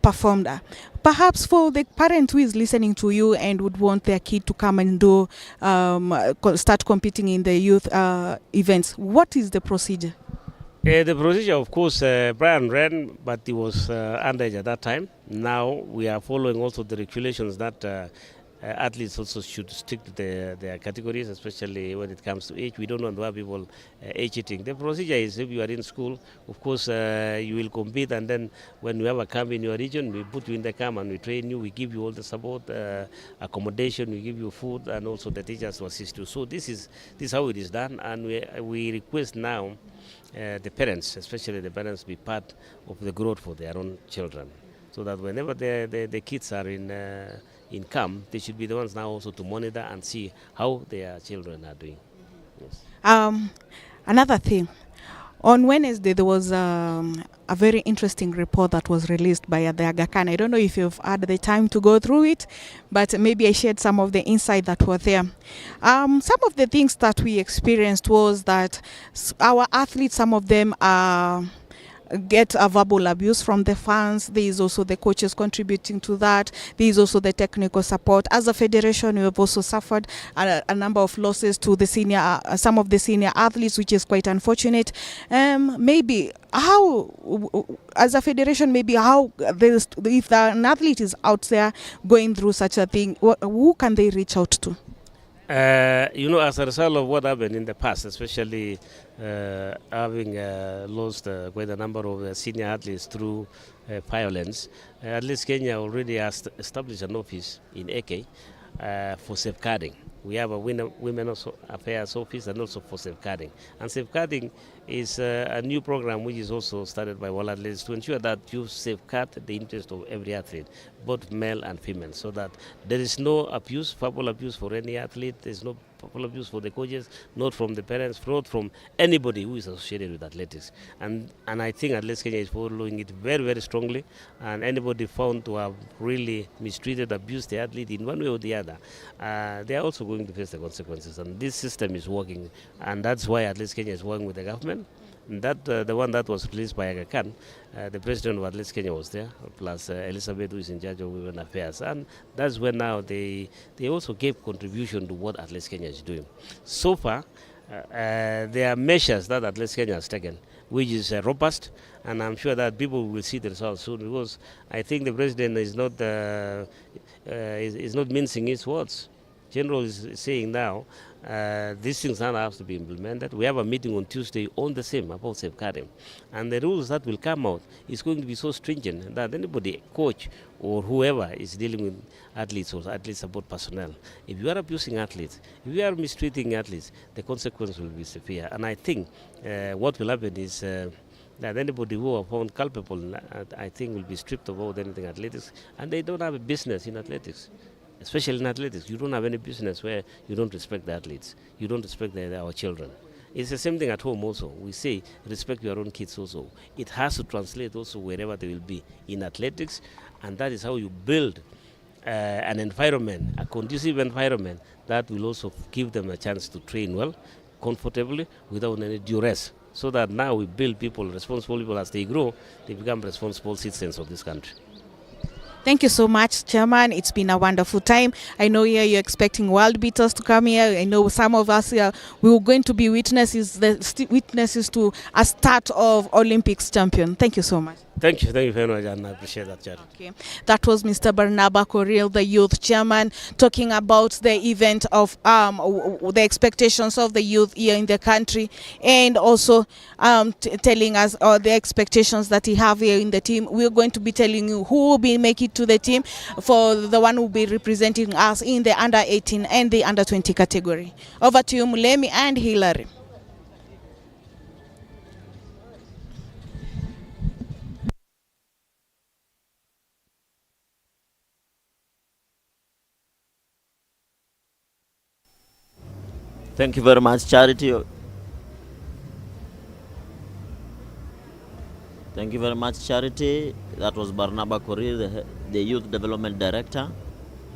performed. Perhaps for the parent who is listening to you and would want their kid to come and start competing in the youth events, what is the procedure? The procedure, of course, Brian ran, but he was underage at that time. Now we are following also the regulations that athletes also should stick to their categories, especially when it comes to age. We don't want to have people age cheating. The procedure is, if you are in school, of course, you will compete, and then when you have a camp in your region, we put you in the camp and we train you. We give you all the support, accommodation, we give you food, and also the teachers to assist you. So this is how it is done, and we request now the parents, especially the parents, be part of the growth for their own children, so that whenever the kids are in camp, they should be the ones now also to monitor and see how their children are doing. Yes. Another thing, on Wednesday there was a very interesting report that was released by the Aga Khan. I don't know if you've had the time to go through it, but maybe I shared some of the insight that were there. Some of the things that we experienced was that our athletes, some of them get a verbal abuse from the fans. There is also the coaches contributing to that. There is also the technical support. As a federation, we have also suffered a number of losses to the some of the senior athletes, which is quite unfortunate. Maybe how, as a federation, maybe how, if an athlete is out there going through such a thing, who can they reach out to? As a result of what happened in the past, especially having lost quite a number of senior athletes through violence, at least Kenya already has established an office in AK for safeguarding. We have a women affairs office and also for safeguarding. And safeguarding is a new program which is also started by World Athletics to ensure that you safeguard the interest of every athlete, both male and female, so that there is no abuse, verbal abuse for any athlete, there is no verbal abuse for the coaches, not from the parents, not from anybody who is associated with athletics. And I think Athletics Kenya is following it very, very strongly, and anybody found to have really mistreated, abused the athlete in one way or the other, they are also going to face the consequences. And this system is working, and that's why Athletics Kenya is working with the government. And that the one that was released by Aga Khan, the president of Athletics Kenya was there, plus Elizabeth, who is in charge of women affairs. And that's when now they also gave contribution to what Athletics Kenya is doing. So far, there are measures that Athletics Kenya has taken, which is robust, and I'm sure that people will see the results soon, because I think the president is not mincing his words. General is saying now these things now have to be implemented. We have a meeting on Tuesday on the same about safeguarding, and the rules that will come out is going to be so stringent that anybody, coach or whoever is dealing with athletes or athlete support personnel, if you are abusing athletes, if you are mistreating athletes, the consequence will be severe. And I think what will happen is that anybody who are found culpable, I think, will be stripped of all anything athletics, and they don't have a business in athletics. Especially in athletics, you don't have any business where you don't respect the athletes, you don't respect our children. It's the same thing at home also. We say respect your own kids also. It has to translate also wherever they will be in athletics, and that is how you build an environment, a conducive environment that will also give them a chance to train well, comfortably, without any duress. So that now we build people, responsible people, as they grow, they become responsible citizens of this country. Thank you so much, Chairman. It's been a wonderful time. I know here you're expecting world beaters to come here. I know some of us here, we were going to be witnesses to a start of Olympics champion. Thank you so much. Thank you very much, and I appreciate that, Charity. Okay. That was Mr. Barnaba Koril, the youth chairman, talking about the event of the expectations of the youth here in the country, and also telling us the expectations that he have here in the team. We're going to be telling you who will be making to the team for the one who will be representing us in the under 18 and the under 20 category. Over to you, Mulemi and Hilary. Thank you very much, Charity. Thank you very much, Charity. That was Barnaba Korir, the Youth Development Director.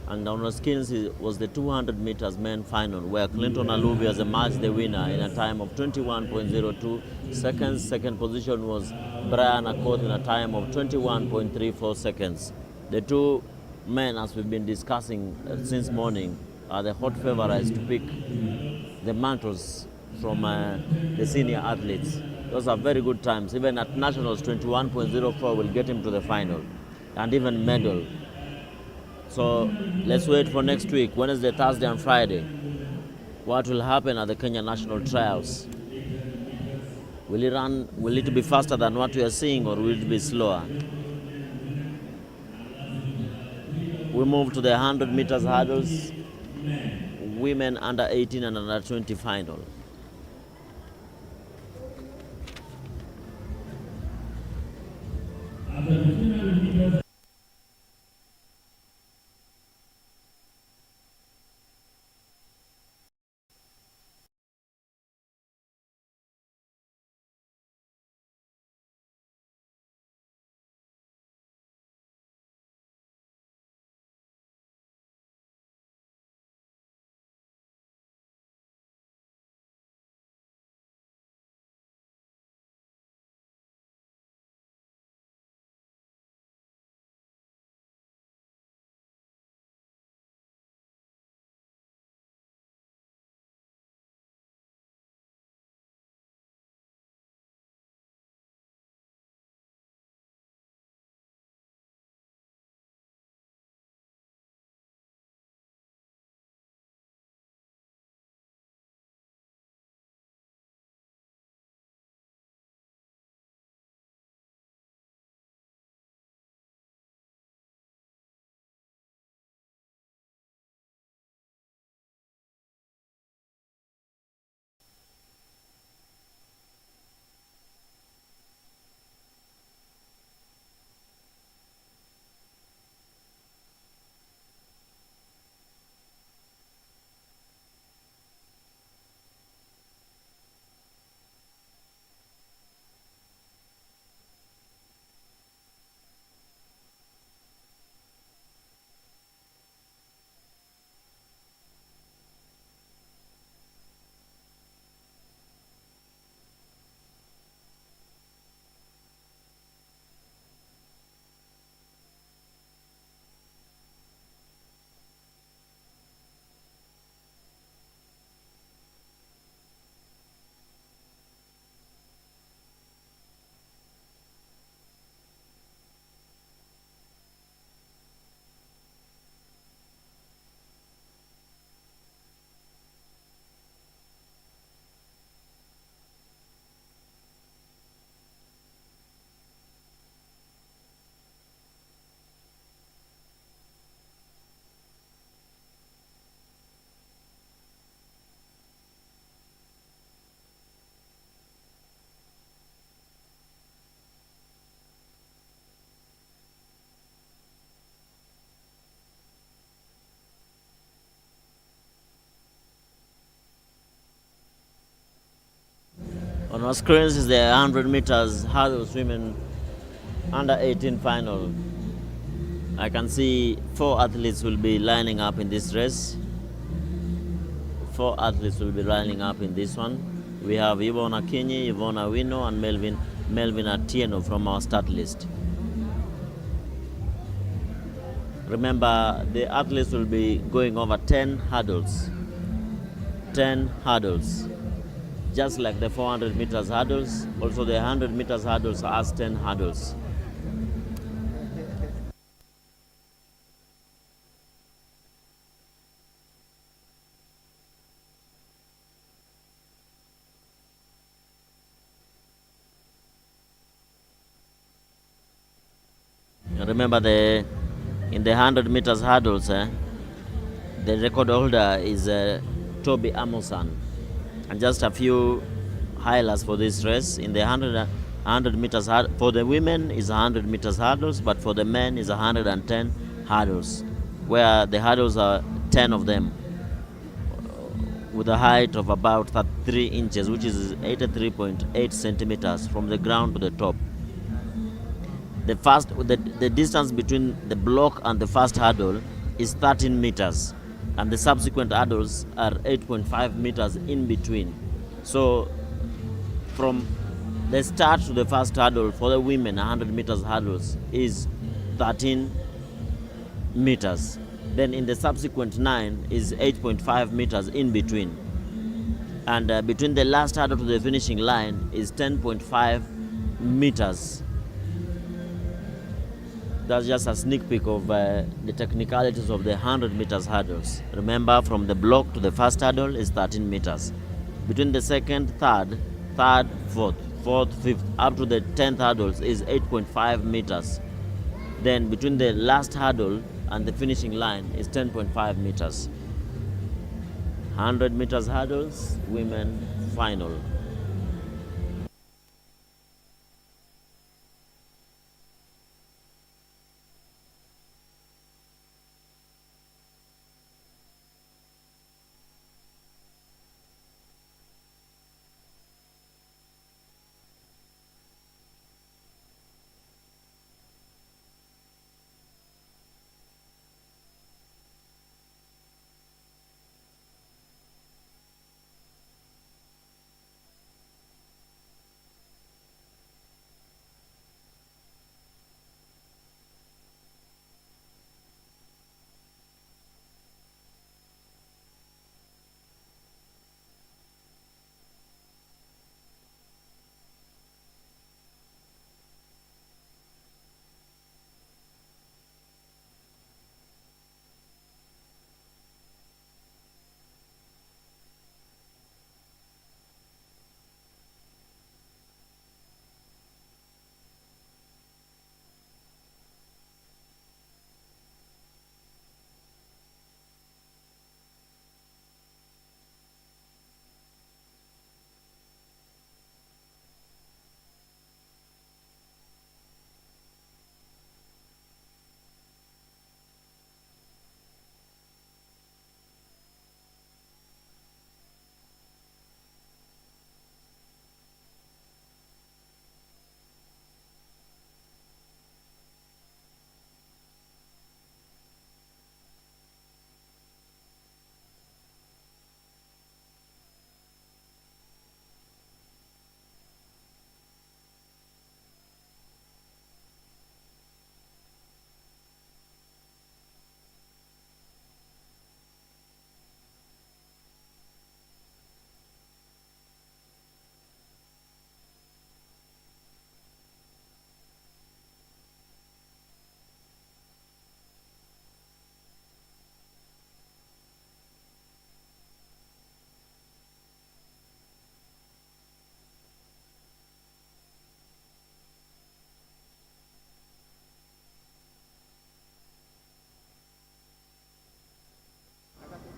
And on the skills was the 200 meters men final, where Clinton Alubi has emerged the winner in a time of 21.02 seconds. Second position was Brian Akoth in a time of 21.34 seconds. The two men, as we've been discussing since morning, are the hot favorites to pick the mantles from the senior athletes. Those are very good times. Even at nationals, 21.04 will get him to the final and even medal. So let's wait for next week, Wednesday, Thursday, and Friday. What will happen at the Kenya National Trials? Will it be faster than what we are seeing, or will it be slower? We move to the 100 meters hurdles, women under 18 and under 20 final. On our screens is the 100 meters hurdles women under 18 final. I can see 4 athletes will be lining up in this race. 4 athletes will be lining up in this one. We have Yvonne Akinyi, Yvonne Awino, and Melvin Atieno from our start list. Remember, the athletes will be going over 10 hurdles. 10 hurdles. Just like the 400 meters hurdles, also the 100 meters hurdles has 10 hurdles. Remember, in the 100 meters hurdles, the record holder is Toby Amosan. And just a few highlights for this race. In the 100 meters for the women is 100 meters hurdles, but for the men is 110 hurdles, where the hurdles are 10 of them. with a height of about 33 inches, which is 83.8 centimeters from the ground to the top. The distance between the block and the first hurdle is 13 meters, and the subsequent hurdles are 8.5 meters in between. So from the start to the first hurdle for the women, 100 meters hurdles, is 13 meters. Then in the subsequent 9 is 8.5 meters in between. And between the last hurdle to the finishing line is 10.5 meters. That's just a sneak peek of the technicalities of the 100 meters hurdles. Remember, from the block to the first hurdle is 13 meters. Between the second, third, fourth, fifth, up to the 10th hurdles is 8.5 meters. Then between the last hurdle and the finishing line is 10.5 meters. 100 meters hurdles, women final.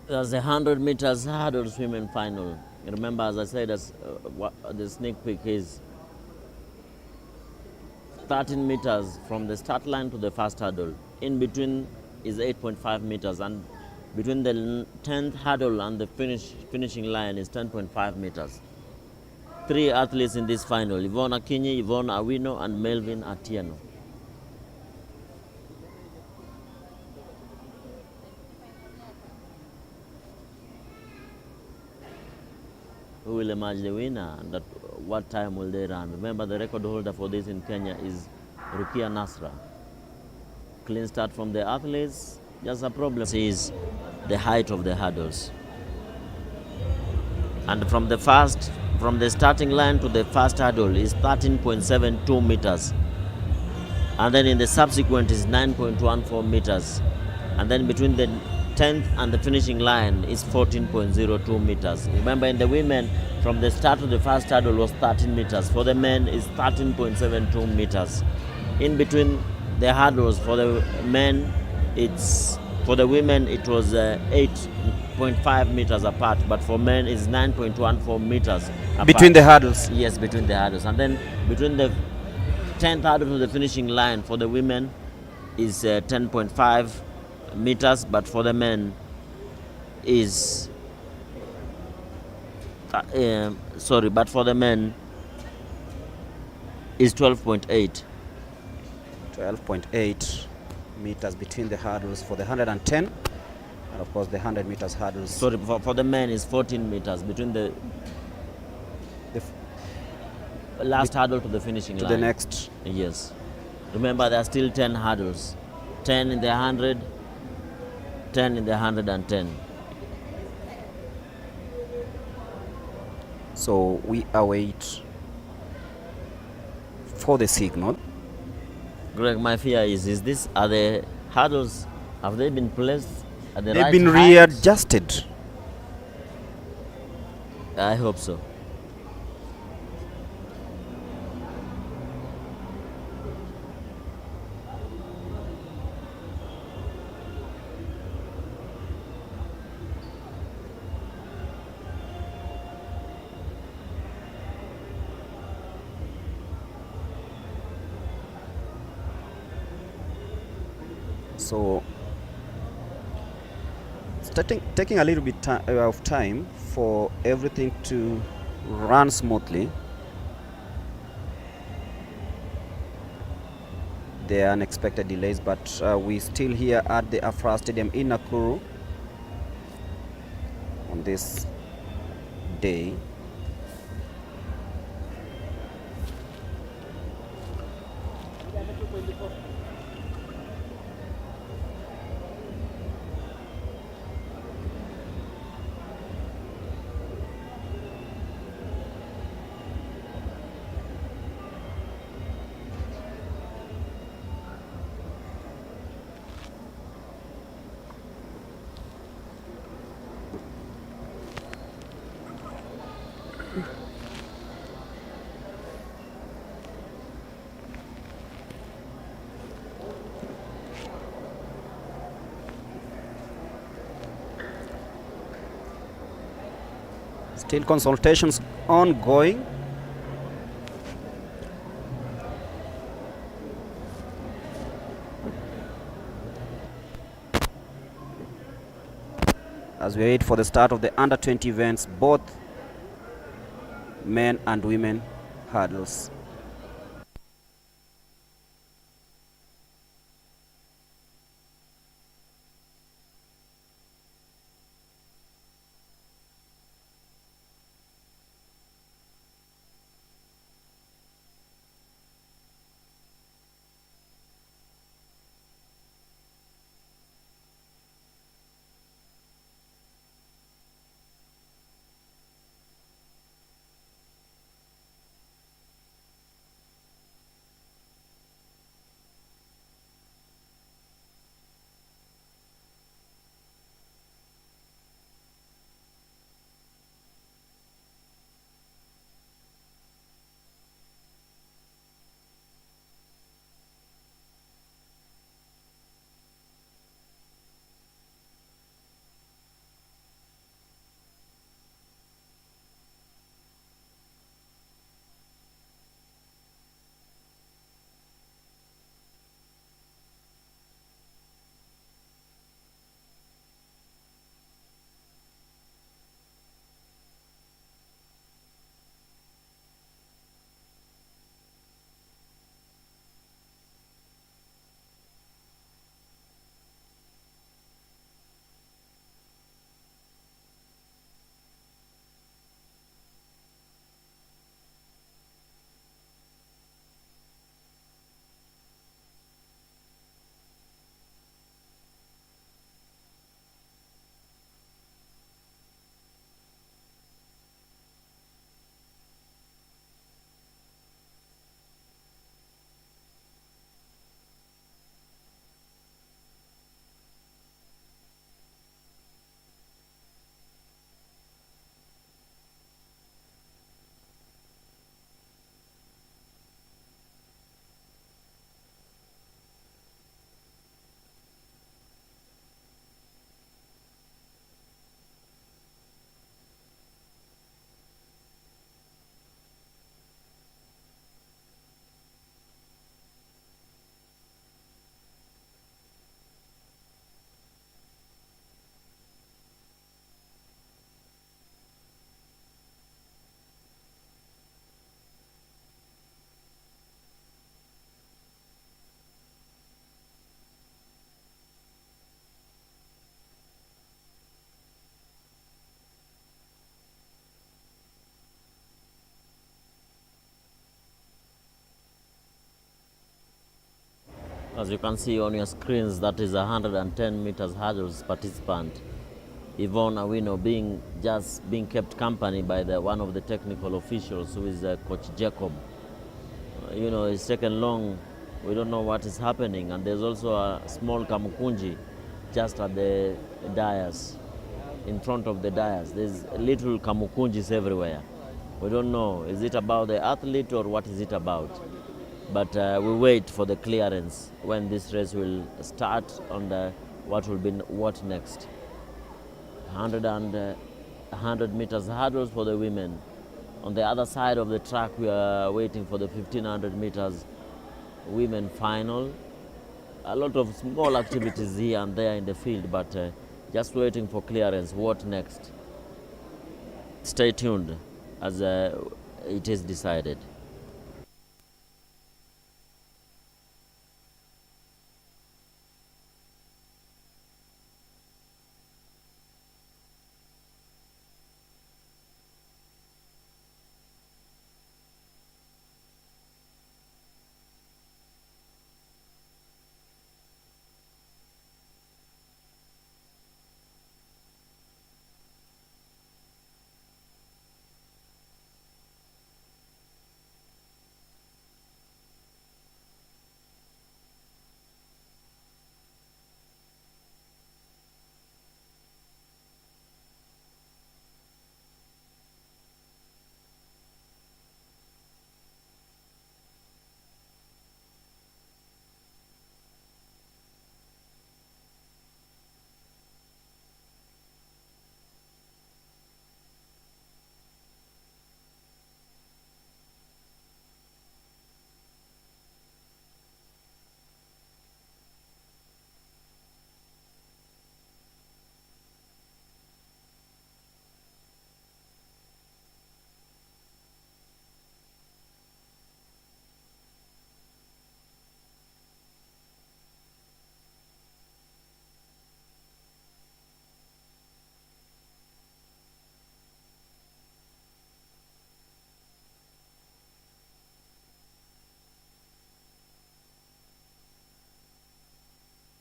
There's the 100 meters hurdles women final. Remember, as I said, what the sneak peek is 13 meters from the start line to the first hurdle. In between is 8.5 meters, and between the 10th hurdle and the finishing line is 10.5 meters. 3 athletes in this final: Yvonne Akinyi, Yvonne Awino, and Melvin Atieno. Who will emerge the winner, and at what time will they run? Remember, the record holder for this in Kenya is Rukia Nasra. Clean start from the athletes. Just a problem is the height of the hurdles. And from the starting line to the first hurdle is 13.72 meters. And then in the subsequent is 9.14 meters. And then between the 10th and the finishing line is 14.02 meters. Remember, in the women, from the start to the first hurdle was 13 meters. For the men, is 13.72 meters. In between the hurdles for the men, for the women it was 8.5 meters apart, but for men it's 9.14 meters apart. Between the hurdles? Yes, between the hurdles. And then between the 10th hurdle to the finishing line for the women is 10.5 meters, but for the men is Sorry, but for the men is 12.8. 12.8 meters between the hurdles for the 110, and of course the 100 meters hurdles. Sorry, for the men is 14 meters between the last hurdle to the finishing line. To the next. Yes. Remember, there are still 10 hurdles. 10 in the 100, 10 in the 110. So we await for the signal. Greg, my fear is this, are the hurdles, have they been placed at the right height? They've been readjusted. I hope so. So it's taking a little bit of time for everything to run smoothly. There are unexpected delays, but we're still here at the Afraha Stadium in Nakuru on this day. Still consultations ongoing. As we wait for the start of the under 20 events, both men and women hurdles. As you can see on your screens, that is 110 meters hurdles participant Yvonne Awino being kept company by one of the technical officials, who is Coach Jacob. You know, it's taken long. We don't know what is happening, and there's also a small kamukunji just at the dais, in front of the dais. There's little kamukunjis everywhere. We don't know, is it about the athlete or what is it about? But we wait for the clearance when this race will start, and what next. 100 meters hurdles for the women. On the other side of the track, we are waiting for the 1500 meters women final. A lot of small activities here and there in the field, but just waiting for clearance. What next? Stay tuned as it is decided.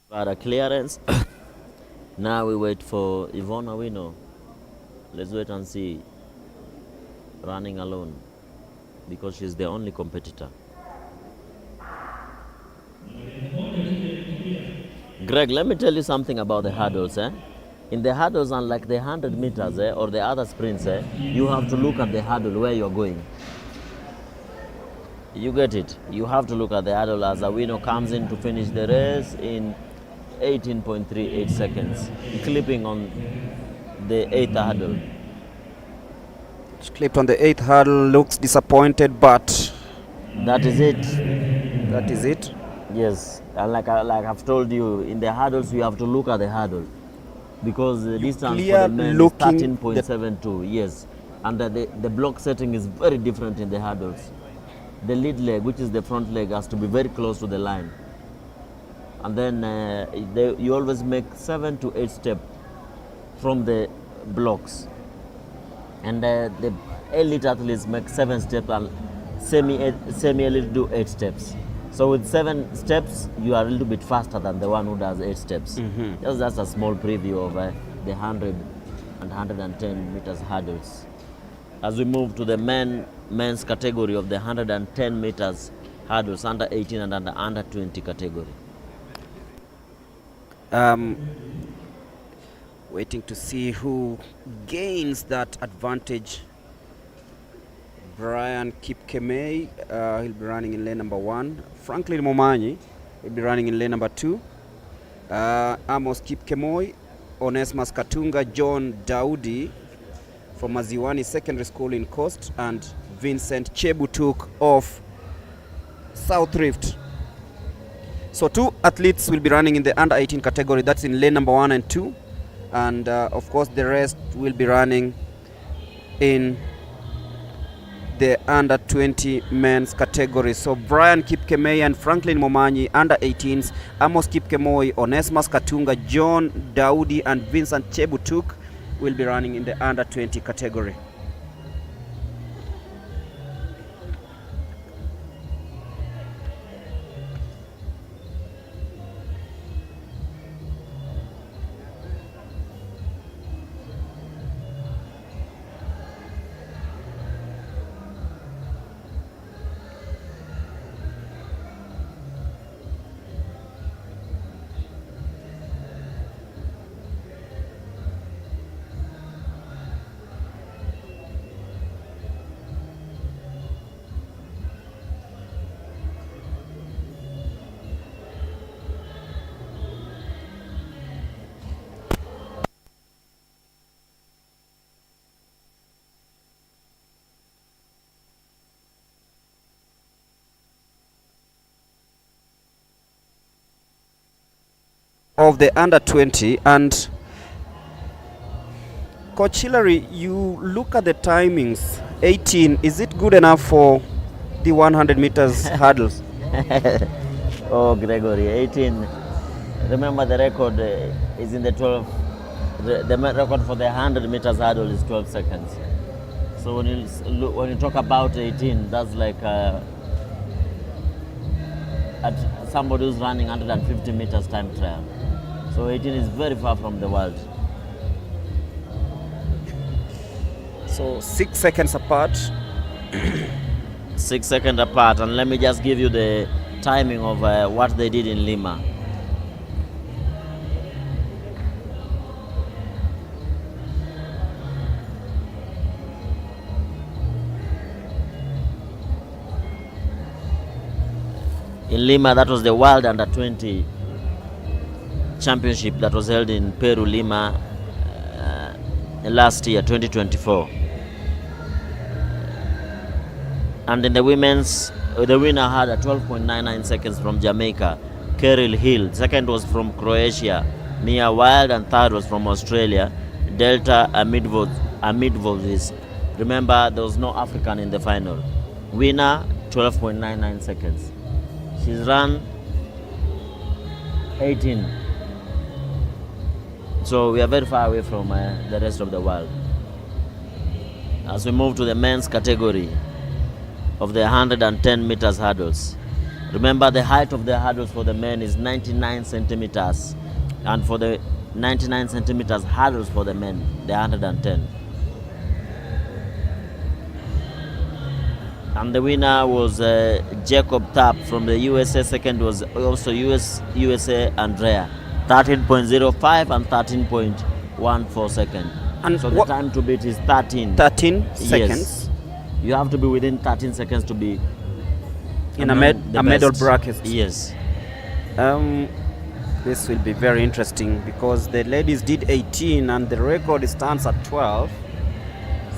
Got a clearance. Now we wait for Yvonne Awino. Let's wait and see. Running alone, because she's the only competitor. Greg, let me tell you something about the hurdles. In the hurdles, unlike the 100 meters or the other sprints, you have to look at the hurdle where you're going. You get it? You have to look at the hurdle as Awino comes in to finish the race in 18.38 seconds, clipping on the 8th hurdle. It's clipped on the 8th hurdle, looks disappointed, but that is it. That is it? Yes, and like I've told you, in the hurdles you have to look at the hurdle, because the distance for the men is 13.72, yes, and the block setting is very different in the hurdles. The lead leg, which is the front leg, has to be very close to the line. And then you always make 7 to 8 steps from the blocks. And the elite athletes make 7 steps, and semi-elite do 8 steps. So with 7 steps, you are a little bit faster than the one who does 8 steps. Mm-hmm. Just that's a small preview of the 100 and 110 meters hurdles. As we move to the men's category of the 110 meters hurdles, under 18 and under 20 category. Waiting to see who gains that advantage. Brian Kipkemei, he'll be running in lane number 1. Franklin Momanyi will be running in lane number 2. Amos Kipkemoi, Onesmus Katunga, John Daudi from Maziwani Secondary School in Coast, and Vincent Chebutuk of South Rift. So 2 athletes will be running in the under 18 category. That's in lane number 1 and 2. And of course the rest will be running in the under 20 men's category. So Brian Kipkemei and Franklin Momanyi, under 18s. Amos Kipkemoi, Onesmus Katunga, John Daudi and Vincent Chebutuk will be running in the under 20 category. of the under 20. And Coach Hillary, you look at the timings. 18, is it good enough for the 100 meters hurdles? Oh, Gregory, 18. Remember, the record is in the 12. The record for the 100 meters hurdle is 12 seconds. So when you talk about 18, that's like somebody who's running 150 meters time trial. So 18 is very far from the world. So 6 seconds apart. 6 seconds apart, and let me just give you the timing of what they did in Lima. In Lima, that was the World Under 20 Championship that was held in Peru, Lima, last year, 2024. And in the women's, the winner had a 12.99 seconds from Jamaica, Keril Hill. Second was from Croatia, Mia Wild, and third was from Australia, Delta Amidvolis. Remember, there was no African in the final. Winner, 12.99 seconds. She's run 18. So we are very far away from the rest of the world. As we move to the men's category of the 110 meters hurdles. Remember, the height of the hurdles for the men is 99 centimeters. And for the 99 centimeters hurdles for the men, the 110. And the winner was Jacob Tapp from the USA. Second was also USA Andrea. 13.05 and 13.14 seconds. And so the time to beat is 13. 13 yes. seconds. You have to be within 13 seconds to be in a medal bracket. Yes. This will be very interesting because the ladies did 18 and the record stands at 12.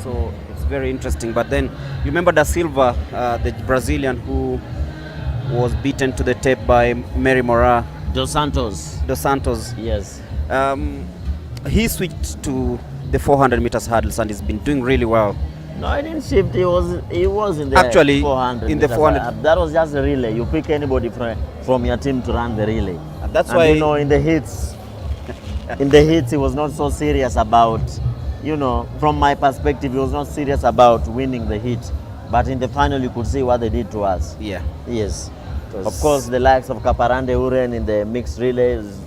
So it's very interesting. But then you remember Da Silva, the Brazilian who was beaten to the tape by Mary Moraa. Dos Santos. Yes. He switched to the 400 meters hurdles and he's been doing really well. No, he didn't shift. He was in the actually 400 in the 400. That was just a relay. You pick anybody from your team to run the relay. And that's and why, you know, in the hits, he was not so serious about, you know, from my perspective, he was not serious about winning the hit. But in the final, you could see what they did to us. Yeah. Yes. Of course, the likes of Kaparande Uren in the mixed relays,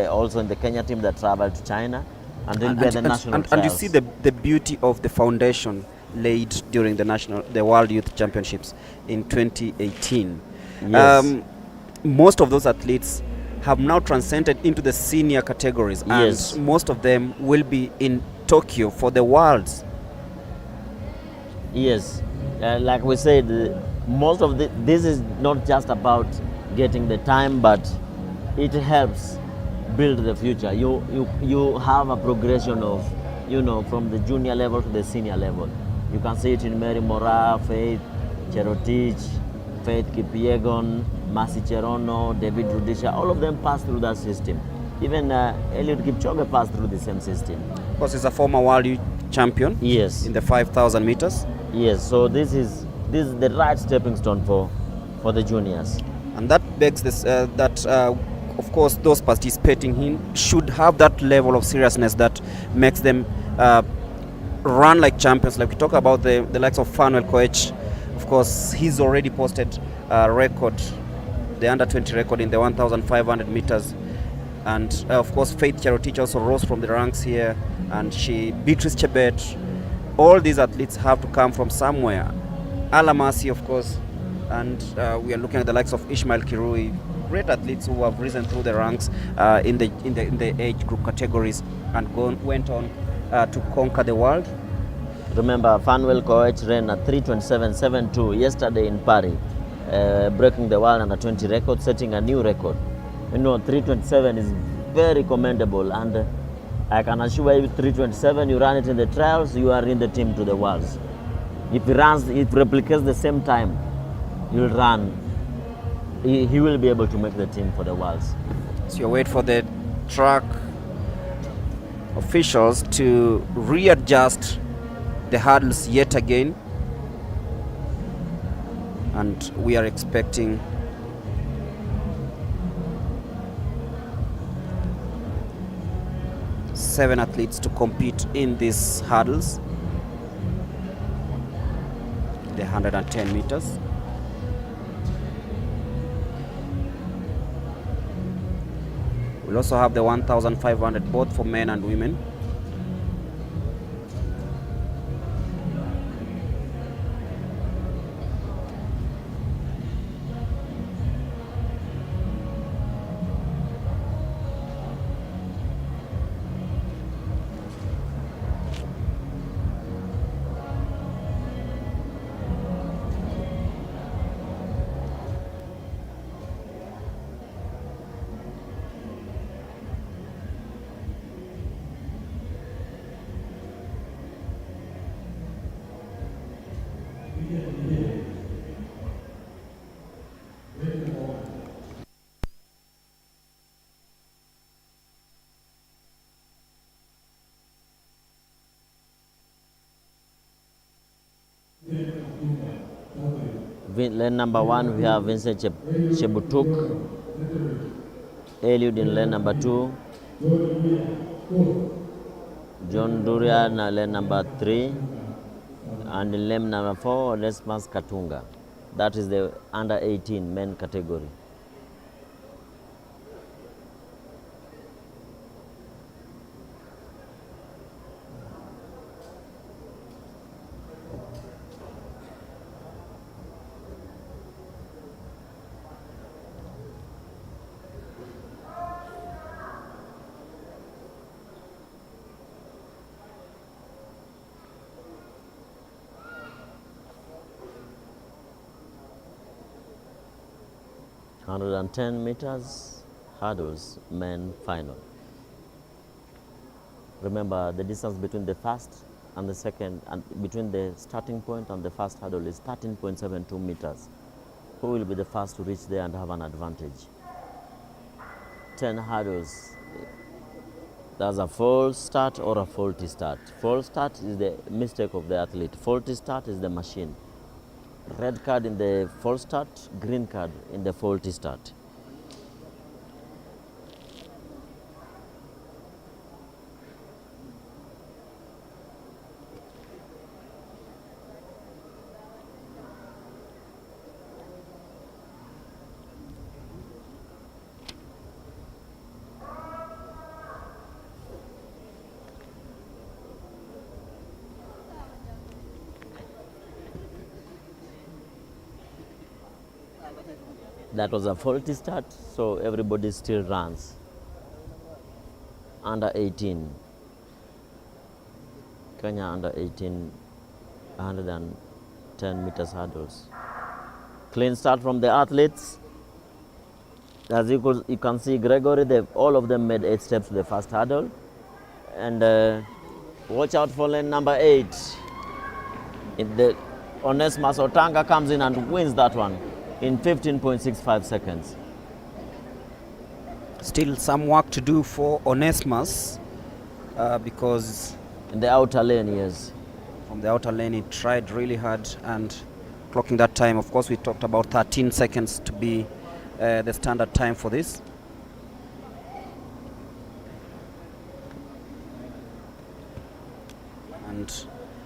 also in the Kenya team that traveled to China, and they'll be at the national trials. And you see the beauty of the foundation laid during the World Youth Championships in 2018. Yes. Most of those athletes have now transcended into the senior categories, yes. and most of them will be in Tokyo for the Worlds. Yes, like we said, most of this is not just about getting the time, but it helps build the future. You have a progression of, you know, from the junior level to the senior level. You can see it in Mary Moraa, Faith Cherotich, Faith Kipyegon, Mercy Cherono, David Rudisha, all of them passed through that system. Even Eliud Kipchoge passed through the same system. Of course, he's a former world champion. Yes. In the 5,000 meters. Yes, so this is the right stepping stone for the juniors. And that begs this, of course, those participating in should have that level of seriousness that makes them run like champions. Like we talk about the likes of Fanuel Koech. Of course, he's already posted a record, the under 20 record in the 1,500 meters. And of course, Faith Cherotich also rose from the ranks here, and Beatrice Chebet. All these athletes have to come from somewhere. Alamasi, of course, and we are looking at the likes of Ishmael Kirui, great athletes who have risen through the ranks in the age group categories and went on to conquer the world. Remember, Fanuel Koech ran a 3:27.72 yesterday in Paris, breaking the world under 20 record, setting a new record. You know, 3:27 is very commendable, and I can assure you, 3:27, you run it in the trials, you are in the team to the worlds. If he replicates the same time, he'll run. He will be able to make the team for the worlds. So you wait for the track officials to readjust the hurdles yet again, and we are expecting seven athletes to compete in these hurdles, the 110 meters. We'll also have the 1,500 both for men and women. Lane number 1, we have Vincent Chebutuk. Eliud in lane number 2. John Duria in lane number 3. And in lane number 4, Onesmus Katunga. That is the under 18 men category. (110 meters hurdles men final). Remember, the distance between the first and the second, and between the starting point and the first hurdle is 13.72 meters. Who will be the first to reach there and have an advantage? 10 hurdles. There's a false start or a faulty start. False start is the mistake of the athlete. Faulty start is the machine. Red card in the false start, green card in the faulty start. That was a faulty start, so everybody still runs. Under 18. Kenya under 18, 110 meters hurdles. Clean start from the athletes. As you can see, Gregory, all of them made 8 steps to the first hurdle. And watch out for lane number 8. Onesmus Otanga comes in and wins that one in 15.65 seconds. Still some work to do for Onesmus because in the outer lane, yes. From the outer lane, he tried really hard and clocking that time. Of course, we talked about 13 seconds to be the standard time for this. And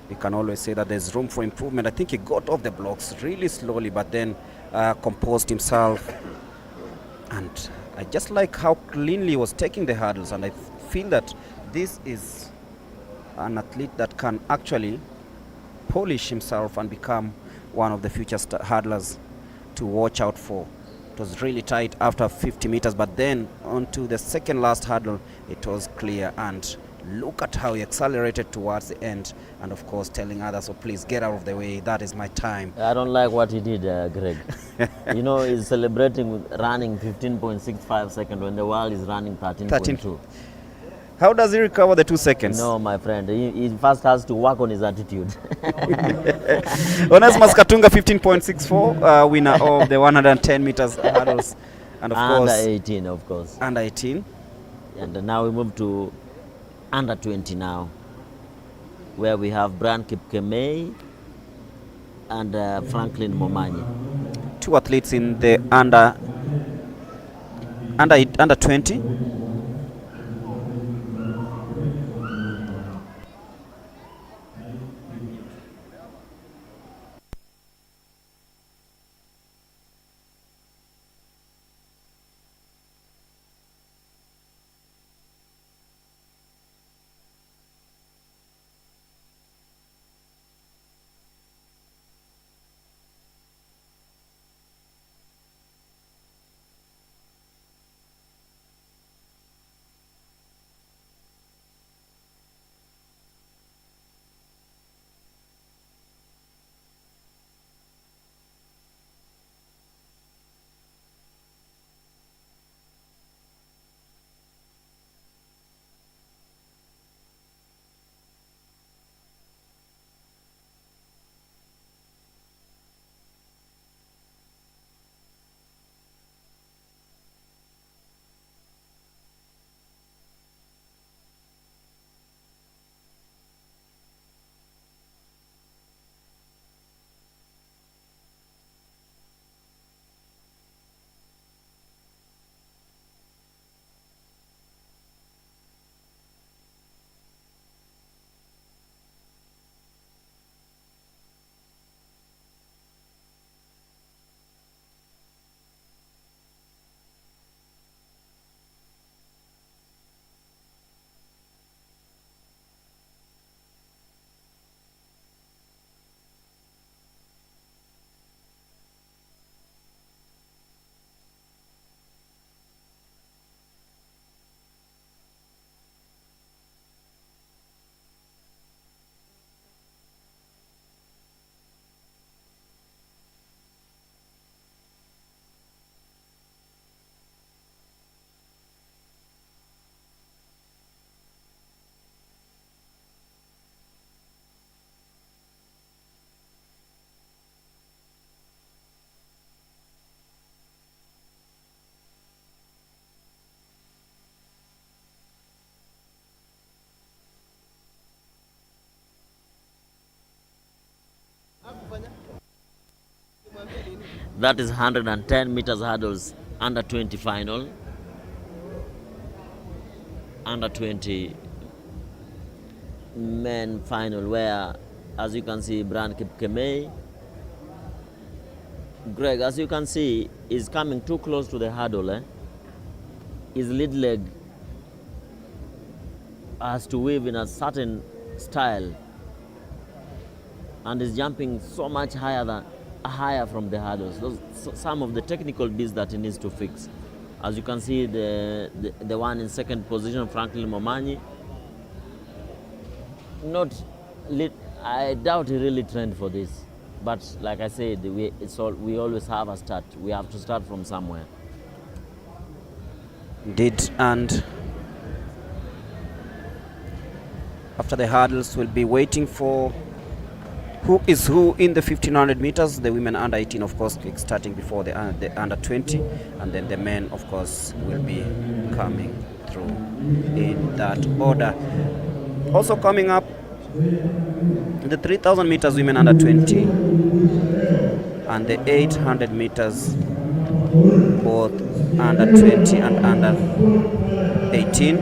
we can always say that there's room for improvement. I think he got off the blocks really slowly, but then composed himself. And I just like how cleanly he was taking the hurdles, and I feel that this is an athlete that can actually polish himself and become one of the future hurdlers to watch out for. It was really tight after 50 meters, but then onto the second last hurdle, it was clear. And look at how he accelerated towards the end, and of course telling others, oh, please get out of the way, that is my time. I don't like what he did, Greg. You know, he's celebrating with running 15.65 seconds when the world is running 13.2. How does he recover the 2 seconds? No, my friend, he first has to work on his attitude. Onesmus Katunga, 15.64, winner of the 110 meters hurdles. And of under course, 18, of course. Under 18. And now we move to under 20 now, where we have Brian Kipkemei and Franklin Momanyi. Two athletes in the under 20. That is 110 meters hurdles under 20 final. Under 20 men final, where, as you can see, Brian Kipkemei, Greg, as you can see, is coming too close to the hurdle. His lead leg has to weave in a certain style and is jumping so much higher from the hurdles. Those some of the technical bits that he needs to fix. As you can see, the one in second position, Franklin Momanyi, I doubt he really trained for this. But like I said, we always have a start. We have to start from somewhere. Indeed, and after the hurdles, we'll be waiting for who is who in the 1500 meters. The women under 18, of course, starting before the under 20, and then the men, of course, will be coming through in that order. Also coming up, the 3000 meters women under 20 and the 800 meters both under 20 and under 18.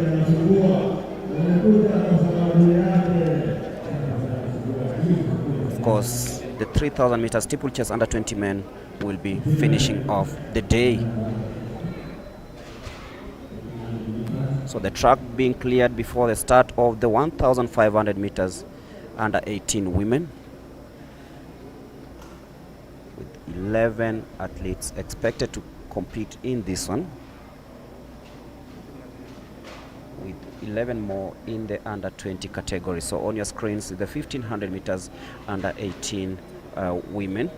Of course, the 3000 meters steeplechase under 20 men will be finishing off the day. So the track being cleared before the start of the 1500 meters under 18 women, with 11 athletes expected to compete in this one, with 11 more in the under 20 category. So on your screens, the 1500 meters under 18 women.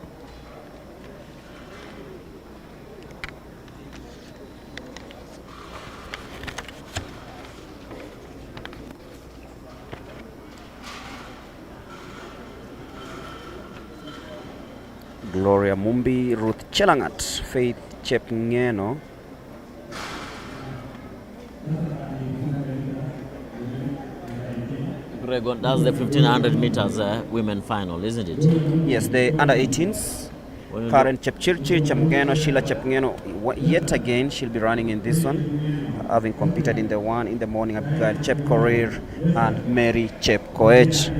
Gloria Mumbi, Ruth Chelangat, Faith Chepngeno, Greg, that's the 1500 meters women final, isn't it? Yes, the under 18s. Karen Chepchirchir Chemngeno, Sheila Chepngeno, yet again she'll be running in this one, having competed in the one in the morning. Abigail Chepkorir and Mary Chepkoech.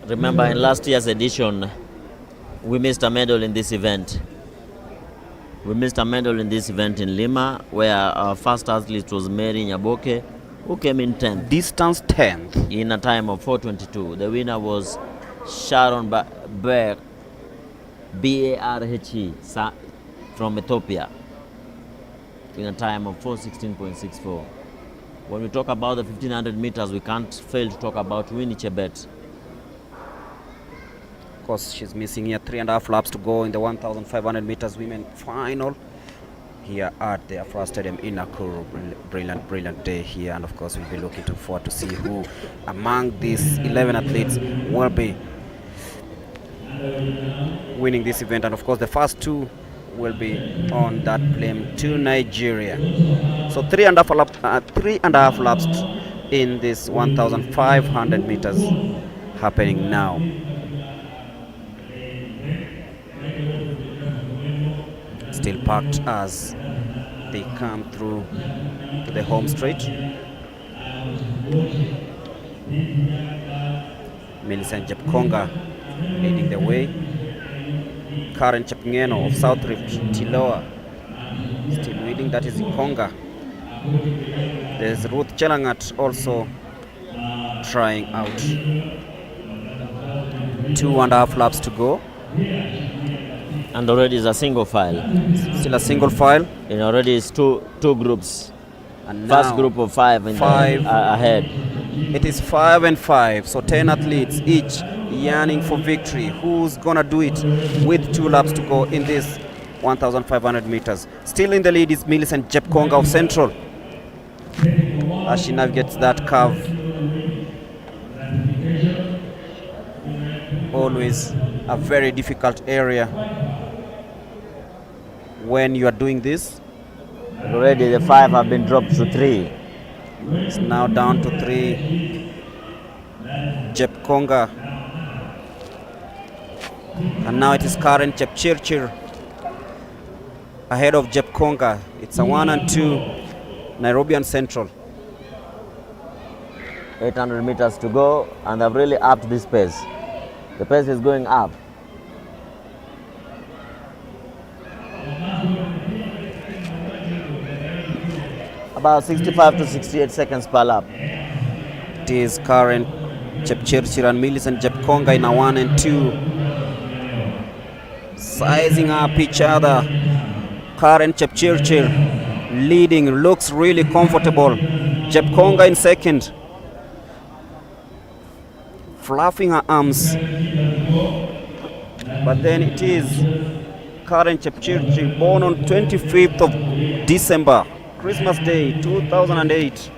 Remember, in last year's edition, we missed a medal in this event. We missed a medal in this event in Lima, where our first athlete was Mary Nyaboke, who came in 10th. Distance 10th. In a time of 4:22. The winner was Sharon Berg, Barhe, from Ethiopia, in a time of 4:16.64. When we talk about the 1500 meters, we can't fail to talk about Winnie Chebet. Of course, she's missing here 3.5 laps to go in the 1500 meters women final here at the Afraha Stadium in Nakuru. Brilliant day here, and of course we'll be looking forward to see who among these 11 athletes will be winning this event. And of course the first two will be on that plane to Nigeria. So 3.5 laps in this 1500 meters happening now. Still packed as they come through to the home straight. Millicent Jepkonga leading the way. Karen Chepngeno of South Rift Tiloa still leading, that is Ikonga. There's Ruth Chelangat also trying out. 2.5 laps to go. And already is a single file. Still a single file. And already is two groups. And first group of 5 ahead. It is 5 and 5, so 10 athletes each yearning for victory. Who's gonna do it with 2 laps to go in this 1500 meters? Still in the lead is Millicent Jepkonga of Central as she navigates that curve. Always a very difficult area when you are doing this. Already the 5 have been dropped to 3. It's now down to 3. Jepkonga. And now it is Karen Chepchirchir ahead of Jepkonga. It's a 1 and 2, Nairobi and Central. 800 meters to go, and they've really upped this pace. The pace is going up. About 65 to 68 seconds per lap. It is Karen Chepchirchir and Millicent Jepkonga in a 1 and 2. Sizing up each other. Karen Chepchirchir leading, looks really comfortable. Jepkonga in second, fluffing her arms. But then it is Karen Chepchirchir, born on 25th of December, Christmas Day 2008.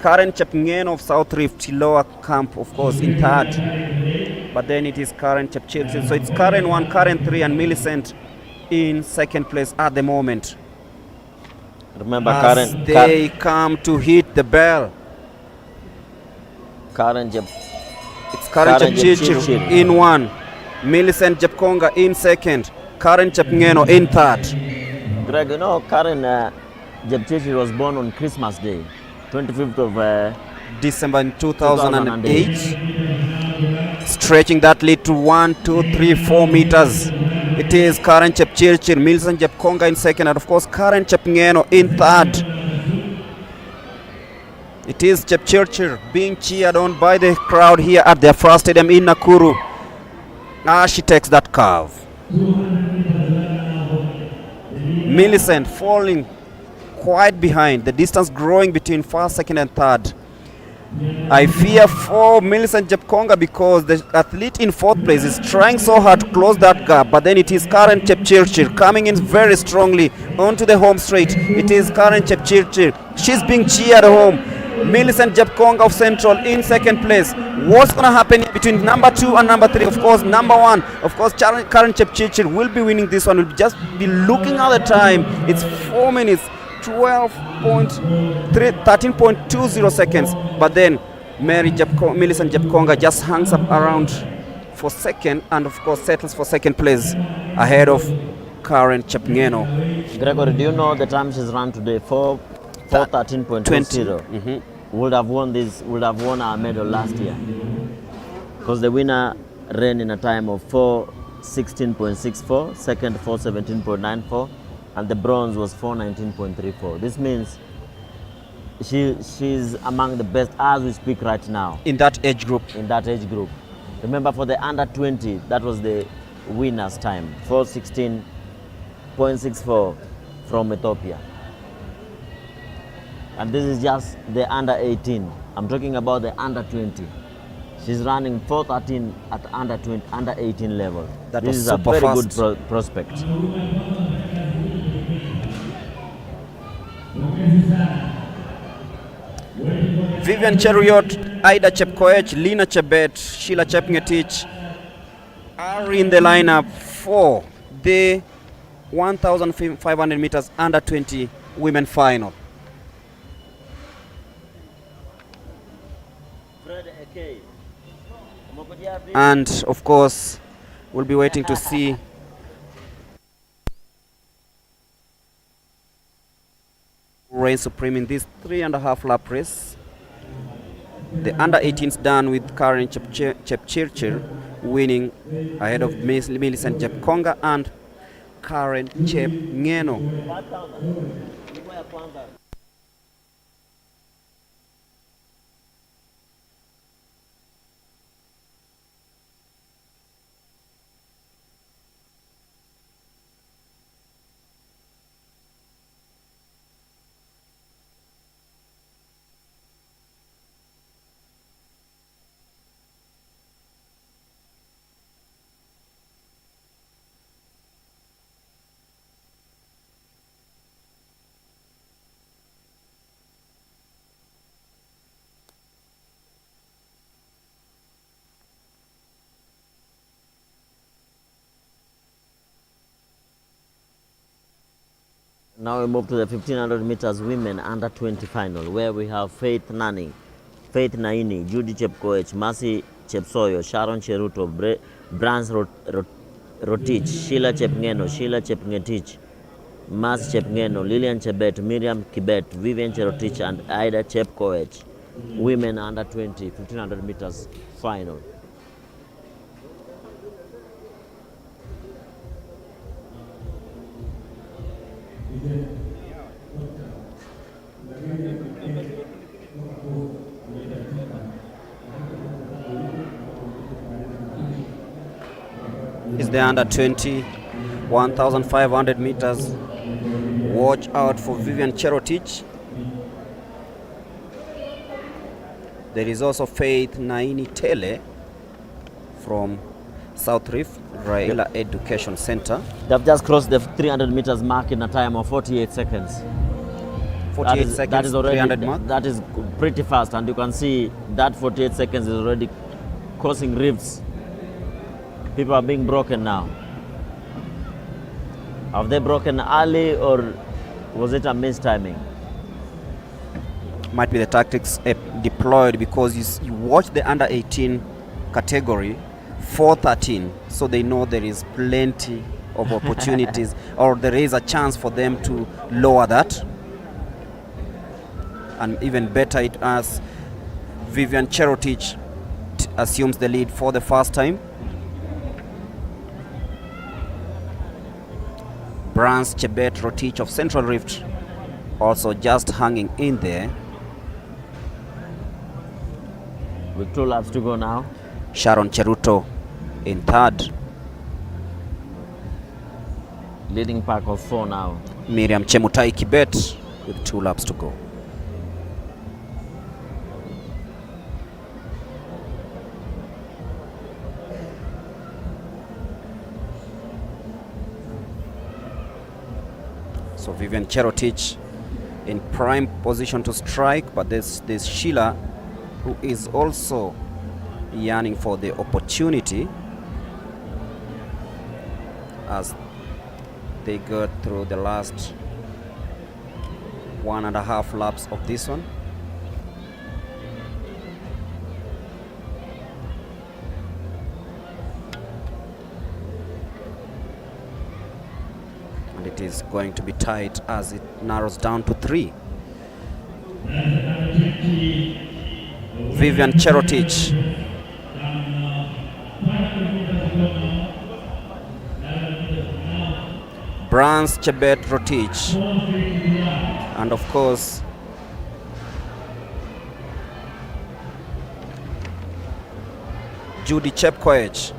Karen Chepngeno of South Rift Lower Camp, of course, in third. But then it is Karen Chepchirchir. So it's Karen 1, Karen 3, and Millicent in second place at the moment. Remember, as they come to hit the bell. It's Karen Chepchirchir in 1, Millicent Jepkonga in second, Karen Chepngeno in third. Greg, you know, Karen Chepchirchir was born on Christmas Day, 25th of December in 2008. Stretching that lead to 1, 2, 3, 4 meters. It is Karen Chepchirchir, Millicent Jepkonga in second, and of course Karen Chepngeno in third. It is Chepchirchir being cheered on by the crowd here at the Afraha Stadium in Nakuru as she takes that curve. Millicent falling quite behind, the distance growing between first, second and third. I fear for Millicent Jepkonga because the athlete in 4th place is trying so hard to close that gap, but then it is Karen Chepchirchir coming in very strongly onto the home straight. It is Karen Chepchirchir. She's being cheered home. Millicent Jepkonga of Central in 2nd place. What's going to happen between number 2 and number 3? Of course, number 1, of course, Karen Chepchirchir will be winning this one. We'll just be looking at the time. It's 4 minutes, 13.20 seconds. But then Millicent Jepkonga just hangs up around for 2nd and of course settles for 2nd place ahead of Karen Chepngeno. Gregory, do you know the time she's run today? 4:13.20. Would have won our medal last year. Because the winner ran in a time of 4:16.64, second 4:17.94, and the bronze was 4:19.34. This means she's among the best as we speak right now. In that age group. Remember, for the under 20, that was the winner's time, 4:16.64 from Ethiopia. And this is just the under 18. I'm talking about the under 20. She's running 4:13 at under 18 level. This is a very good prospect. Vivian Cheruiyot, Ida Chepkoech, Lina Chebet, Sheila Chepngetich are in the lineup for the 1,500 meters under 20 women final. And of course, we'll be waiting to see who reigns supreme in this 3.5 lap race. The under 18s done with Karen Chepchirchir winning ahead of Millicent Jepkonga and Karen Chepngeno. Now we move to the 1,500 meters women under 20 final, where we have Faith Naini, Judy Chepkoech, Mercy Chepsoyo, Sharon Cheruto, Brans Rotich, Sheila Chepngetich, Mercy Chepngeno, Lillian Chebet, Miriam Kibet, Vivian Cherotich, and Ida Chepkoech, women under 20, 1,500 meters final. Is the under 20, 1,500 meters. Watch out for Vivian Cherotich. There is also Faith Naini Tele from South Rift Raila Education Center. They've just crossed the 300 meters mark in a time of 48 seconds. 48 seconds, that is already 300 mark? That is pretty fast, and you can see that 48 seconds is already causing rifts. People are being broken now. Have they broken early, or was it a mistiming? Might be the tactics deployed, because you watch the under 18 category, 4:13, so they know there is plenty of opportunities or there is a chance for them to lower that. And even better it as Vivian Cherotich assumes the lead for the first time. Brans Chebet Rotich of Central Rift also just hanging in there. With 2 laps to go now. Sharon Cheruto in third. Leading pack of 4 now. Miriam Chemutai Kibet with 2 laps to go. So Vivian Cherotich in prime position to strike, but there's Sheila, who is also yearning for the opportunity as they go through the last 1.5 laps of this one. And it is going to be tight as it narrows down to 3. Vivian Cherotich. Brans Chebet Rotich. And of course, Judy Chepkoech.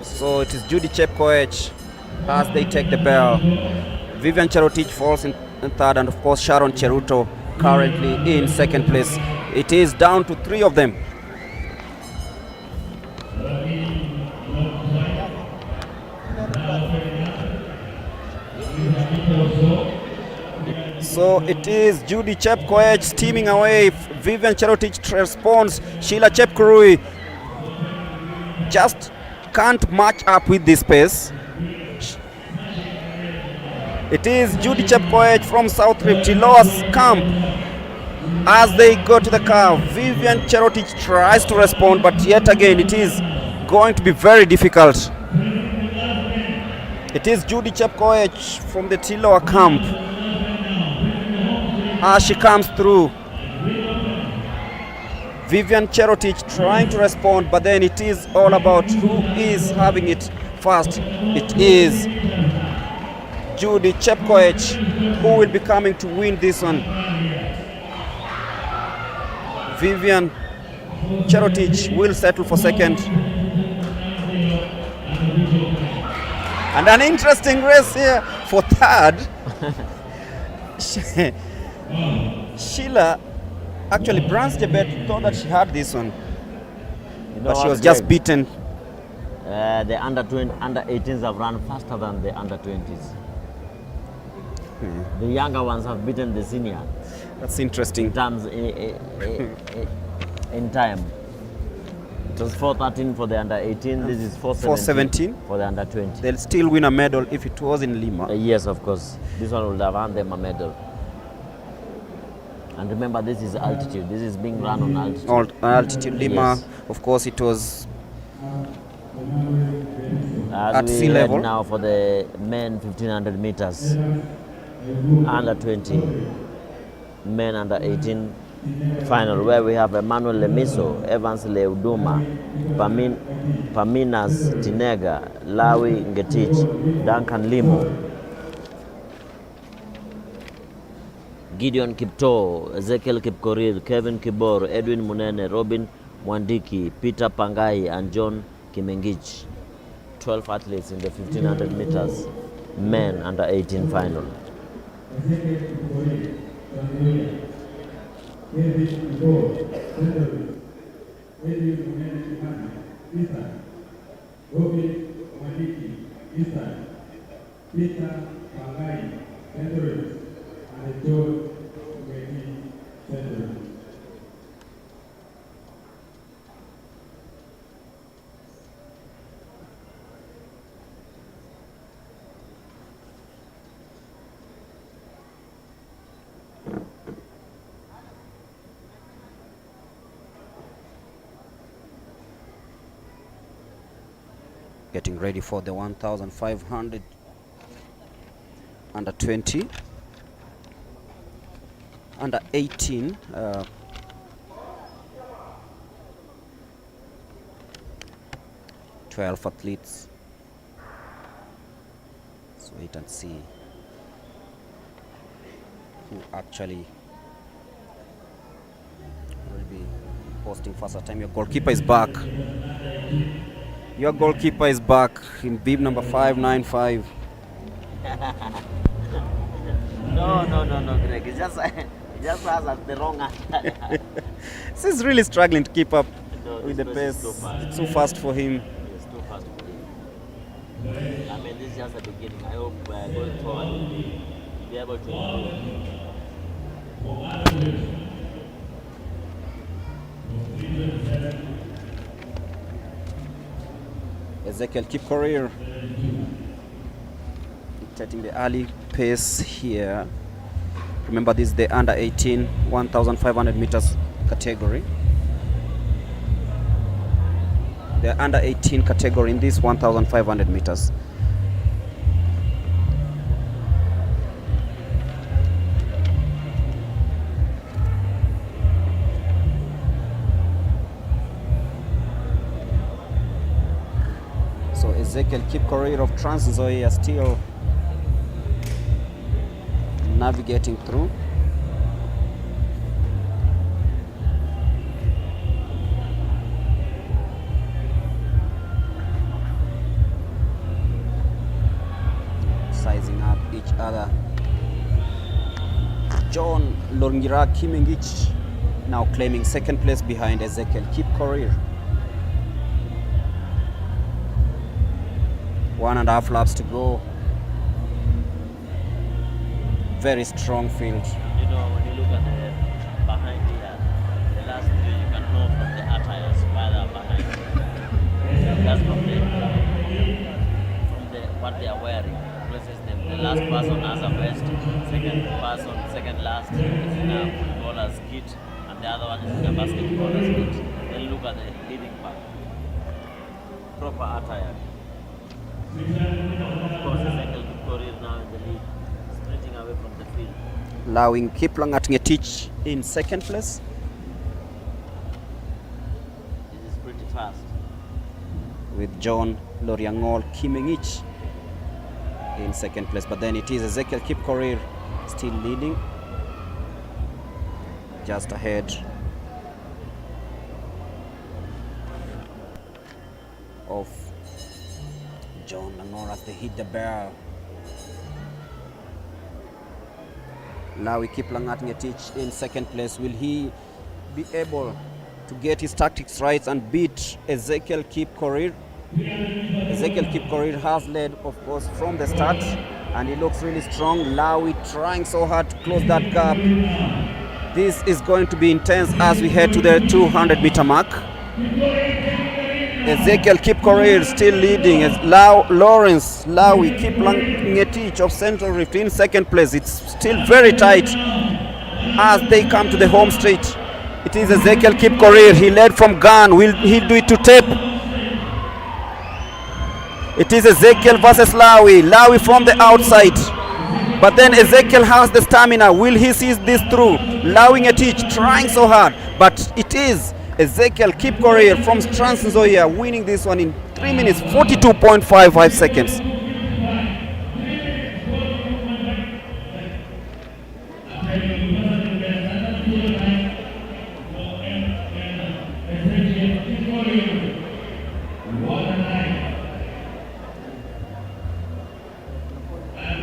So it is Judy Chepkoech as they take the bell. Vivian Cherotich falls in third, and of course Sharon Cheruto currently in second place. It is down to 3 of them. So it is Judy Chepkoech steaming away. Vivian Cherotich responds. Sheila Chepkurui just can't match up with this pace. It is Judy Chepkoech from South Rift. She lowers camp as they go to the curve. Vivian Cherotich tries to respond, but yet again it is going to be very difficult. It is Judy Chepkoech from the Tiloa camp as she comes through. Vivian Cherotich trying to respond, but then it is all about who is having it first. It is Judy Chepkoech who will be coming to win this one. Vivian Cherotich will settle for second. And an interesting race here for third. Sheila, actually Brans Jebet thought that she had this one, but she was just beaten. The under 18s have run faster than the under 20s. The younger ones have beaten the senior. That's interesting. In terms in time. It was 4:13 for the under 18. This is 4:17 for the under 20. They'll still win a medal if it was in Lima. Yes, of course. This one would have earned them a medal. And remember, this is altitude. This is being run on altitude. Altitude Lima. Yes. Of course, it was as at sea level. Now for the men 1500 meters, under 20, men under 18 final, where we have Emmanuel Lemiso, Evans Leuduma, Paminas Tinega, Lawi Ngetich, Duncan Limo, Gideon Kipto, Ezekiel Kipkorir, Kevin Kibor, Edwin Munene, Robin Mwandiki, Peter Pangai, and John Kimengich. 12 athletes in the 1500 meters men under 18 final. Getting ready for the 1500 under 20, under 18. 12 athletes. Let's wait and see who actually will be posting faster time. Your goalkeeper is back. Your goalkeeper is back in bib number 595. No, Greg. It's just has at the wrong hand. This is really struggling to keep up with the pace. pace. It's too fast for him. It's too fast for him. I mean, this is just the beginning. I hope going forward will be be able to improve. Ezekiel, keep career. Dictating the early pace here. Remember, this is the under 18 1,500 meters category. The under 18 category in this 1,500 meters. So Ezekiel, keep career of Trans Nzoia still navigating through. Sizing up each other. John Longira Kimingich now claiming second place behind Ezekiel, keep career. 1.5 laps to go. Very strong field. You know, when you look at the behind here, the last three you can know from the attires why they're behind. That's from the what they are wearing. Places them. The last person has a vest, second last is in a footballer's kit, and the other one is in a basketballer's kit. Then look at the leading part. Proper attire. Of course, Ezekiel Kipkorir is now in the lead, sprinting away from the field. Allowing Kiplangat Ngetich in second place. This is pretty fast. With John Loriangol Kimengich in second place. But then it is Ezekiel Kipkorir still leading. Just ahead of John Langor as they hit the barrel. Now we keep Langat Ngetich in second place. Will he be able to get his tactics right and beat Ezekiel Kipkorir? Ezekiel Kipkorir has led, of course, from the start, and he looks really strong. Lawi trying so hard to close that gap. This is going to be intense as we head to the 200-meter mark. Ezekiel Kipkorir still leading as Lawrence Lawi Kiplangetich of Central Rift in second place. It's still very tight as they come to the home straight. It is Ezekiel Kipkorir. He led from Ghana. Will he do it to tape? It is Ezekiel versus Lawi. Lawi from the outside. But then Ezekiel has the stamina. Will he see this through? Lawi Ngetich trying so hard. But it is Ezekiel Kipkorir from Trans Nzoia winning this one in 3 minutes 42.55 seconds.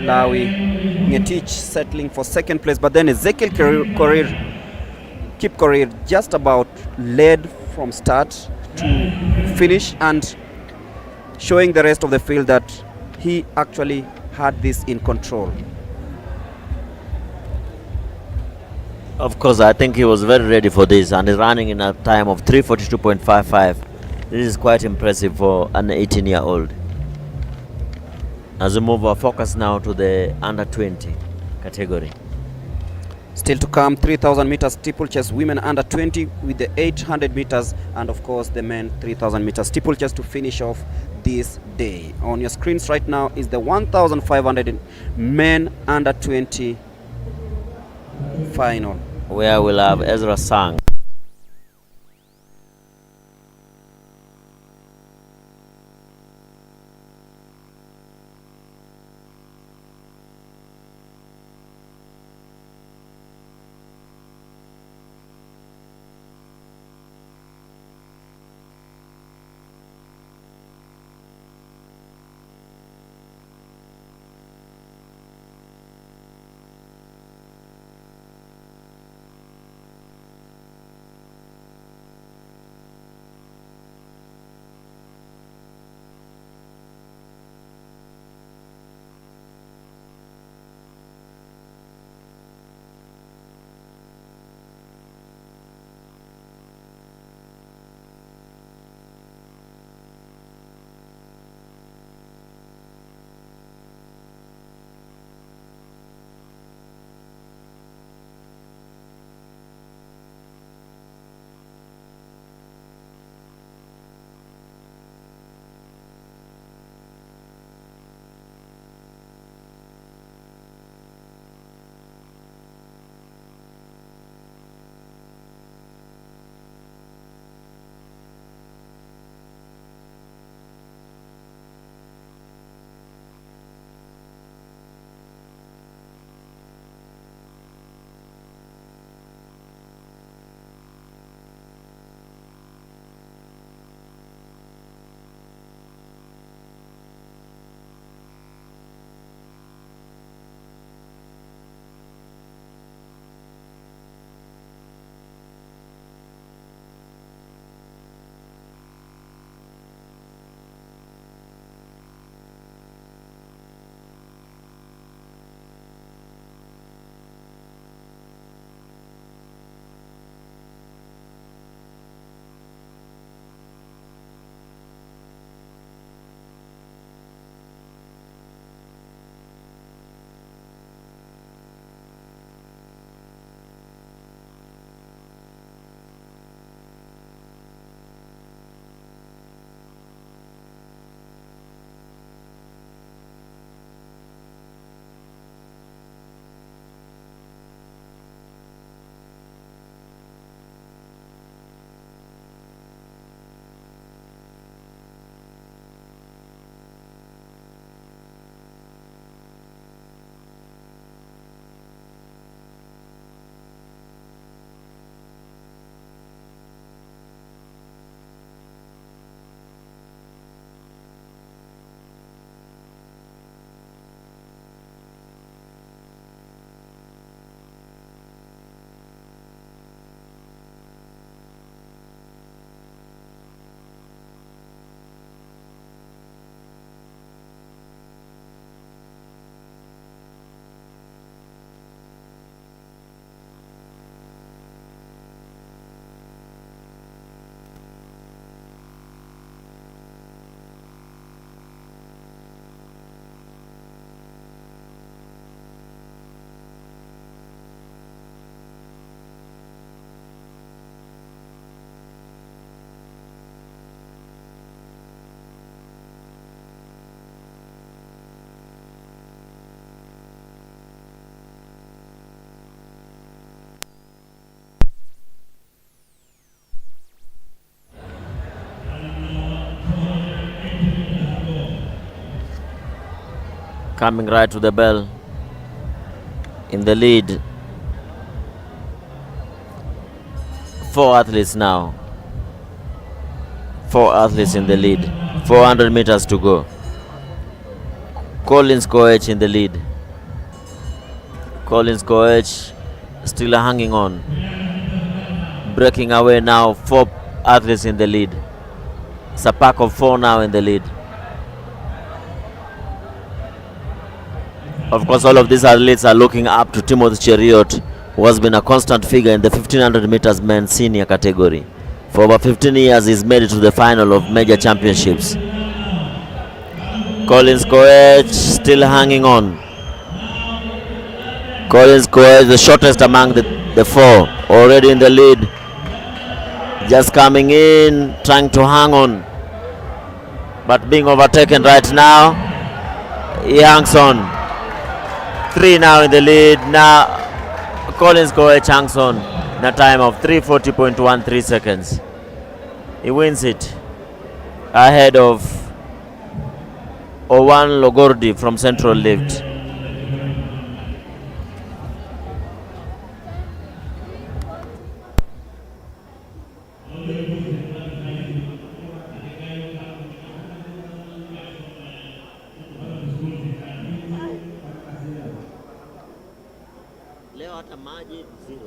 Lawi Ngetich settling for second place, but then Ezekiel Kipkorir just about led from start to finish and showing the rest of the field that he actually had this in control. Of course, I think he was very ready for this and is running in a time of 3:42.55. This is quite impressive for an 18-year-old. As we move our focus now to the under 20 category. Still to come, 3,000 meters steeplechase women under 20 with the 800 meters and of course the men 3,000 meters steeplechase to finish off this day. On your screens right now is the 1,500 men under 20 final, where we'll have Ezra Sang. coming right to the bell in the lead. 4 athletes now. 4 athletes in the lead. 400 meters to go. Collins Koech in the lead. Collins Koech still hanging on. Breaking away now, 4 athletes in the lead. It's a pack of 4 now in the lead. Of course, all of these athletes are looking up to Timothy Cheriot, who has been a constant figure in the 1500 meters men's senior category. For over 15 years, he's made it to the final of major championships. Collins Koech still hanging on. Collins Koech, the shortest among the 4, already in the lead. Just coming in, trying to hang on, but being overtaken right now. He hangs on. 3 now in the lead. Now Collins Koech hangs on in a time of 3:40.13 seconds. He wins it ahead of Owan Logordi from Central Lift. Leo hata maji 0.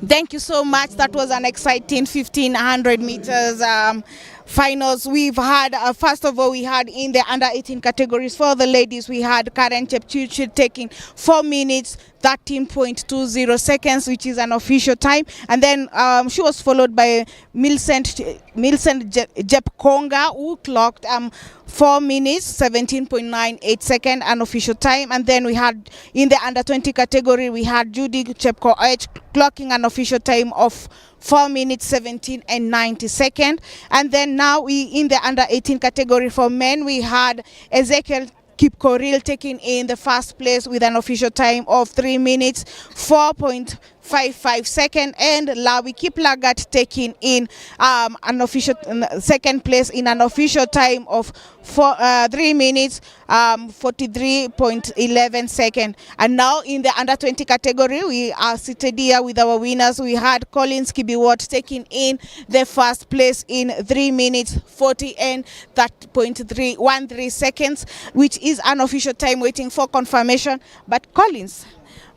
Thank you so much. That was an exciting 1500 meters finals. We've had, first of all, we had in the under 18 categories for the ladies, we had Karen Chepchirchir taking 4 minutes, 13.20 seconds, which is an official time. And then she was followed by Millicent Jepkonga, who clocked 4 minutes, 17.98 seconds, an official time. And then we had in the under 20 category, we had Judy Chepkoech clocking an official time of 4 minutes, 17 and 90 seconds. And then now we in the under 18 category for men, we had Ezekiel Kipkoril taking in the first place with an official time of 3 minutes, 4.55 seconds, and Lawi Kiplagat taking in an official second place in an official time of 3 minutes, 43.11 seconds. And now in the under 20 category, we are seated here with our winners. We had Collins Kibiwot taking in the first place in 3 minutes, 40 and 30.313 seconds, which is an official time waiting for confirmation. But Collins,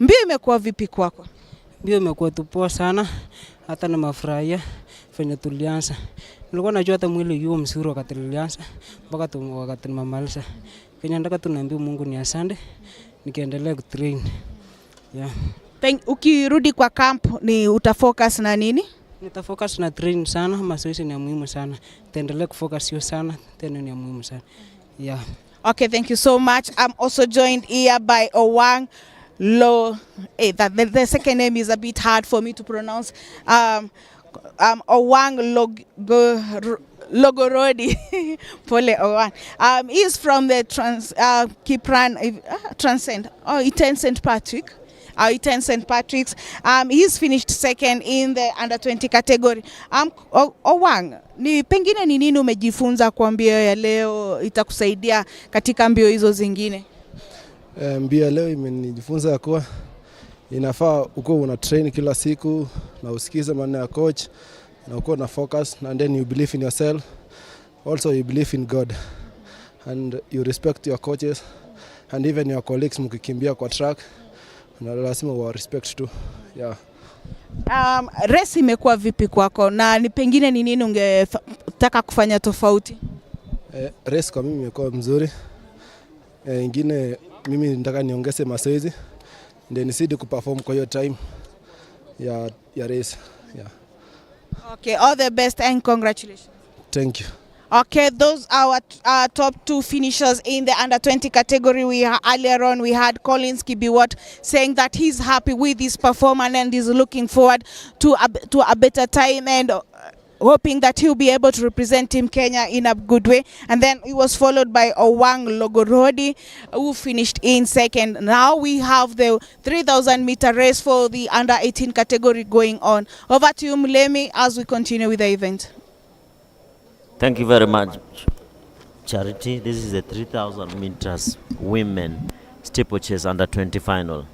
mbio imekuwa vipi kwako? Mbio imekuwa tupoa sana, hata na mafurahia venye tulianza. Nilikuwa najua hata mwili yuo mzuri wakati tulianza mpaka wakati nimemaliza. Kenya nataka tunaambia Mungu ni asante, nikiendelea kutrain. Yeah. Ukirudi kwa camp ni utafocus na nini? Nitafocus na train sana, mazoezi ni muhimu sana. Taendelea kufocus hiyo sana, tena ni muhimu sana. Yeah. Okay, thank you so much. I'm also joined here by Owang the second name is a bit hard for me to pronounce. Owang Logorodi. Pole Owang. He is from the Transcend. Eton St. Patrick. Eton St. Patrick's. He's finished second in the under 20 category. Owang, ni pengine ni nini umejifunza kwa mbio ya leo itakusaidia katika mbio hizo zingine? Mbio leo imenifunza ya kuwa inafaa uko una train kila siku na usikize maneno ya coach na uko na focus, and then you believe in yourself, also you believe in God, and you respect your coaches and even your colleagues. Mkikimbia kwa track na lazima wa respect tu. Yeah. Race imekuwa vipi kwako na ni pengine ni nini ungetaka kufanya tofauti? Race kwa mimi imekuwa mzuri. Ingine mimi nataka niongeze mazoezi ndio nisidi kuperform kwa hiyo time ya race. Yeah. Okay, all the best and congratulations. Thank you. Okay, those are our top two finishers in the under 20 category. Earlier on we had Collins Kibiwot saying that he's happy with his performance and is looking forward to a better time and hoping that he'll be able to represent Team Kenya in a good way. And then he was followed by Owang Logorodi, who finished in second. Now we have the 3,000 meter race for the under 18 category going on. Over to you, Mulemi, as we continue with the event. Thank you very much, Charity. This is the 3,000 meters women steeplechase under 20 final.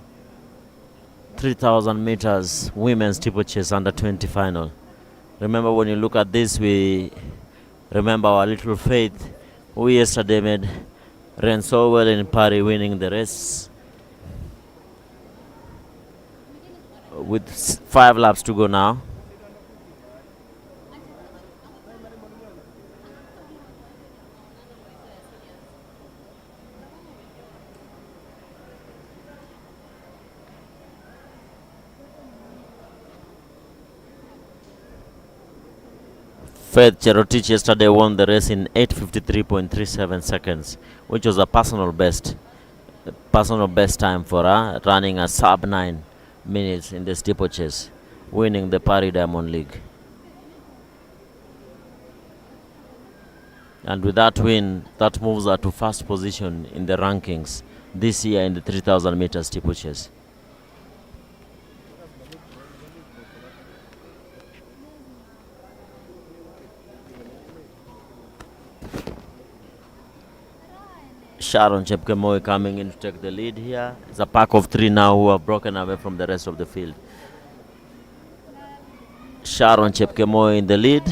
3,000 meters women steeplechase under 20 final. Remember, when you look at this, we remember our little Faith, who yesterday ran so well in Paris, winning the race with 5 laps to go now. Faith Cherotich yesterday won the race in 8:53.37 seconds, which was a personal best time for her, running a sub 9 minutes in the steeplechase, winning the Paris Diamond League. And with that win, that moves her to first position in the rankings this year in the 3,000 meter steeplechase. Sharon Chepkemoi coming in to take the lead here. It's a pack of 3 now who have broken away from the rest of the field. Sharon Chepkemoi in the lead.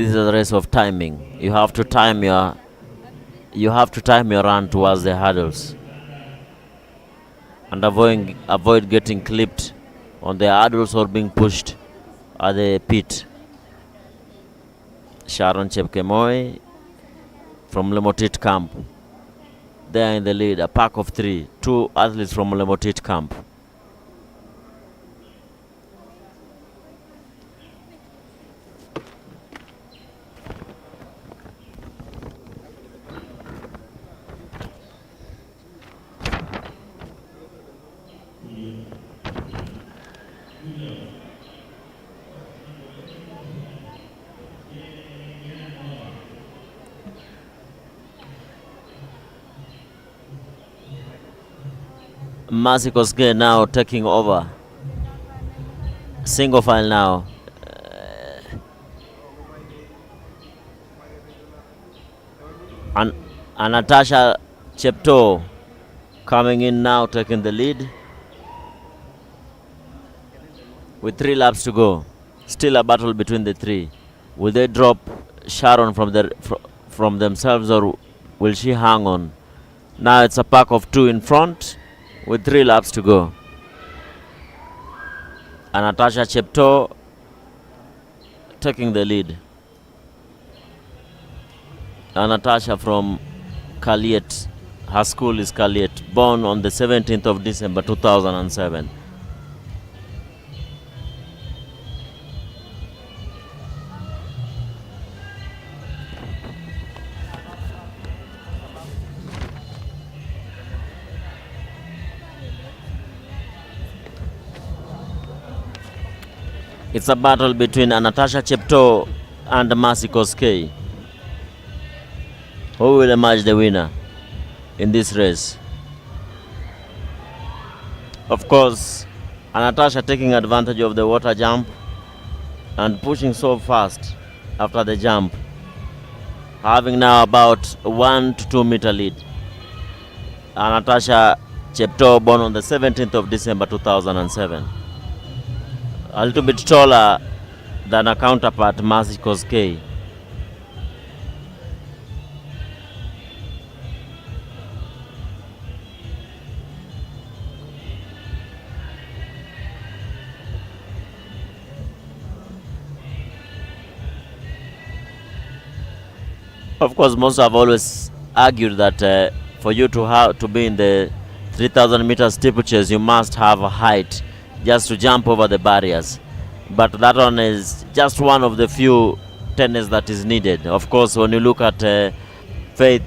This is a race of timing. You have to time your run towards the hurdles and avoid getting clipped on the hurdles or being pushed at the pit. Sharon Chepkemoi from Lemotit camp. They are in the lead, a pack of 3, 2 athletes from Lemotit camp. Mercy Koske now taking over. Single file now. And Natasha Chepto coming in now, taking the lead. With 3 laps to go. Still a battle between the 3. Will they drop Sharon from themselves, or will she hang on? Now it's a pack of 2 in front with 3 laps to go. And Natasha Chepto taking the lead. And Natasha from Kaliet, her school is Kaliet, born on the 17th of December 2007. It's a battle between Natasha Chepto and Mercy Koske. Who will emerge the winner in this race? Of course, Natasha taking advantage of the water jump and pushing so fast after the jump, having now about 1 to 2 meter lead. Natasha Chepto, born on the 17th of December 2007. A little bit taller than a counterpart, Mercy Koske. Of course, most have always argued that for you to be in the 3,000 meter steeplechase, you must have a height just to jump over the barriers. But that one is just one of the few tenets that is needed. Of course, when you look at Faith,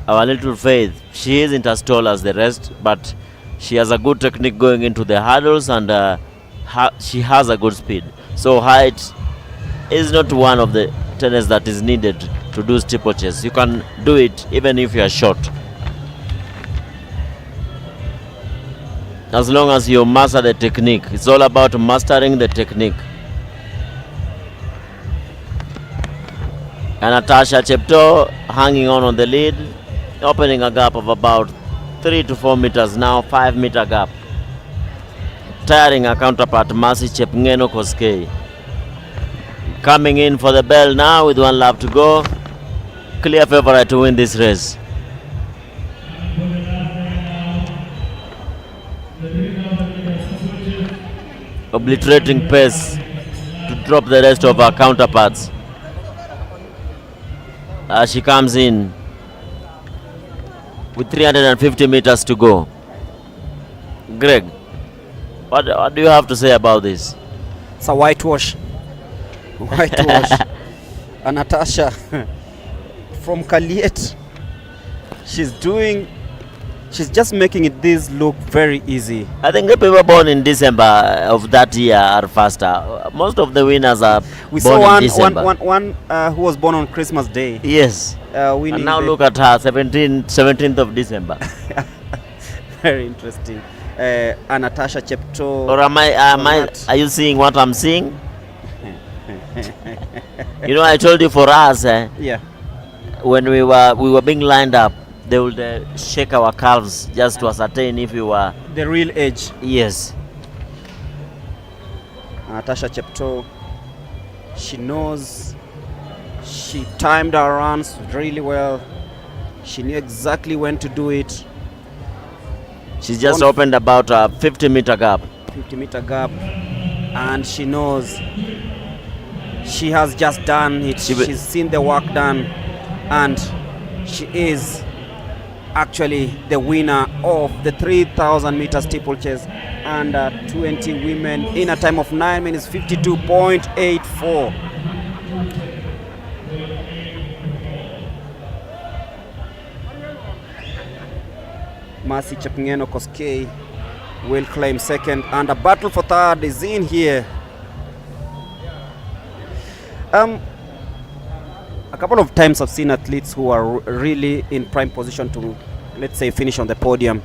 our little Faith, she isn't as tall as the rest, but she has a good technique going into the hurdles, and she has a good speed. So height is not one of the tenets that is needed to do steeplechase. You can do it even if you are short, as long as you master the technique. It's all about mastering the technique. And Natasha Chepto hanging on the lead, opening a gap of about 3 to 4 meters now, 5 meter gap. Tiring her counterpart Mercy Chepngeno Koske. Coming in for the bell now with 1 lap to go. Clear favorite to win this race. Obliterating pace to drop the rest of her counterparts as she comes in with 350 meters to go. Greg, what do you have to say about this? It's a whitewash. Whitewash. And Natasha from Kaliet, she's just making this look very easy. I think the people born in December of that year are faster. Most of the winners are born in December. One who was born on Christmas Day. Yes. And now look at her, 17th of December. Very interesting. And Natasha Chepto. Or are you seeing what I'm seeing? You know, I told you for us, yeah, when we were being lined up, they would shake our calves just to ascertain if you were the real age. Yes. Natasha Chepto, she knows She timed her runs really well. She knew exactly when to do it. She's just opened about a 50-meter gap. 50-meter gap, and she knows she has just done it. She's seen the work done, and she is actually the winner of the 3,000 meter steeplechase under 20 women in a time of 9 minutes 52.84. Mercy Chepngeno Koskei will claim second, and a battle for third is in here. A couple of times I've seen athletes who are really in prime position to, let's say, finish on the podium,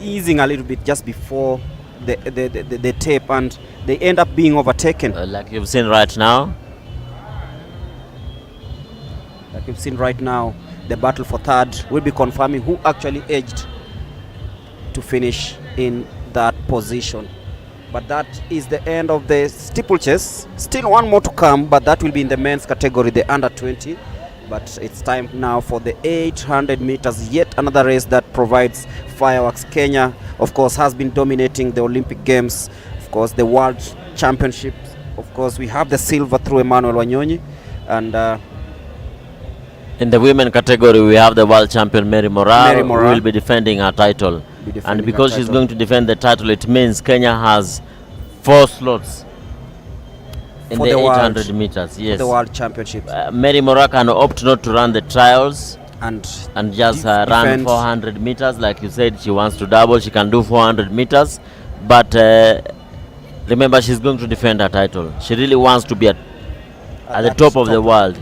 easing a little bit just before the tape, and they end up being overtaken. Like you've seen right now. Like you've seen right now, the battle for third will be confirming who actually edged to finish in that position. But that is the end of the steeplechase. Still one more to come, but that will be in the men's category, the under 20. But it's time now for the 800 meters, yet another race that provides fireworks. Kenya, of course, has been dominating the Olympic Games, of course, the World Championships. Of course, we have the silver through Emmanuel Wanyonyi, and in the women category, we have the world champion Mary Moraa, who will be defending her title. And because she's going to defend the title, it means Kenya has 4 slots in for the 800 world, meters. Yes, for the World Championships. Mary Moraa can opt not to run the trials and just run 400 meters. Like you said, she wants to double. She can do 400 meters. But remember, she's going to defend her title. She really wants to be at the top of the world.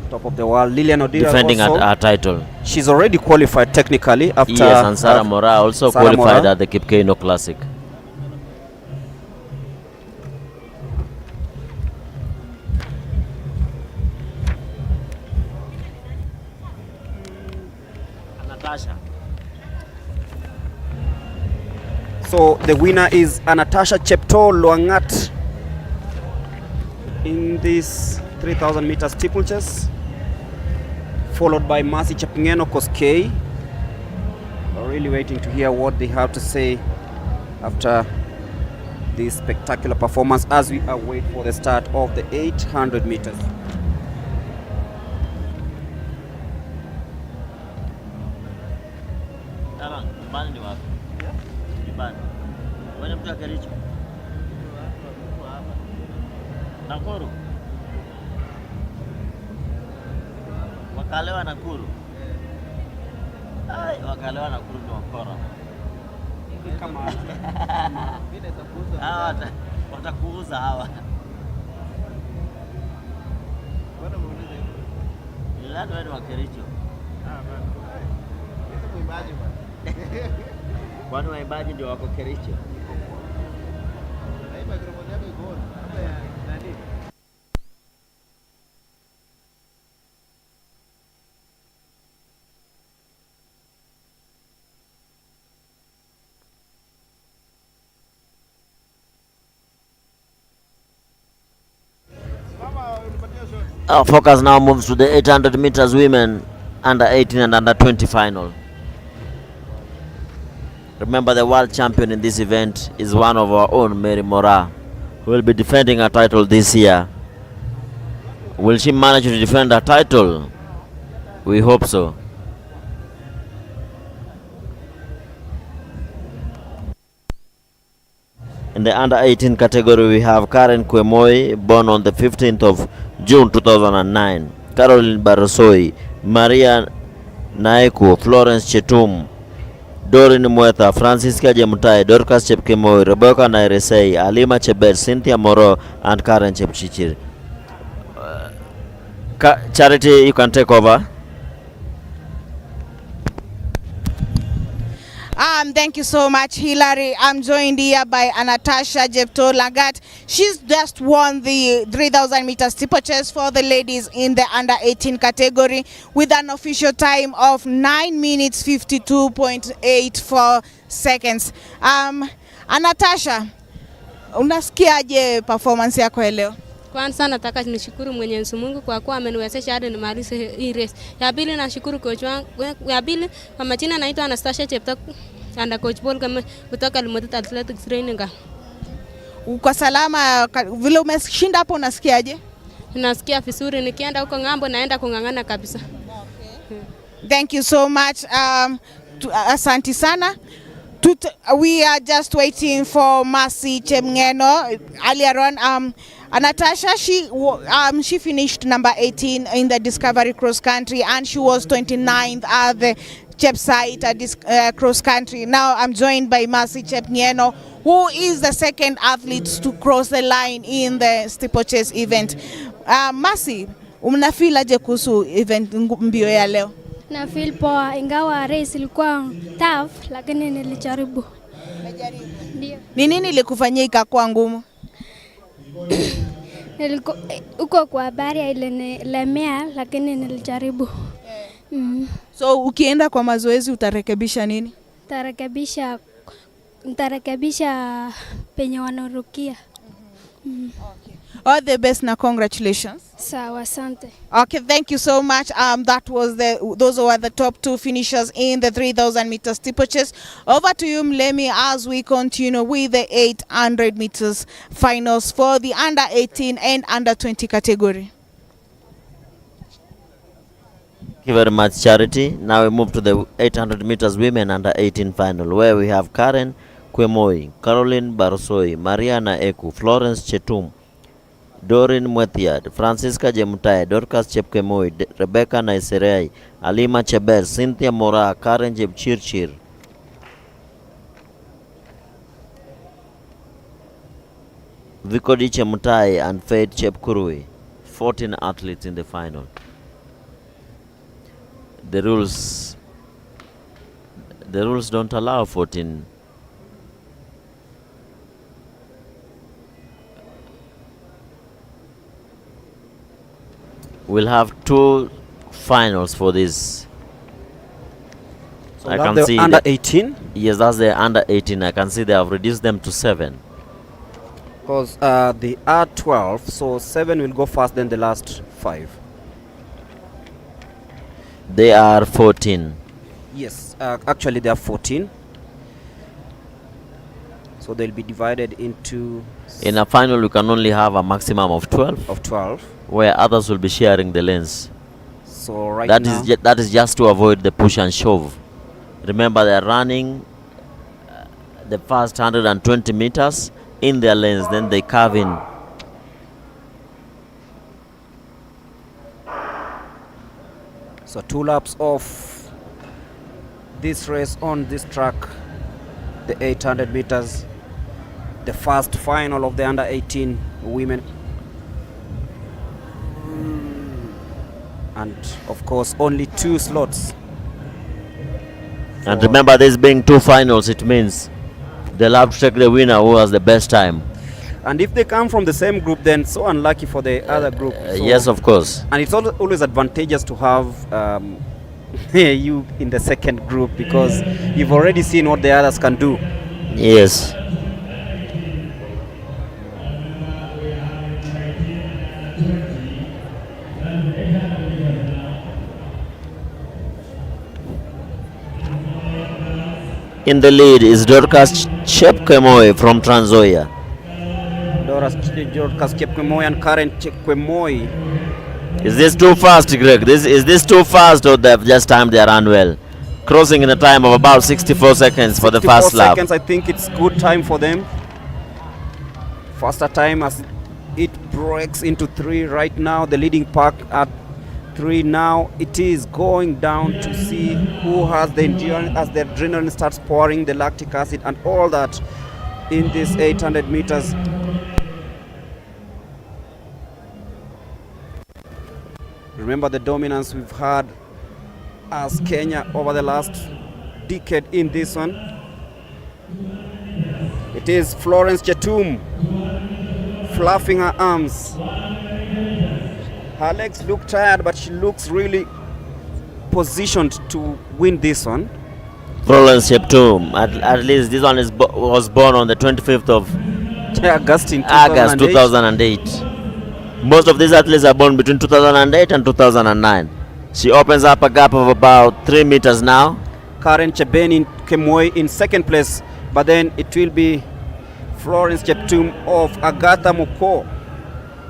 Top of the world. Lilian Odira defending also, her title. She's already qualified technically after. Yes, and Sarah Moraa also qualified at the Kipkeino Classic. Natasha. So the winner is Natasha Cheptoo Luangat in this 3,000 meter steeplechase, followed by Mercy Chepngeno Koskei. We're really waiting to hear what they have to say after this spectacular performance as we await for the start of the 800 meters. Nakuru. Wakalewa Nakuru. Ai, wakalewa Nakuru ni wakora. Kama hawa watakuuza hawa. Bwana muulize. Nilani wewe wa Kericho. Bwana. Hizo muimbaji bwana. Kwani waimbaji ndio wako Kericho? Na hii microphone yako iko on. Hapa ya nani? Our focus now moves to the 800 meters women under 18 and under 20 final. Remember, the world champion in this event is one of our own, Mary Moraa, who will be defending her title this year. Will she manage to defend her title? We hope so. In the under 18 category, we have Karen Kwemoi, born on the 15th of June 2009, Caroline Barosoi, Maria Naeko, Florence Chetum, Dorin Mwetha, Francisca Jemutai, Dorcas Chepkemoi, Rebecca Nairesei, Alima Chebet, Cynthia Moro, and Karen Chepchichir. Charity, you can take over. Thank you so much, Hilary. I'm joined here by Natasha Cheptoo Luangat. She's just won the 3,000 meter steeplechase for the ladies in the under 18 category with an official time of 9 minutes 52.84 seconds. Natasha, unasikiaje performance yako leo Kwanza nataka nishukuru Mwenyezi Mungu kwa kuwa ameniwezesha hadi nimalize hii race. Ya pili nashukuru coach wangu. Ya pili kwa majina naitwa Anastasia Cheptak and coach Paul kama kutoka Unauthorized Athletics Training. Uko salama vile umeshinda hapo unasikiaje? Nasikia vizuri, nikienda huko ngambo naenda kungangana kabisa. Thank you so much. Asante sana. We are just waiting for Mercy Chemngeno. Earlier on, Natasha, she finished number 18 in the Discovery Cross Country and she was 29th at the Chepsait Cross Country. Now I'm joined by Mercy Chemngeno, who is the second athlete to cross the line in the steeplechase event. Mercy, unafeel aje kuhusu event mbio ya leo? Na feel poa, ingawa race ilikuwa tough lakini nilijaribu. Ndio. Ni nini ilikufanyia ikakuwa ngumu? Uko kwa habari ile nilemea lakini nilijaribu. So ukienda kwa mazoezi utarekebisha nini? Nitarekebisha penye wanarukia. Okay. All the best na congratulations. Sawa, asante. Okay, thank you so much. Those were the top two finishers in the 3,000 meter steeplechase. Over to you, Mlemi, as we continue with the 800 meters finals for the under 18 and under 20 category. Thank you very much, Charity. Now we move to the 800 meters women under 18 final, where we have Karen Kwemoi, Caroline Barosoi, Mariana Eku, Florence Chetum, Dorin Mwethiad, Francisca Jemutai, Dorcas Chepkemoi, Rebecca Naiserei, Alima Chebel, Cynthia Mora, Karen Jepchirchir. Vikodi Chemutai and Faith Chepkurui. 14 athletes in the final. The rules don't allow 14. We'll have two finals for this. So I can see under 18? Yes, that's the under 18. I can see they have reduced them to 7. Because they are 12, so 7 will go first, then the last 5. They are 14. Yes, actually they are 14. So they'll be divided into... In a final, we can only have a maximum of 12. Of 12. Where others will be sharing the lanes. So right that now... that is just to avoid the push and shove. Remember, they're running the first 120 meters in their lanes, then they carve in. So 2 laps of this race on this track, the 800 meters, the first final of the under 18 women. And of course only 2 slots. And remember, this being 2 finals, it means they'll have to take the winner who has the best time. And if they come from the same group, then so unlucky for the other group. So yes, of course. And it's always advantageous to have you in the second group, because you've already seen what the others can do. Yes. In the lead is Dorcas Chepkemoi from Trans Nzoia. Dorcas Chepkemoi and Karen Chepkemoi. Is this too fast, Greg? Is this too fast, or they've just timed their run well? Crossing in a time of about 64 seconds for the first lap. 64 seconds, I think it's good time for them. Faster time as it breaks into 3 right now. The leading pack at 3 now. It is going down to see who has the endurance as the adrenaline starts pouring, the lactic acid and all that in this 800 meters. Remember the dominance we've had as Kenya over the last decade in this one. It is Florence Chetum fluffing her arms. Her legs look tired, but she looks really positioned to win this one. Florence Chetum, at least this one was born on the 25th of August in August 2008. Most of these athletes are born between 2008 and 2009. She opens up a gap of about 3 meters now. Karen Chebeni Kemoi in second place, but then it will be Florence Cheptum of Agatha Moko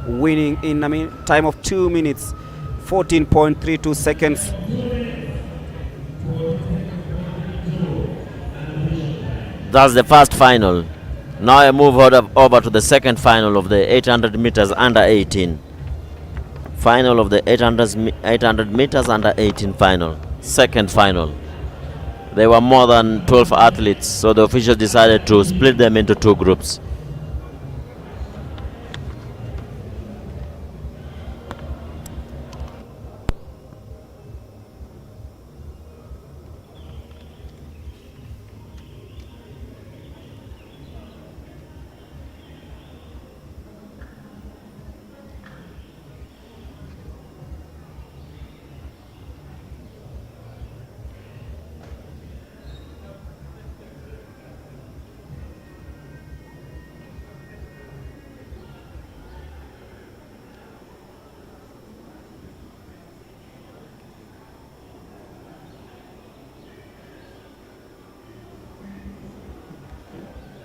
winning in time of 2 minutes 14.32 seconds. That's the first final. Now I move over to the second final of the 800 meters under 18. Final of the 800 meters under 18 final. Second final. There were more than 12 athletes, so the officials decided to split them into 2 groups.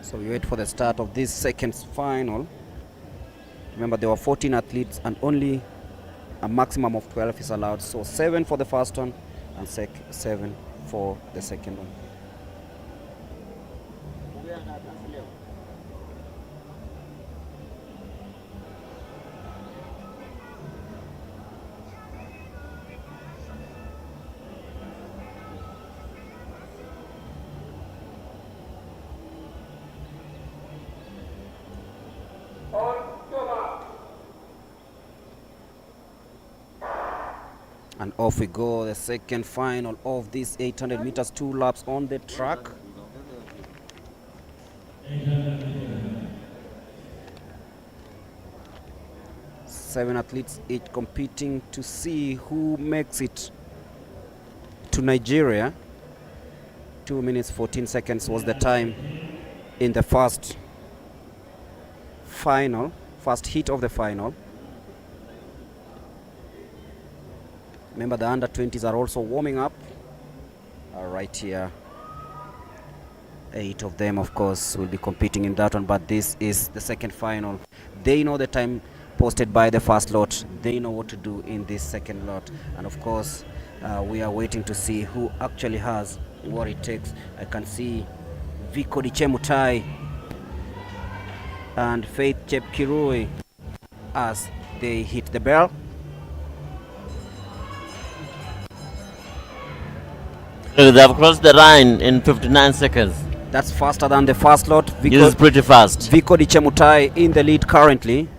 So we wait for the start of this second final. Remember, there were 14 athletes and only a maximum of 12 is allowed. So 7 for the first one and 7 for the second one. And off we go, the second final of this 800 meters, 2 laps on the track. Seven athletes each competing to see who makes it to Nigeria. 2 minutes 14 seconds was the time in the first heat of the final. Remember, the under 20s are also warming up right here. 8 of them, of course, will be competing in that one, but this is the second final. They know the time posted by the first lot. They know what to do in this second lot, and of course we are waiting to see who actually has what it takes. I can see Viko Dichemutai and Faith Chepkirui as they hit the bell. They have crossed the line in 59 seconds. That's faster than the first lot. This is pretty fast. Viko Dichemutai in the lead currently.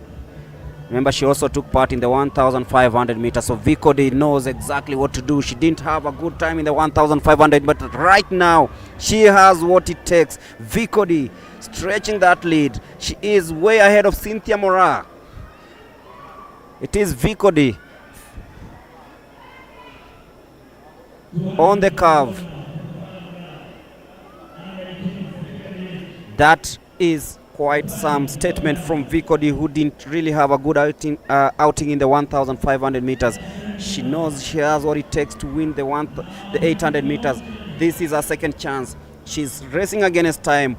Remember, she also took part in the 1,500 meters. So Viko knows exactly what to do. She didn't have a good time in the 1,500, but right now she has what it takes. Viko stretching that lead. She is way ahead of Cynthia Mora. It is Viko on the curve. That is quite some statement from Viko, who didn't really have a good outing in the 1,500 meters. She knows she has what it takes to win the 800 meters. This is her second chance. She's racing against time.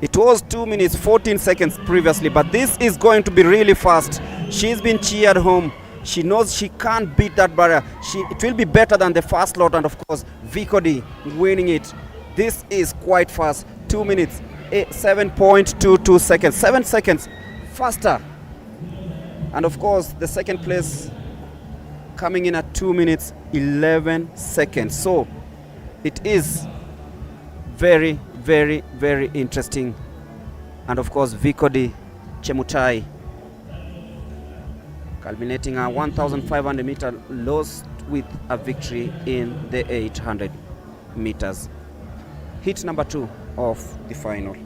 It was 2 minutes 14 seconds previously, but this is going to be really fast. She's been cheered home. She knows she can't beat that barrier. It will be better than the first lot, and of course Viko winning it. This is quite fast. 2 minutes 7.22 seconds, 7 seconds faster. And of course the second place coming in at 2 minutes 11 seconds. So it is very, very, very interesting. And of course Viko Chemutai culminating a 1,500 meter loss with a victory in the 800 meters. Hit number 2 of the final.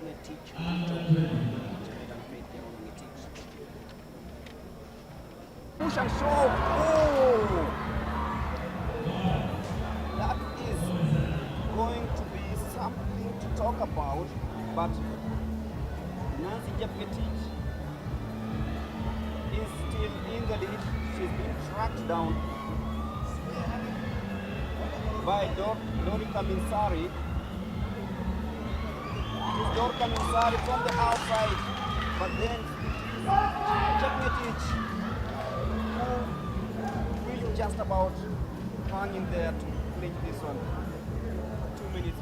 Ngetich Anthony. Push and shove. Oh! That is going to be something to talk about, but Nancy Jepngetich is still in the lead. She's been tracked down by Dorika Minsari. It is Dorika Minsari from the outside, but then Jepngetich who will just about hang in there to clinch this one. 2 minutes,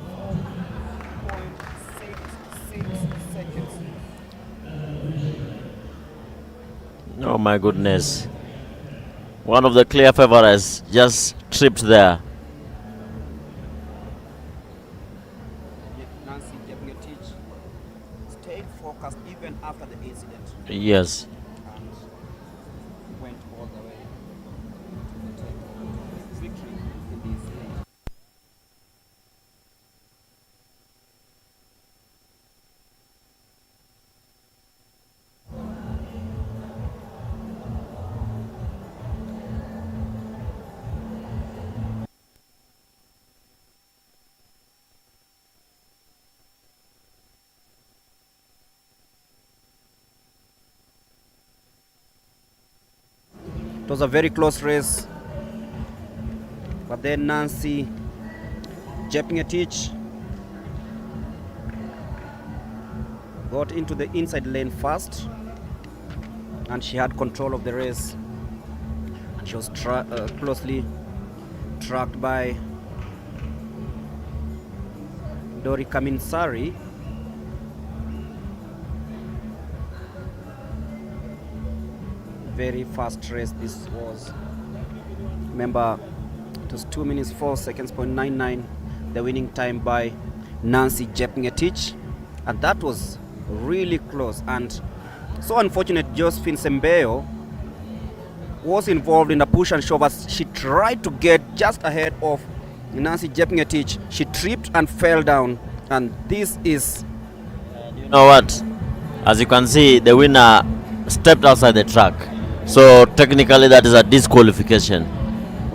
4.66 seconds. Oh my goodness. One of the clear favorites just tripped there. Yet Nancy Jepngetich stayed focused even after the incident. Yes. And went all the way to the victory in this stage. It was a very close race, but then Nancy Jepngetich got into the inside lane first, and she had control of the race. She was closely tracked by Dorika Minsari. Very fast race this was. Remember, it was 2 minutes 4 seconds, 0.99, the winning time by Nancy Jepngetich, and that was really close. And so unfortunate, Josephine Sembeo was involved in a push and shove as she tried to get just ahead of Nancy Jepngetich. She tripped and fell down, and this is... You know what? As you can see, the winner stepped outside the track. So technically that is a disqualification.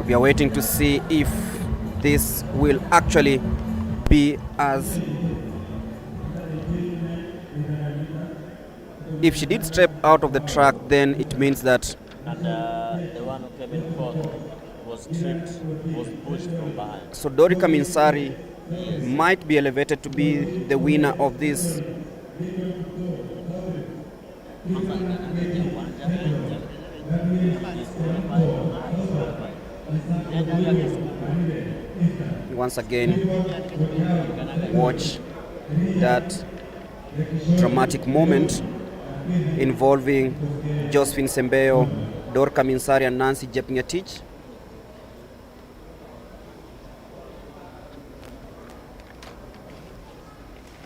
We are waiting to see if this will actually be as... If she did step out of the track, then it means that... And the one who came in fourth was tripped, was pushed from behind. So Dorika Minsari might be elevated to be the winner of this. Once again, watch that dramatic moment involving Josephine Sembeo, Dorika Minsari and Nancy Jepngetich.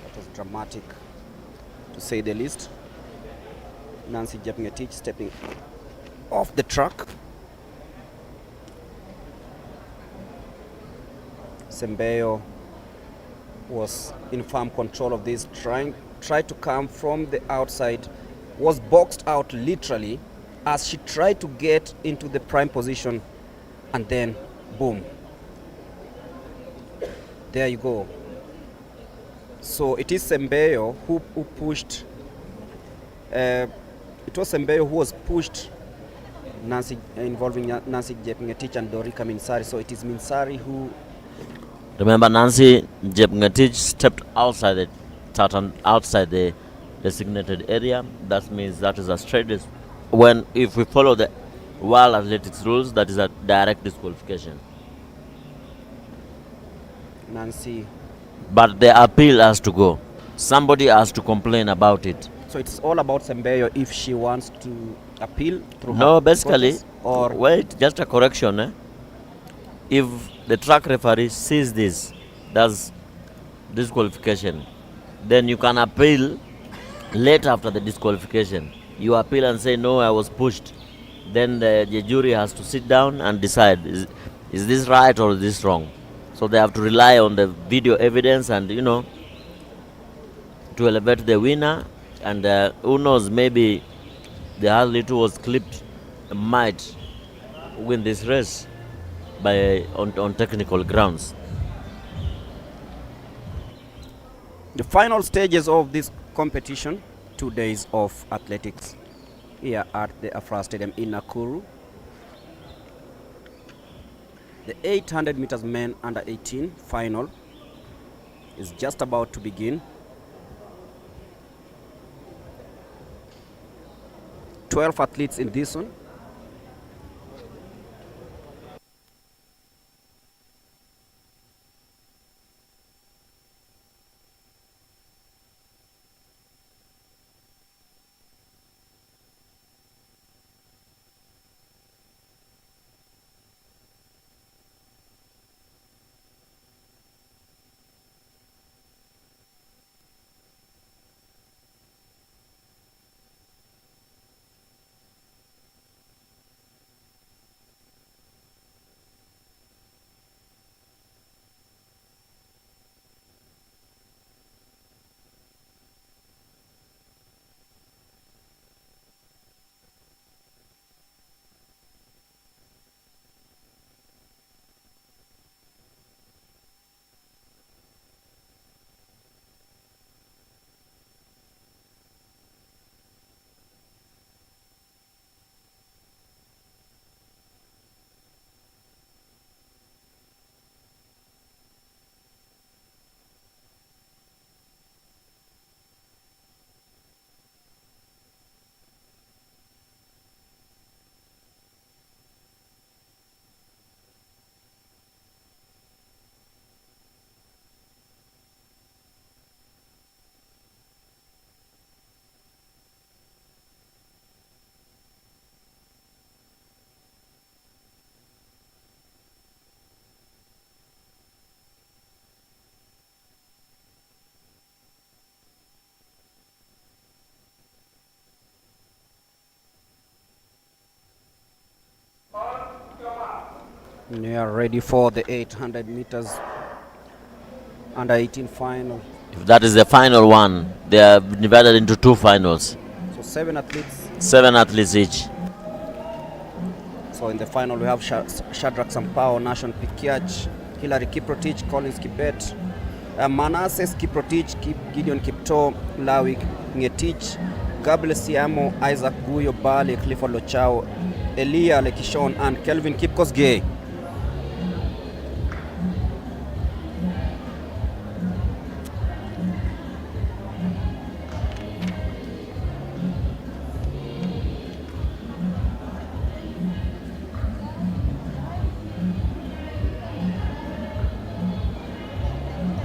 That was dramatic, to say the least. Nancy Jepngetich stepping off the track. Sembeo was in firm control of this, tried to come from the outside, was boxed out literally as she tried to get into the prime position, and then boom. There you go. So it is Sembeo who pushed, it was Sembeo who was pushed involving Nancy Jepngetich and Dorika Minsari. So it is Minsari who... Remember, Nancy Jepngetich stepped outside the designated area. That means that is a straight when if we follow the World Athletics rules, that is a direct disqualification. Nancy. But the appeal has to go. Somebody has to complain about it. So it's all about Sembeo if she wants to appeal through No, her basically, process, or wait, just a correction. If the track referee sees this, that's disqualification, then you can appeal later after the disqualification. You appeal and say, no, I was pushed. Then the jury has to sit down and decide, is this right or is this wrong? So they have to rely on the video evidence and, to elevate the winner, and who knows, maybe the athlete who was clipped might win this race by on technical grounds. The final stages of this competition, 2 days of athletics here at the Afraha Stadium in Nakuru. The 800 meters men under 18 final is just about to begin. 12 athletes in this one. We are ready for the 800 meters under 18 final. If that is the final one, they are divided into 2 finals. So 7 athletes. 7 athletes each. So in the final we have Shadrach Sampao, Nation Pikiach, Hilary Kiprotich, Collins Kibet, Manasseh Kiprotich, Gideon Kipto, Lawi Ngetich, Gabriel Siamo, Isaac Guyo Bale, Clifford Lochao, Elia Lekishon, and Kelvin Kipkosgei.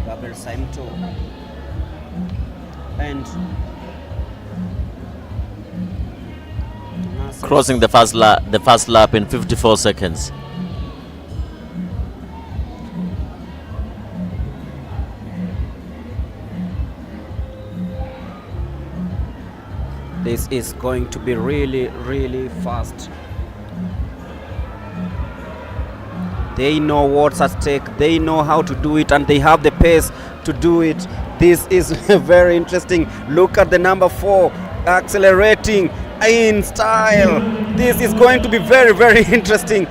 Gabriel Saimto and crossing the first lap in 54 seconds. This is going to be really, really fast. They know what's at stake, they know how to do it, and they have the pace to do it. This is very interesting. Look at the number 4 accelerating in style. This is going to be very, very interesting.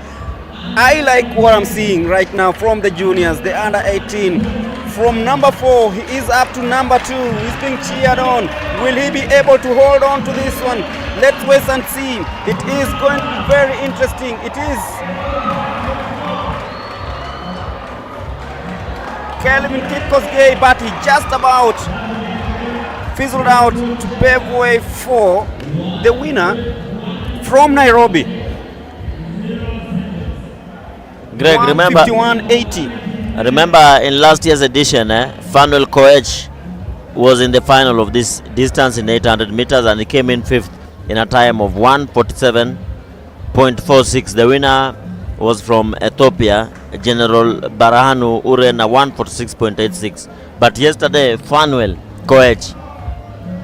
I like what I'm seeing right now from the juniors, the under 18. From number 4, he is up to number 2. He's being cheered on. Will he be able to hold on to this one? Let's wait and see. It is going to be very interesting. It is Kelvin Kipkosgei, but he just about fizzled out to pave way for the winner from Nairobi. Greg, remember 1:51.80. Remember in last year's edition, Fanuel Koech was in the final of this distance in 800 meters and he came in 5th in a time of 1:47.46. The winner was from Ethiopia, General Barahanu Urena, 1:46.86. But yesterday, Fanuel Koech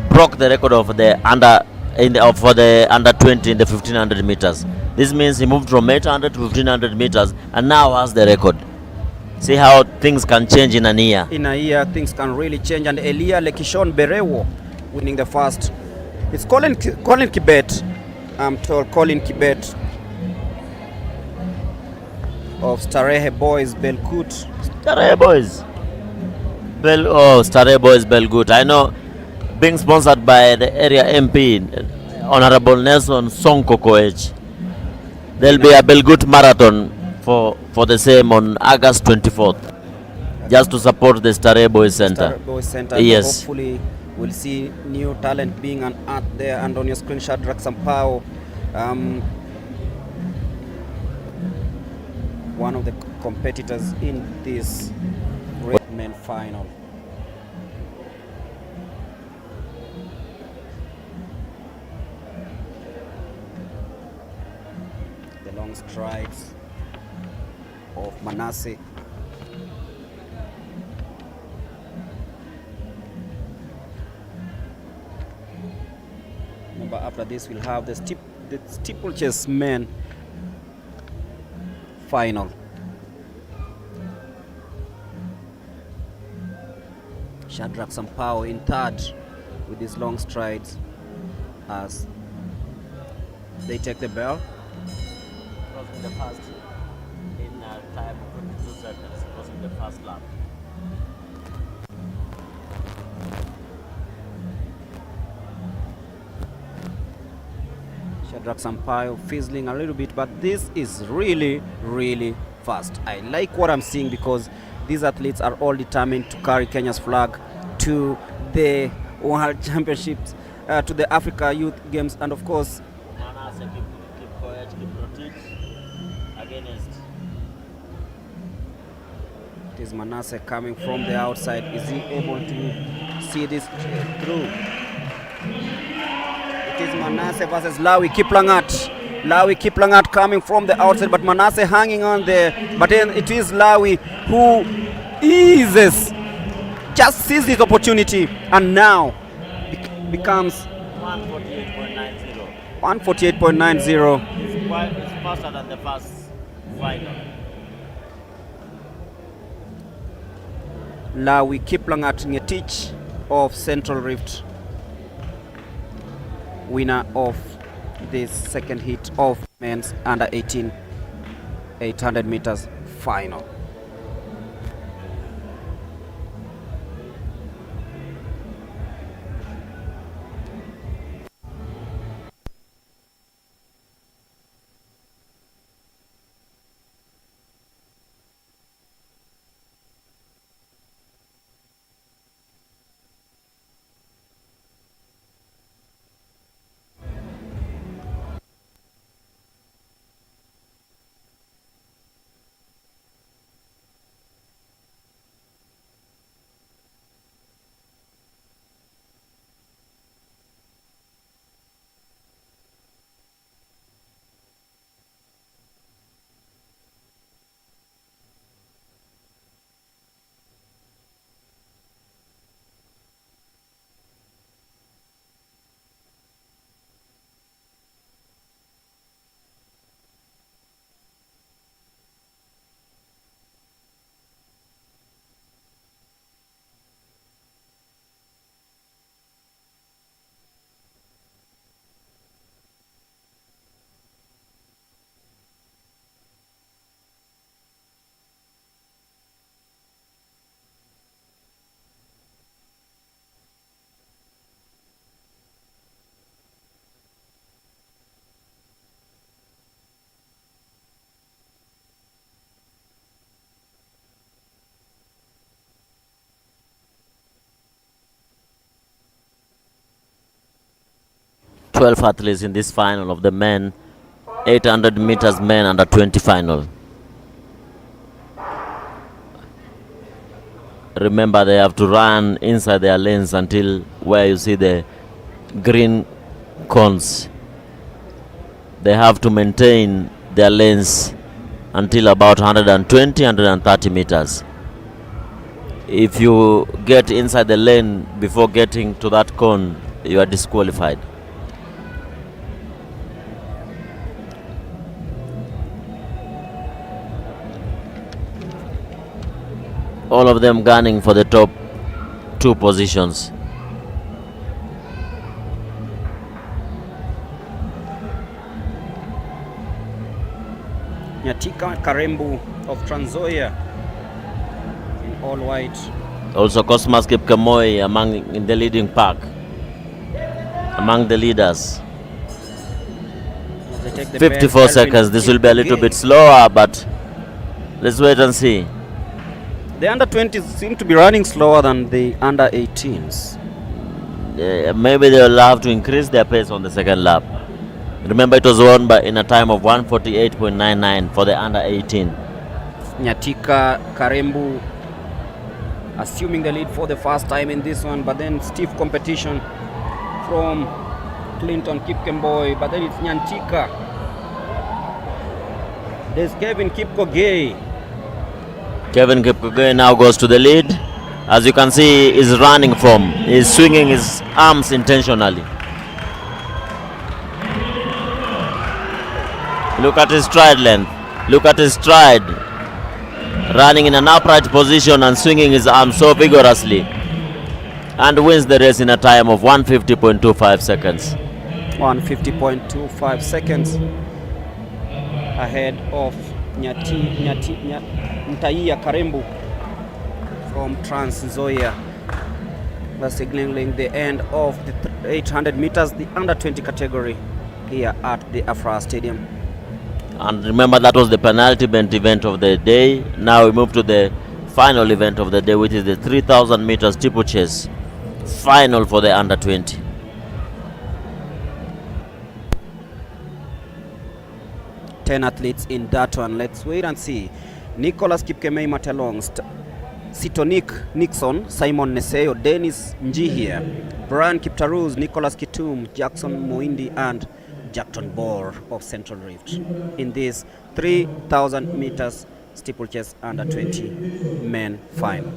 broke the record of the for the under 20 in the 1500 meters. This means he moved from 800 to 1500 meters and now has the record. See how things can change in a year. In a year, things can really change. And Elia Lekishon Berewo winning the first. It's Colin Kibet. I'm told Colin Kibet of Starehe Boys Belkut. Starehe Boys. Starehe Boys Belgut. I know, being sponsored by the area MP, Honorable Nelson Sonko Koech. There'll be a Belgut marathon for the same on August 24th, just to support the Starehe Boys Center. Starehe Boys Center. Yes. Hopefully we'll see new talent being unearthed there. And on your screen, Shadrach Sampao, one of the competitors in this great men final. The long strides of Manasseh. Remember, after this we'll have the steeplechase men final. Shadrach Sampao in third with his long strides as they take the bell. Crossing the first in time of 22 seconds, crossing the first lap. Shadrach Sampaio fizzling a little bit, but this is really, really fast. I like what I'm seeing because these athletes are all determined to carry Kenya's flag to the World Championships, to the Africa Youth Games, and of course Manasseh against. It is Manasseh coming from the outside. Is he able to see this through? It is Manasseh versus Lawi Kiplangat. Lawi Kiplangat coming from the outside, but Manasseh hanging on there. But then it is Lawi who just sees this opportunity and now becomes 148.90. 148.90. It's faster than the first final. Lawi Kiplangat Ngetich of Central Rift, winner of this second heat of men's under 18 800 meters final. Athletes in this final of the men 800 meters men under 20 final. Remember, they have to run inside their lanes until where you see the green cones. They have to maintain their lanes until about 120, 130 meters. If you get inside the lane before getting to that cone, you are disqualified. All of them gunning for the top 2 positions. Nyatika Karembu of Trans Nzoia in all white. Also Cosmas Kipkemoi in the leading pack, among the leaders. 54 seconds. This will be a little bit slower, but let's wait and see. The under 20s seem to be running slower than the under 18s. Maybe they'll have to increase their pace on the second lap. Remember, it was won in a time of 1:48.99 for the under 18. Nyatika Karembu assuming the lead for the first time in this one, but then stiff competition from Clinton Kipkemboi, but then it's Nyantika. There's Kevin Kipkogei. Kevin Kipkogei now goes to the lead. As you can see, he's running from, he's swinging his arms intentionally. Look at his stride length. Look at his stride. Running in an upright position and swinging his arms so vigorously. And wins the race in a time of 150.25 seconds. 150.25 seconds ahead of Ntaiya Karembu from Trans Nzoia. That's signaling the end of the 800 meters, the under 20 category here at the Afraha Stadium. And remember, that was the penultimate event of the day. Now we move to the final event of the day, which is the 3,000 meters steeplechase final for the under 20. Ten athletes in that one. Let's wait and see. Nicholas Kipkemei Matelong, Sitonik Nixon, Simon Neseo, Dennis Njihia, Brian Kiptaruz, Nicholas Kitum, Jackson Moindi, and Jackton Bor of Central Rift in this 3,000 meters steeplechase under 20 men final.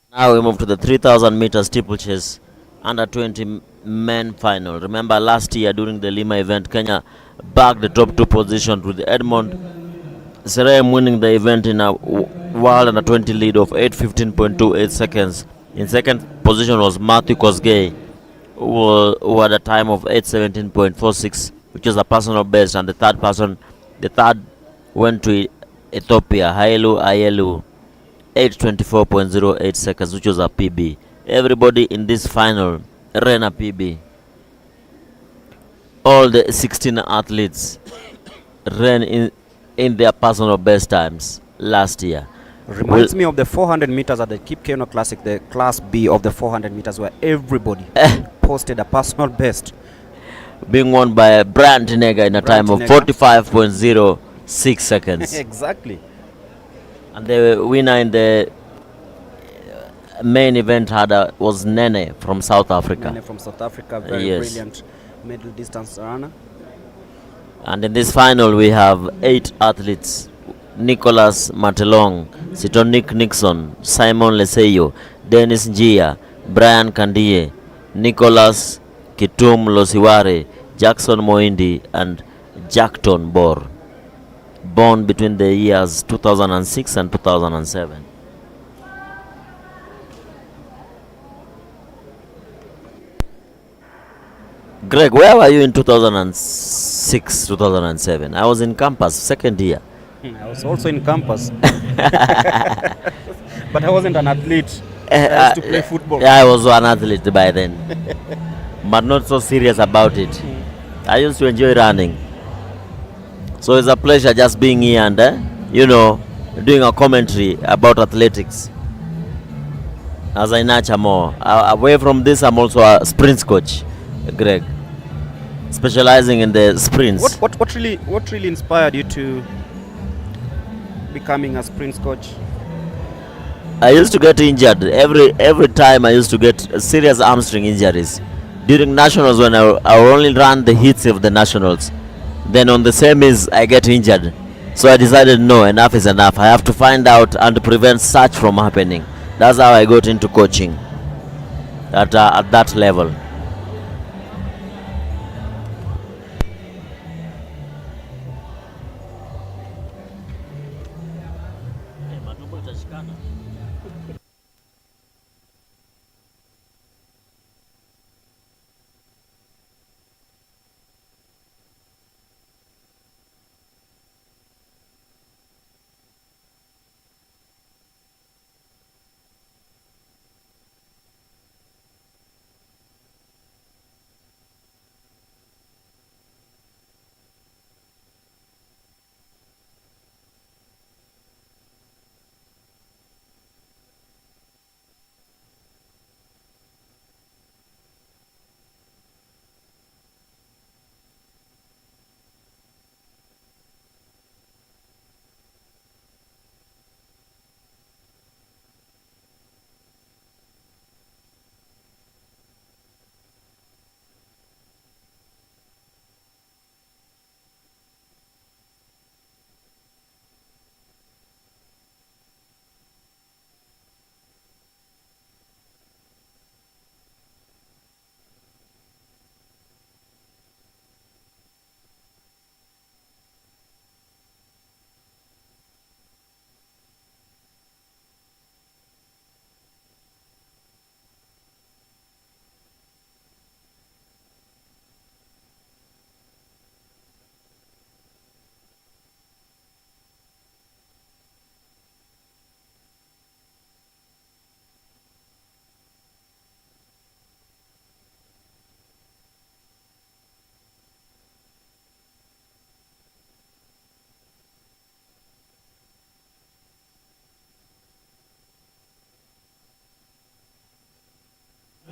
Now we move to the 3,000 meter steeplechase under 20 men final. Remember, last year during the Lima event, Kenya bagged the top 2 positions with Edmond Serem winning the event in a world under 20 lead of 8:15.28 seconds. In second position was Matthew Kosgei, who had a time of 8:17.46, which is a personal best, and the third went to Ethiopia, Hailu Ayelu, 8:24.08 seconds, which was a PB. Everybody in this final ran a PB. All the 16 athletes ran in their personal best times last year. Reminds me of the 400 meters at the Kip Keino Classic, the Class B of the 400 meters, where everybody posted a personal best. Being won by Brian Tinega in a time of 45.06 seconds. Exactly. And the winner in the main event was Nene from South Africa. Nene from South Africa, very brilliant middle distance runner. And in this final we have 8 athletes: Nicholas Matelong, Sitonik Nixon, Simon Leseyo, Dennis Njia, Brian Kandie, Nicholas Kitum Losiware, Jackson Moindi, and Jackton Bor, born between the years 2006 and 2007. Greg, where were you in 2006, 2007? I was in campus, second year. I was also in campus. But I wasn't an athlete. I used to play football. Yeah, I was an athlete by then. But not so serious about it. I used to enjoy running. So it's a pleasure just being here and, doing a commentary about athletics. As I nurture more. Away from this, I'm also a sprints coach, Greg. specializing in the sprints. What really inspired you to becoming a sprints coach? I used to get injured every time. I used to get serious hamstring injuries during nationals when I only run the heats of the nationals. Then on the semis I get injured, so I decided no, enough is enough. I have to find out and prevent such from happening. That's how I got into coaching at that level.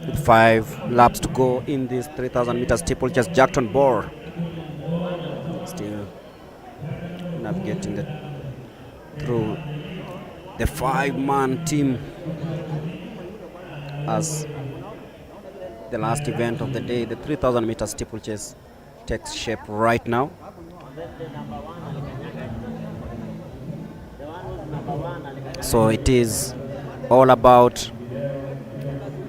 With 5 laps to go in this 3,000 meter steeplechase, Jackton Bohr still navigating through the 5-man team as the last event of the day, the 3,000 meter steeplechase, takes shape right now. So it is all about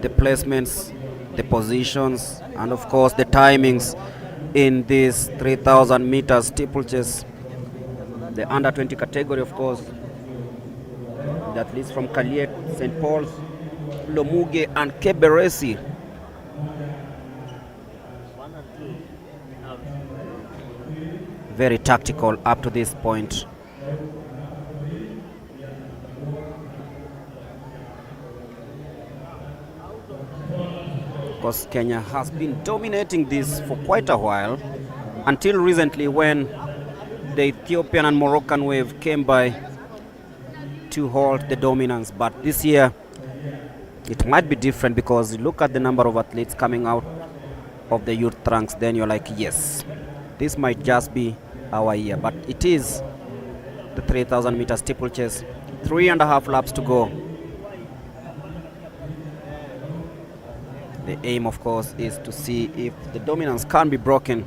the placements, the positions, and of course the timings in this 3,000 meter steeplechase. The under 20 category, of course, the athletes from Kaliet, St. Paul's, Lomuge, and Keberesi. Very tactical up to this point. Because Kenya has been dominating this for quite a while, until recently when the Ethiopian and Moroccan wave came by to halt the dominance. But this year it might be different, because you look at the number of athletes coming out of the youth ranks, then you're like, yes, this might just be our year. But it is the 3,000 meter steeplechase, 3.5 laps to go. The aim, of course, is to see if the dominance can be broken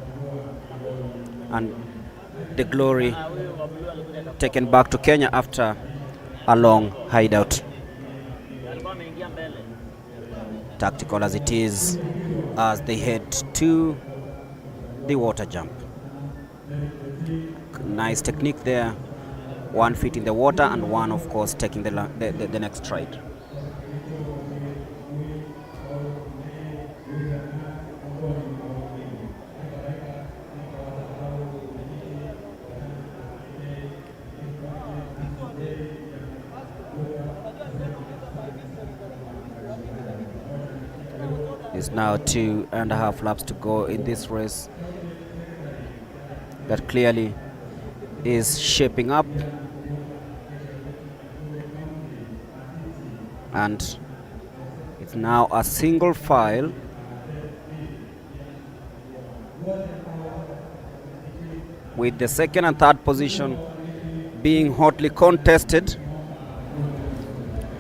and the glory taken back to Kenya after a long hideout. Tactical as it is, as they head to the water jump. Nice technique there. 1 feet in the water and one, of course, taking the next stride. It's now 2.5 laps to go in this race that clearly is shaping up, and it's now a single file with the second and third position being hotly contested.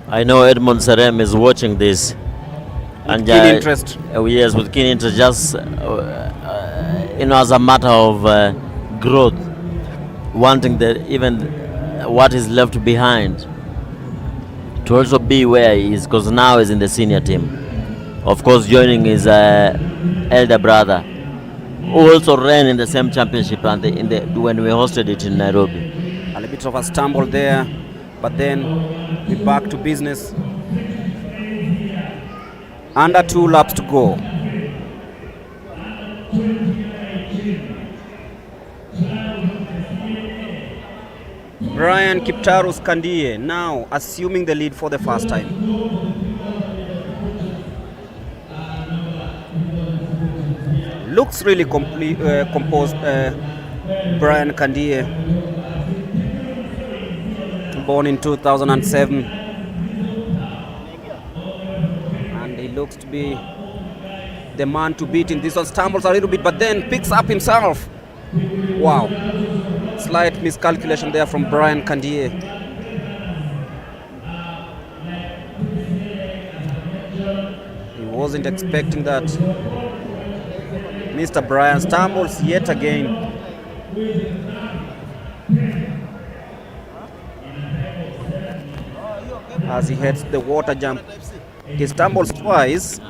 I know Edmond Serem is watching this. With keen interest. Yes, with keen interest, just as a matter of growth, wanting that even what is left behind to also be where he is, because now he's in the senior team. Of course, joining his elder brother, who also ran in the same championship when we hosted it in Nairobi. A little bit of a stumble there, but then we're back to business. Under 2 laps to go. Brian Kiptarus Kandie now assuming the lead for the first time. Looks really composed, Brian Kandie, born in 2007, and he looks to be the man to beat in this one. Stumbles a little bit, but then picks up himself. Wow, slight miscalculation there from Brian Kandie. He wasn't expecting that. Mr. Brian stumbles yet again. As he heads the water jump, he stumbles twice.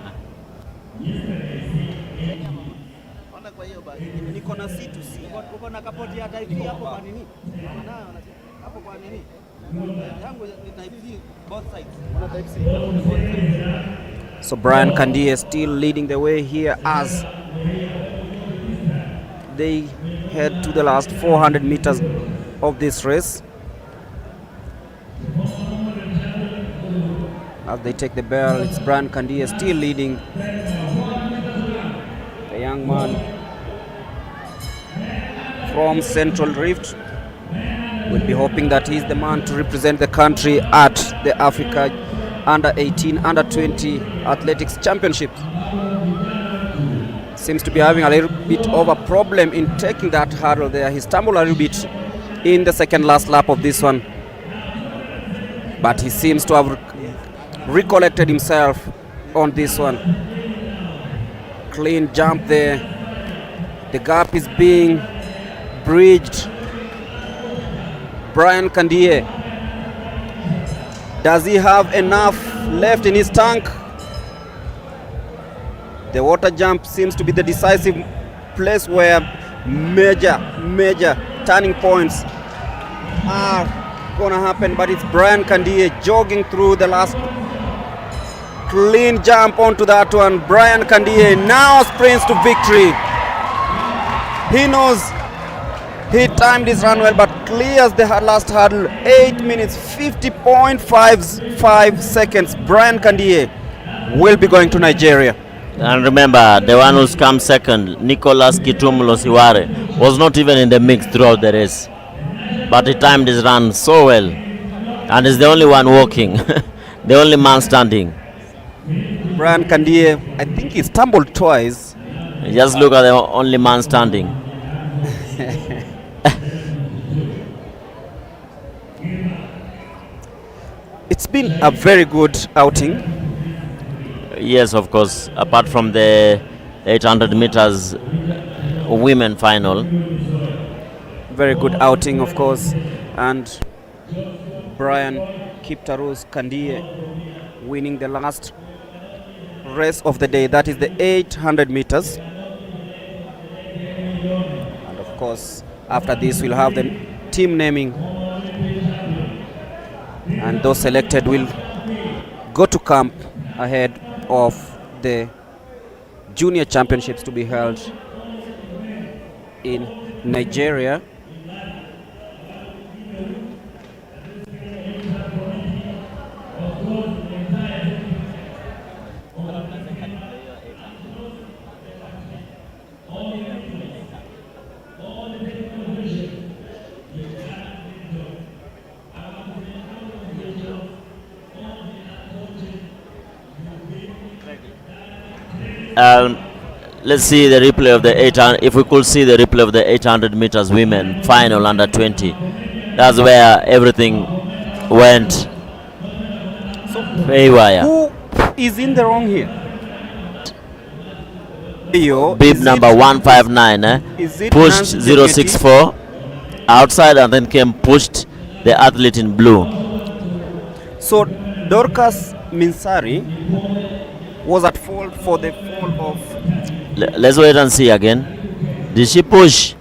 So Brian Kandie still leading the way here as they head to the last 400 meters of this race. As they take the bell, it's Brian Kandie still leading. The young man from Central Rift will be hoping that he's the man to represent the country at the Africa Under 18, Under 20 Athletics Championships. Seems to be having a little bit of a problem in taking that hurdle there. He stumbled a little bit in the second last lap of this one, but he seems to have recollected himself on this one. Clean jump there. The gap is being bridged. Brian Kandie, does he have enough left in his tank? The water jump seems to be the decisive place where major turning points are gonna happen, but it's Brian Kandie jogging through the last. Clean jump onto that one. Brian Kandie now sprints to victory. He knows he timed his run well, but clears the last hurdle. 8 minutes 50.55 seconds. Brian Kandie will be going to Nigeria. And remember, the one who's come second, Nicholas Kitumulo Siware, was not even in the mix throughout the race, but he timed his run so well, and is the only one walking, the only man standing. Brian Kandie, I think he stumbled twice. Just look at the only man standing. It's been a very good outing. Yes, of course, apart from the 800 meters women final. Very good outing, of course. And Brian Kiptarus Kandie winning the last race of the day, that is the 800 meters. And of course, after this we'll have the team naming, and those selected will go to camp ahead of the junior championships to be held in Nigeria. let's see the replay of the 800. If we could see the replay of the 800 meters women final under 20, that's where everything went haywire. Who is in the wrong here? Bib number 159 pushed 064 outside and then came pushed the athlete in blue. So Dorcas Minsari was at fault for the fall of... Let's wait and see again. Did she push?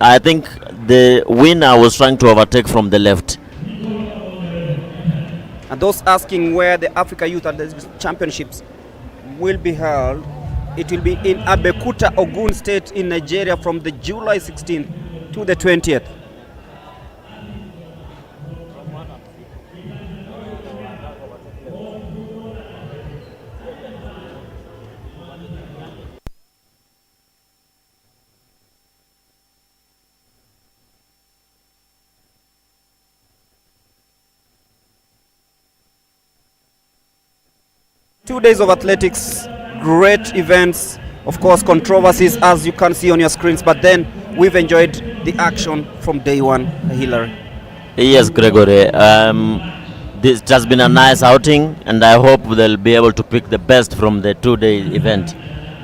I think the winner was trying to overtake from the left. And those asking where the Africa Youth Athletics Championships will be held, it will be in Abeokuta, Ogun State in Nigeria from the July 16th to the 20th. Two days of athletics, great events, of course controversies as you can see on your screens, but then we've enjoyed the action from day one. Hillary. Yes, Gregory. This has been a nice outing, and I hope they'll be able to pick the best from the two-day event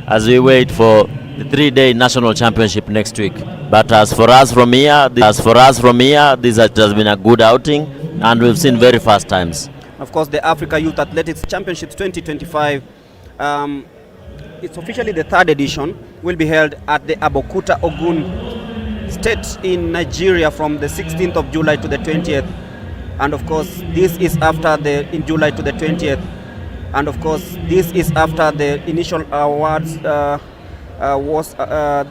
as we wait for the three-day national championship next week. But as for us from here, this has been a good outing, and we've seen very fast times. Of course, the Africa Youth Athletics Championships 2025, it's officially the third edition, will be held at the Abeokuta, Ogun State in Nigeria from the 16th of July to the 20th. And of course, this is after in July to the 20th. And of course, this is after the initial awards the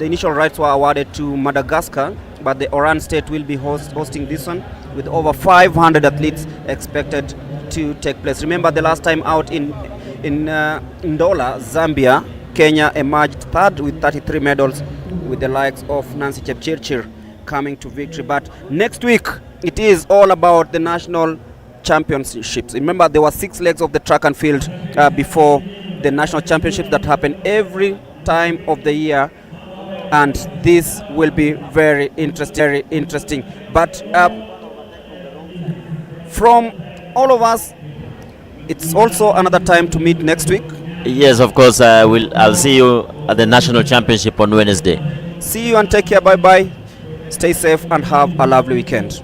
initial rights were awarded to Madagascar, but the Oran State will be hosting this one with over 500 athletes expected to take place. Remember the last time out in Ndola, Zambia, Kenya emerged third with 33 medals, with the likes of Nancy Chepchirchir coming to victory. But next week it is all about the national championships. Remember there were 6 legs of the track and field before the national championships that happen every time of the year, and this will be very interesting. But from all of us, it's also another time to meet next week. Yes, of course. I'll see you at the national championship on Wednesday. See you and take care. Bye bye. Stay safe and have a lovely weekend.